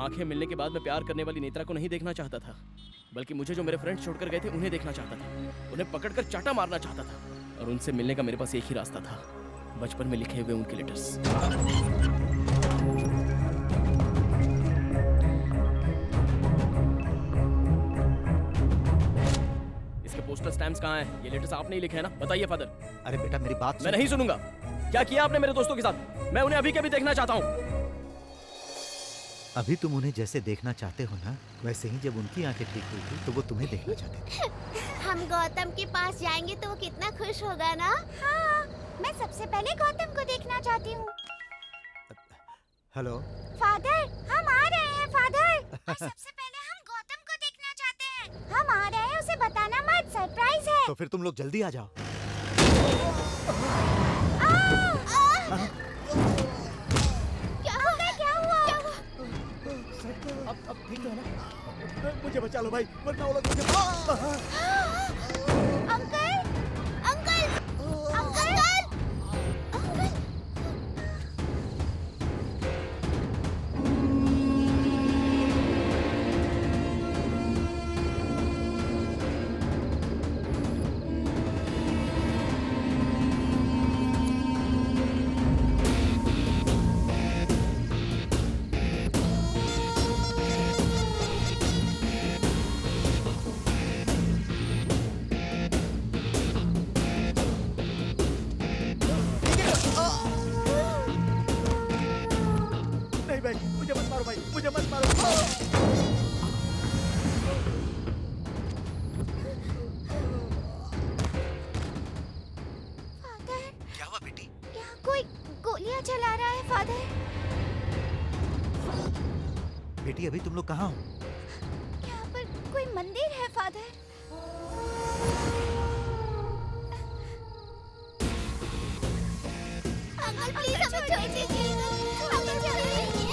आंखें मिलने के बाद मैं प्यार करने वाली नेत्रा को नहीं देखना चाहता था, बल्कि मुझे जो मेरे फ्रेंड्स छोड़कर गए थे उन्हें देखना चाहता था। उन्हें पकड़कर चाटा मारना चाहता था, और उनसे मिलने का मेरे पास एक ही रास्ता था, बचपन में लिखे हुए उनके लेटर्स। इसके पोस्टल स्टैम्प्स कहाँ हैं? ये लेटर्स आपने ही लिखे हैं ना? बताइए फादर। अरे बेटा मेरी बात मैं नहीं सुनूंगा। क्या किया आपने मेरे दोस्तों के साथ? मैं उन्हें अभी के भी देखना चाहता हूँ। अभी तुम उन्हें जैसे देखना चाहते हो ना, वैसे ही जब उनकी आंखें ठीक हुई थी तो वो तुम्हें देखना चाहते थे। हम गौतम के पास जाएंगे तो वो कितना खुश होगा ना। हाँ, मैं सबसे पहले गौतम को देखना चाहती हूँ। हेलो फादर, हम आ रहे हैं फादर। और सबसे पहले हम गौतम को देखना चाहते हैं। हम आ रहे हैं, उसे बताना मत, सरप्राइज है। तो फिर तुम लोग जल्दी आ जाओ। क्या हुआ? अब ठीक है ना? मुझे बचा लो भाई, वरना वो लोग मुझे। Uncle, uncle, uncle, uncle. मुझे मत मारो भाई, मुझे मत मारो। फादर, क्या हुआ बेटी? क्या कोई गोलियां चला रहा है फादर? बेटी अभी तुम लोग कहाँ हो? यहाँ पर कोई मंदिर है फादर। अंकल प्लीज हमें छोड़ दीजिए। हमें छोड़ दीजिए।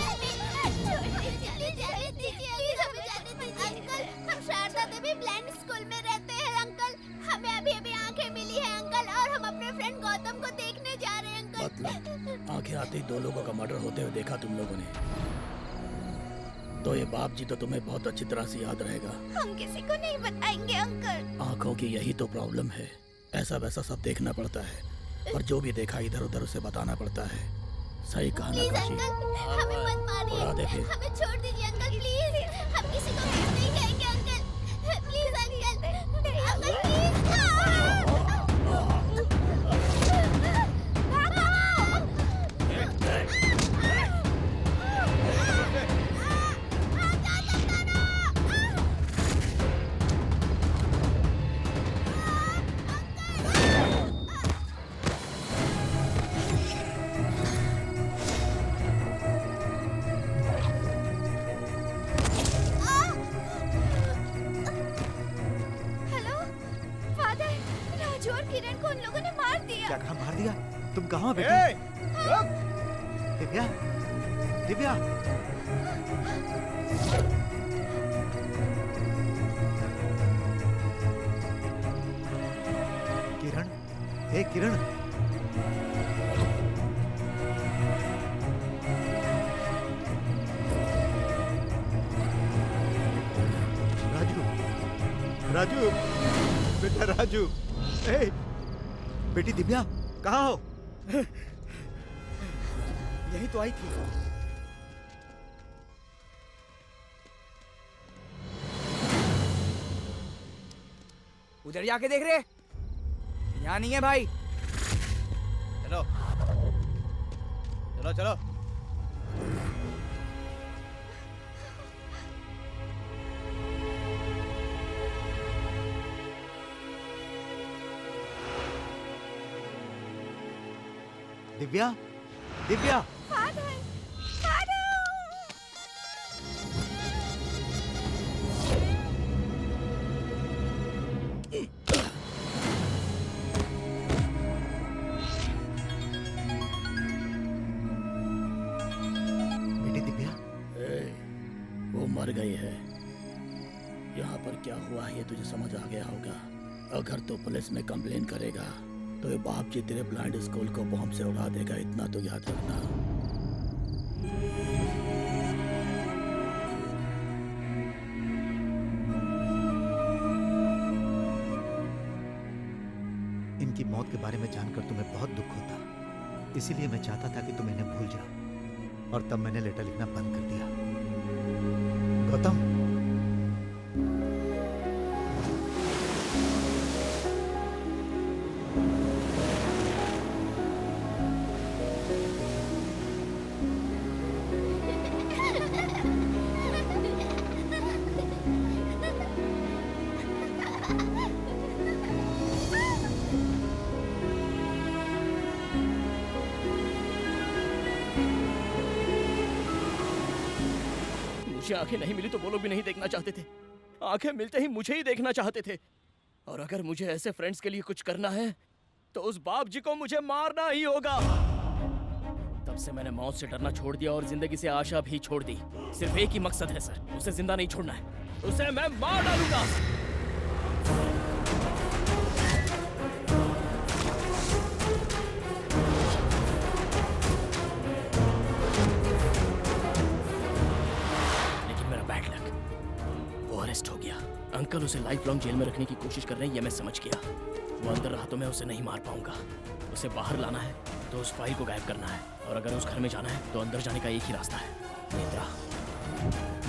प्लीज हमें जाने दीजिए। अंकल, हम शारदा देवी ब्लाइंड स्कूल में रहते हैं अंकल। हमें अभी अभी आंखें मिली है अंकल, और हम अपने फ्रेंड गौतम को देखने जा रहे हैं अंकल। मतलब आंखें आते ही 2 लोगों का मर्डर होते हुए देखा तुम लोगों ने, तो ये बाप जी तो तुम्हें बहुत अच्छी तरह से याद रहेगा। हम किसी को नहीं बताएंगे अंकल। आंखों की यही तो प्रॉब्लम है, ऐसा वैसा सब देखना पड़ता है, और जो भी देखा इधर उधर उसे बताना पड़ता है। सही कहा ना काशी? हमें मत मारिए, हमें छोड़ दीजिए अंकल प्लीज। हम किसी को कुछ नहीं कहेंगे uncle, please uncle, uncle please. क्या कहा? मार दिया? तुम कहाँ हो बेटी? दिव्या, दिव्या। किरण, हे किरण। राजू, राजू, बेटा राजू। हे बेटी दिव्या, कहाँ हो? यही तो आई थी। उधर जाके देख रहे? यहाँ नहीं है भाई। चलो चलो चलो। दिव्या, दिव्या, बेटी दिव्या। वो मर गई है। यहाँ पर क्या हुआ है ये तुझे समझ आ गया होगा। अगर तू पुलिस में कंप्लेन करेगा तो ये बाप जी तेरे ब्लाइंड स्कूल को बॉम्ब से उड़ा देगा, इतना तो याद रखना। इनकी मौत के बारे में जानकर तुम्हें बहुत दुख होता, इसीलिए मैं चाहता था कि तुम इन्हें भूल जाओ, और तब मैंने लेटर लिखना बंद कर दिया। गौतम, मुझे आंखें नहीं मिली तो वो लोग भी नहीं देखना चाहते थे। आंखें मिलते ही मुझे ही देखना चाहते थे। और अगर मुझे ऐसे फ्रेंड्स के लिए कुछ करना है तो उस बाप जी को मुझे मारना ही होगा। तब से मैंने मौत से डरना छोड़ दिया और जिंदगी से आशा भी छोड़ दी। सिर्फ एक ही मकसद है सर, उसे जिंदा नहीं छोड़ना है, उसे मैं मार डालूंगा। अरेस्ट हो गया। अंकल उसे लाइफ लॉन्ग जेल में रखने की कोशिश कर रहे हैं, ये मैं समझ गया। वो अंदर रहा तो मैं उसे नहीं मार पाऊंगा। उसे बाहर लाना है तो उस फाइल को गायब करना है, और अगर उस घर में जाना है तो अंदर जाने का एक ही रास्ता है, नेत्रा।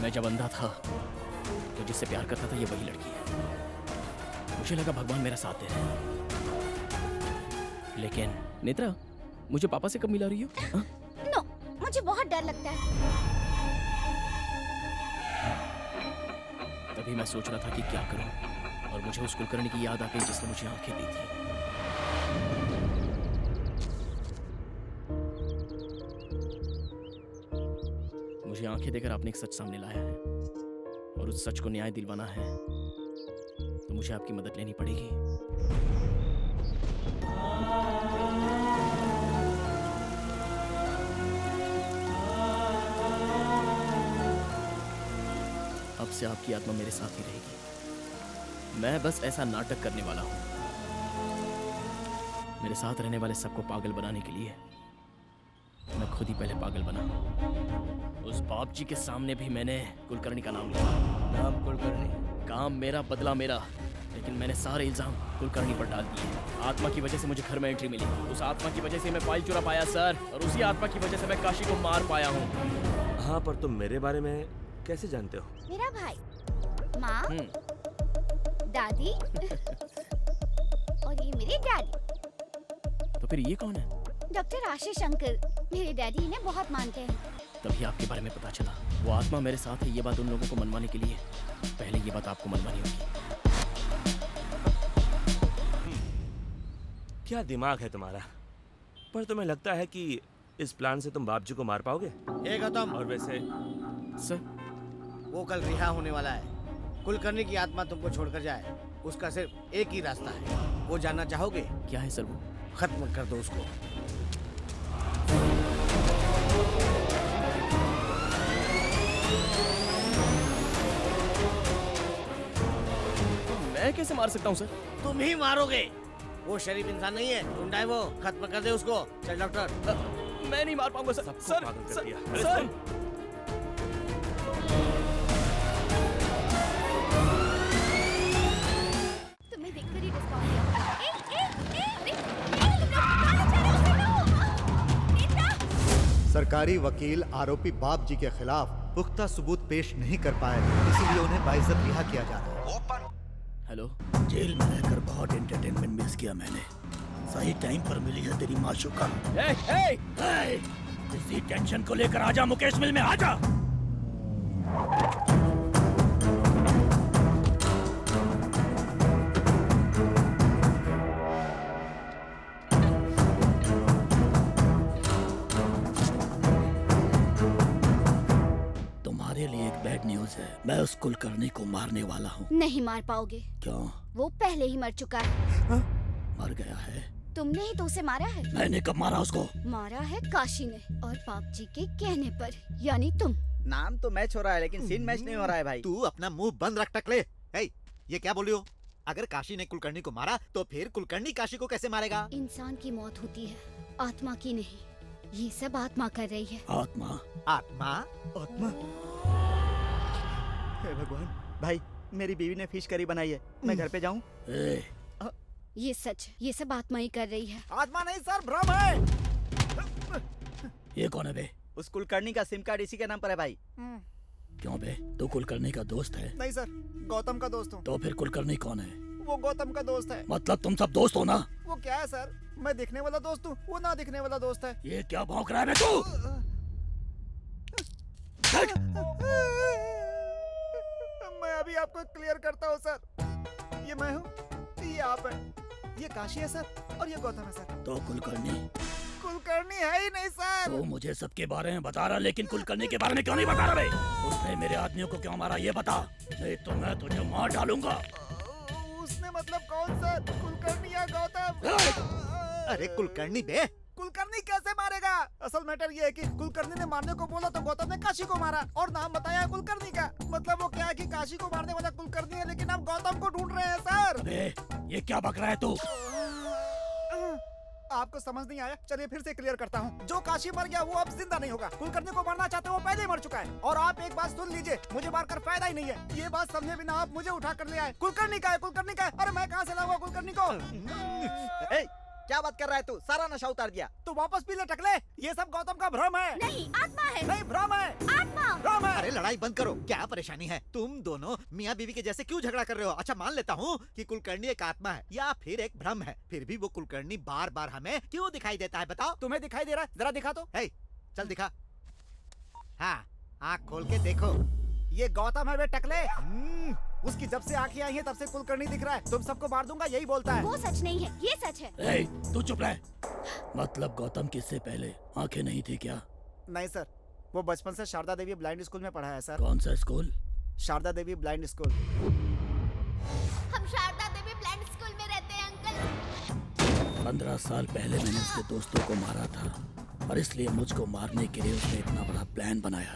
मैं जब अंधा था तो जिससे प्यार करता था ये वही लड़की है। मुझे लगा भगवान मेरा साथ दे रहे हैं। लेकिन नेत्रा, मुझे पापा से कब मिला रही हो? नो, मुझे बहुत डर लगता है। तभी मैं सोच रहा था कि क्या करूं, और मुझे उस कुलकर्णी की याद आ गई जिसने मुझे आंखें दी थी। मुझे आंखें देकर आपने एक सच सामने लाया है, और उस सच को न्याय दिलवाना है तो मुझे आपकी मदद लेनी पड़ेगी। अब से आपकी आत्मा मेरे साथ ही रहेगी। मैं बस ऐसा नाटक करने वाला हूं। मेरे साथ रहने वाले सबको पागल बनाने के लिए मैं खुद ही पहले पागल बना। उस बाप जी के सामने भी मैंने कुलकर्णी का नाम लिया। नाम कुलकर्णी, काम मेरा, बदला मेरा, लेकिन मैंने सारे इल्जाम कुलकर्णी पर डाल दिए। आत्मा की वजह से मुझे घर में एंट्री मिली। उस आत्मा की वजह से मैं फाइल चुरा पाया सर, और उसी आत्मा की वजह से मैं काशी को मार पाया हूँ। हाँ, पर तुम मेरे बारे में कैसे जानते हो? मेरा भाई, माँ, दादी और ये मेरे डैडी। तो फिर ये कौन है? डॉक्टर आशीष अंकल, मेरे डैडी इन्हें बहुत मानते हैं। तभी आपके बारे में पता चला। वो आत्मा मेरे साथ है, ये बात उन लोगों को मनवाने के लिए पहले ये बात आपको मनवानी होगी। क्या दिमाग है तुम्हारा? पर तुम्हें लगता है कि इस प्लान से तुम बाप जी को मार पाओगे? गौतम, और वैसे सर, वो कल रिहा होने वाला है। कुलकर्णी की आत्मा तुमको छोड़कर जाए, उसका सिर्फ एक ही रास्ता है। वो जानना चाहोगे? क्या है सर वो? खत्म कर दो उसको। मैं कैसे मार सकता हूँ सर? तुम ही मारोगे। वो शरीफ इंसान नहीं है, गुंडा है वो। खत्म कर दे उसको। चल डॉक्टर। मैं नहीं मार पाऊंगा सर। सर, तुम्हें देखकर ही डिस्काउंट सरकारी वकील आरोपी बाप जी के खिलाफ पुख्ता सबूत पेश नहीं कर पाए, इसीलिए उन्हें बाइज्जत रिहा किया जा रहा है। हेलो, जेल में रहकर बहुत एंटरटेनमेंट मिस किया मैंने। सही टाइम पर मिली है तेरी माशूका। इसी टेंशन को लेकर आजा मुकेश मिल में, आजा। तुम्हारे लिए एक बैड न्यूज है। मैं उस कुलकर्णी को मारने वाला हूँ। नहीं मार पाओगे। क्यों? वो पहले ही मर चुका है। मर गया है? तुमने ही तो उसे मारा है। मैंने कब मारा उसको? मारा है काशी ने, और पाप जी के कहने पर, यानी तुम। नाम तो मैच हो रहा है लेकिन सीन मैच नहीं हो रहा है भाई। तू अपना मुंह बंद रख टकले। ये क्या बोल रही हो? अगर काशी ने कुलकर्णी को मारा तो फिर कुलकर्णी काशी को कैसे मारेगा? इंसान की मौत होती है, आत्मा की नहीं। ये सब आत्मा कर रही है। आत्मा? आत्मा? आत्मा? हे भगवान, भाई मेरी बीवी ने फिश करी बनाई है, मैं घर पे जाऊं? ये सच है, ये सब आत्मा ही कर रही है। आत्मा नहीं सर, भ्रम है। ये कौन है बे? उस कुलकर्णी का सिम कार्ड इसी के नाम पर है भाई। क्यों बे, तू कुलकर्णी का दोस्त है? नहीं सर, गौतम का दोस्त हूँ। तो फिर कुलकर्णी कौन है? वो गौतम का दोस्त है। मतलब तुम सब दोस्त हो ना? वो क्या है सर, मैं दिखने वाला दोस्त हूँ, वो ना दिखने वाला दोस्त है। ये क्या भौंक रहा है बे तू? मैं अभी आपको क्लियर करता हूँ सर। ये मैं हूँ, ये आप हैं, ये काशी है सर, और ये गौतम है सर। तो कुलकर्णी? कुलकर्णी है ही नहीं सर। तो मुझे सबके बारे में बता रहा, लेकिन कुलकर्णी के बारे में क्यों नहीं बता रहा बे? उसने मेरे आदमियों को क्यों मारा ये बता, नहीं तो मैं तुझे मार डालूंगा। उसने मतलब कौन सर, कुलकर्णी या गौतम? अरे कुलकर्णी बे। कुलकर्णी कैसे मारेगा? असल मैटर ये है कि कुलकर्णी ने मारने को बोला तो गौतम ने काशी को मारा, और नाम बताया कुलकर्णी का। मतलब वो क्या है कि काशी को मारने वाला कुलकर्णी है, लेकिन आप गौतम को ढूंढ रहे हैं सर। अबे, ये क्या बक रहा है तू? आपको समझ नहीं आया? चलिए फिर से क्लियर करता हूँ। जो काशी मर गया वो अब जिंदा नहीं होगा। कुलकर्णी को मारना चाहते वो पहले ही मर चुका है। और आप एक बात सुन लीजिए, मुझे मारकर फायदा ही नहीं है। ये बात समझे बिना आप मुझे उठा कर ले आए। कुलकर्णी का है, कुलकर्णी का है। अरे मैं कहाँ से लाऊंगा कुलकर्णी को? क्या बात कर रहा है तू? सारा नशा उतार दिया। तो वापस पी ले टकले, ये सब गौतम का भ्रम है। नहीं, आत्मा है। नहीं, भ्रम है। आत्मा भ्रम है। अरे लड़ाई बंद करो, क्या परेशानी है? तुम दोनों मियाँ बीवी के जैसे क्यों झगड़ा कर रहे हो? अच्छा मान लेता हूँ कि कुलकर्णी एक आत्मा है या फिर एक भ्रम है, फिर भी वो कुलकर्णी बार बार हमें क्यों दिखाई देता है? बताओ। तुम्हें दिखाई दे रहा है? जरा दिखा तो। चल दिखा। हाँ, आँख खोल के देखो। ये गौतम है बे टकले। उसकी जब से आंखें आई हैं तब से कुलकर्णी दिख रहा है। तुम सबको मार दूंगा यही बोलता है। वो सच नहीं है, ये सच है। तू चुप रह। मतलब गौतम किससे पहले आंखें नहीं थी क्या? नहीं सर, वो बचपन से शारदा देवी ब्लाइंड स्कूल में पढ़ा है सर। कौन सा स्कूल? शारदा देवी ब्लाइंड स्कूल। हम शारदा देवी ब्लाइंड स्कूल में रहते हैं अंकल। 15 साल पहले मैंने उसके दोस्तों को मारा था, और इसलिए मुझको मारने के लिए उसने इतना बड़ा प्लान बनाया।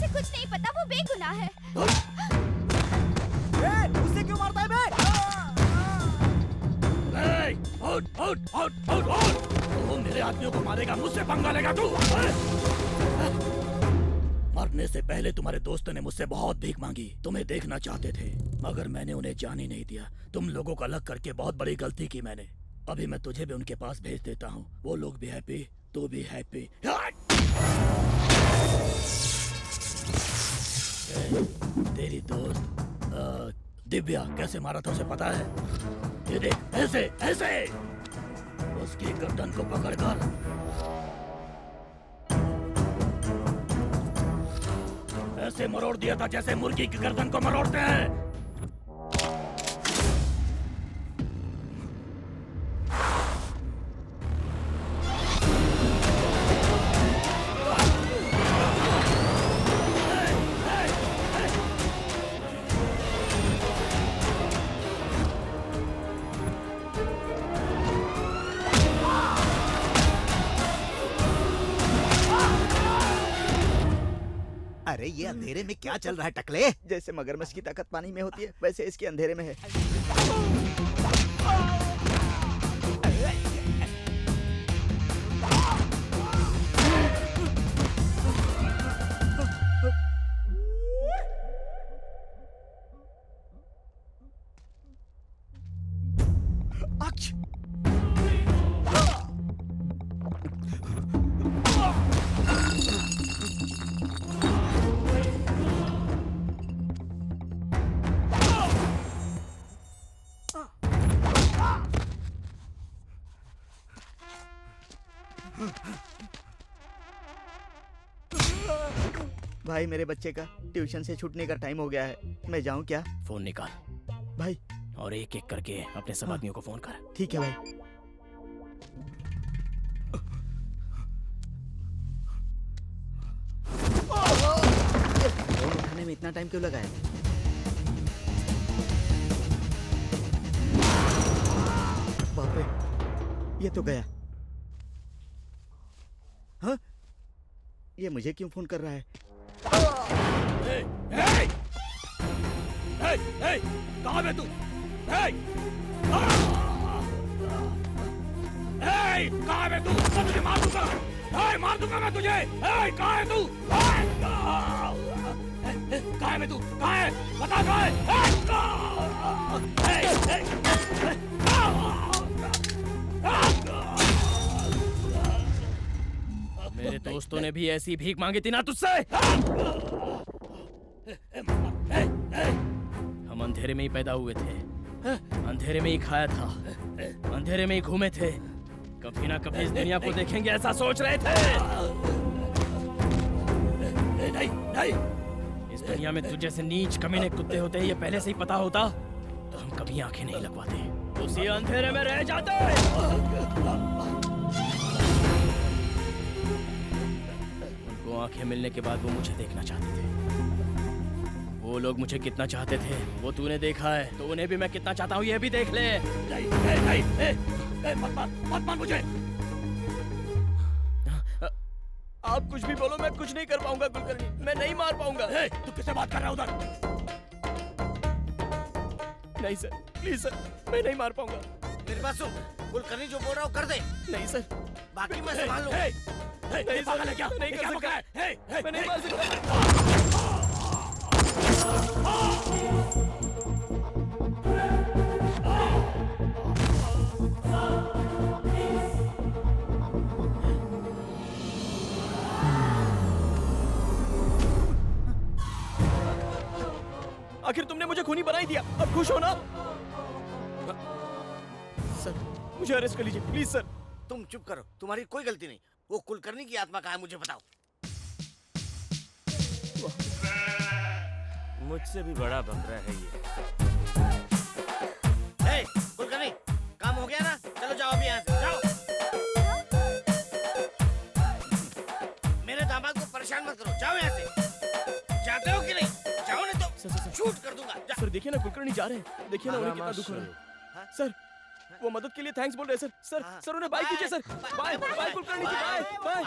कुछ नहीं पता, वो बेगुनाह है। उससे क्यों मारता है बे? तू मेरे आदमियों को मारेगा, मुझसे पंगा लेगा तू? मरने से पहले तुम्हारे दोस्तों ने मुझसे बहुत भीख मांगी, तुम्हें देखना चाहते थे, मगर मैंने उन्हें जाने नहीं दिया। तुम लोगों को अलग करके बहुत बड़ी गलती की मैंने। अभी मैं तुझे भी उनके पास भेज देता हूँ। वो लोग भी हैप्पी, तू भी हैप्पी। तेरी दोस्त दिव्या कैसे मारा था उसे पता है? ये देख, ऐसे ऐसे उसकी गर्दन को पकड़कर ऐसे मरोड़ दिया था जैसे मुर्गी की गर्दन को मरोड़ते हैं। अरे ये अंधेरे में क्या चल रहा है टकले? जैसे मगरमच्छ की ताकत पानी में होती है, वैसे इसके अंधेरे में है। भाई मेरे बच्चे का ट्यूशन से छूटने का टाइम हो गया है, मैं जाऊं क्या? फोन निकाल भाई, और एक एक करके अपने सब आदमियों को फोन कर। ठीक है भाई। फोन उठाने में इतना टाइम क्यों लगा है? बाप रे, ये तो गया। हाँ? ये मुझे क्यों फोन कर रहा है? कहाँ है तू? कहाँ है तू? मैं तुझे मार दूंगा। मार दूंगा मैं तुझे। कहाँ है तू? कहाँ है तू? कहाँ है? बता कहाँ है? मेरे दोस्तों ने भी ऐसी भीख मांगी थी ना तुझसे। हम अंधेरे में ही पैदा हुए थे, अंधेरे में ही खाया था, अंधेरे में ही घूमे थे। कभी ना कभी इस दुनिया को देखेंगे ऐसा सोच रहे थे। नहीं, नहीं। इस दुनिया में तुझ जैसे नीच कमीने कुत्ते होते हैं, ये पहले से ही पता होता तो हम कभी आंखें नहीं लगवाते, उसी अंधेरे में रह जाते। उनको आंखें मिलने के बाद वो मुझे देखना चाहते थे। वो लोग मुझे कितना चाहते थे वो तूने देखा है, तो उन्हें भी मैं कितना चाहता हूँ ये भी देख ले। मत मार मुझे। आप कुछ भी बोलो, मैं कुछ नहीं कर पाऊंगा कुलकर्णी, मैं नहीं मार पाऊंगा। तू किससे बात कर रहा है उधर? नहीं सर, प्लीज सर, मैं नहीं मार पाऊंगा। मेरे पास सुन, कुलकर्णी जो बोल रहा हूँ कर दे। नहीं सर, बाकी मैं संभाल लूंगा। नहीं सर, क्या? नहीं कर सकता, मैं नहीं मार सकता। आखिर तुमने मुझे खूनी बना ही दिया, अब खुश हो ना? सर, मुझे अरेस्ट कर लीजिए प्लीज सर। तुम चुप करो, तुम्हारी कोई गलती नहीं। वो कुलकर्णी की आत्मा कहाँ है मुझे बताओ। मुझसे भी बड़ा बकरा है ये। कुलकर्णी, काम हो गया ना? चलो जाओ अभी यहाँ से, जाओ। मेरे दामाद को परेशान मत करो, जाओ यहाँ से। जाते हो कि नहीं? जाओ नहीं तो शूट कर दूंगा। सर देखिए ना कुलकर्णी जा रहे हैं, देखिए ना उन्हें कितना दुख हो रहा है। सर वो मदद के लिए थैंक्स बोल रहे हैं सर। सर उन्हें बाय कीजिए सर। बाय बाय कुलकर्णी जी, बाय बाय।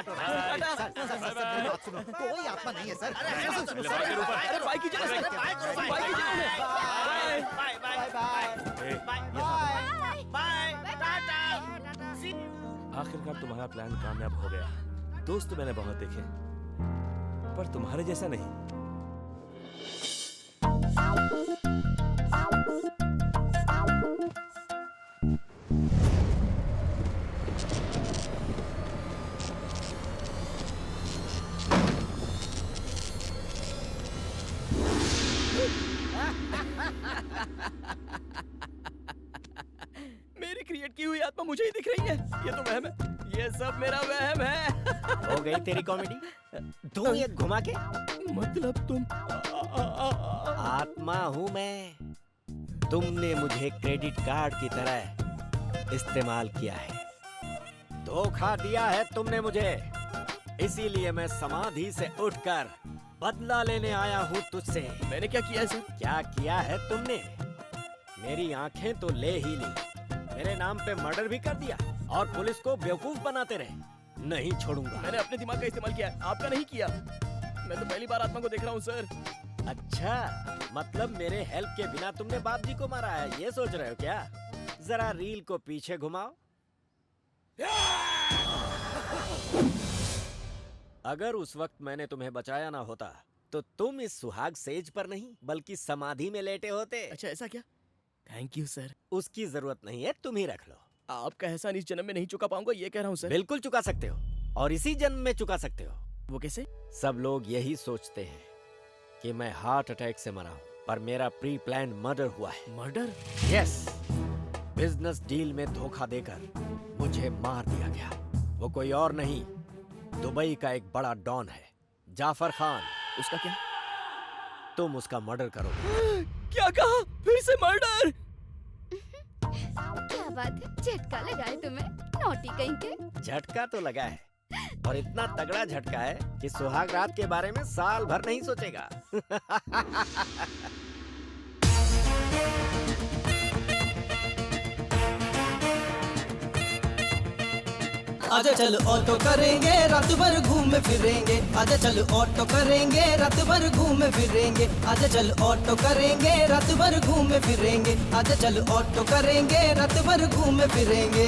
कोई आत्मा नहीं है सर। अरे बाय कीजिए ना सर, बाय कीजिए उन्हें। बाय टाटा। आखिरकार तुम्हारा प्लान कामयाब हो गया। दोस्त मैंने बहुत देखे, पर तुम्हारे जैसा नहीं। मेरी क्रिएट की हुई आत्मा मुझे ही दिख रही है। ये तो वहम है, ये सब मेरा वहम है। हो गई तेरी कॉमेडी? तू ये घुमा के? मतलब तुम आत्मा हूँ मैं। तुमने मुझे क्रेडिट कार्ड की तरह इस्तेमाल किया है, धोखा दिया है तुमने मुझे। इसीलिए मैं समाधि से उठकर बदला लेने आया हूँ तुझसे। मैंने क्या किया है सर? क्या किया है तुमने? मेरी आंखें तो ले ही ली, मेरे नाम पे मर्डर भी कर दिया और पुलिस को बेवकूफ बनाते रहे। नहीं छोड़ूंगा। मैंने अपने दिमाग का इस्तेमाल किया है, आपका नहीं किया। मैं तो पहली बार आत्मा को देख रहा हूँ सर। अच्छा, मतलब मेरे हेल्प के बिना तुमने बाप जी को मारा है, ये सोच रहे हो क्या? जरा रील को पीछे घुमाओ। अगर उस वक्त मैंने तुम्हें बचाया ना होता तो तुम इस सुहाग सेज पर नहीं बल्कि समाधि में लेटे होते। अच्छा ऐसा क्या? Thank you sir. उसकी जरूरत नहीं है, तुम ही रख लो। आपका एहसान इस जन्म में नहीं चुका पाऊंगा, ये कह रहा हूँ सर। बिल्कुल चुका सकते हो, और इसी जन्म में चुका सकते हो। वो कैसे? सब लोग यही सोचते हैं कि मैं हार्ट अटैक से मरा हूँ, पर मेरा प्री प्लान मर्डर हुआ है। मर्डर? यस। बिजनेस डील में धोखा देकर मुझे मार दिया गया। वो कोई और नहीं, दुबई का एक बड़ा डॉन है, जाफर खान। उसका क्या? तुम उसका मर्डर करो। क्या कहा? फिर से मर्डर? क्या बात है, झटका लगाए तुम्हें, नौटी कहीं के। झटका तो लगा है, और इतना तगड़ा झटका है कि सुहाग रात के बारे में साल भर नहीं सोचेगा। आजा चल ऑटो करेंगे, रात भर घूमे फिरेंगे। आजा चल ऑटो करेंगे, रात भर घूमे फिरेंगे। आजा चल ऑटो करेंगे, रात भर घूमे फिरेंगे। आजा चल ऑटो करेंगे, रात भर घूमे फिरेंगे।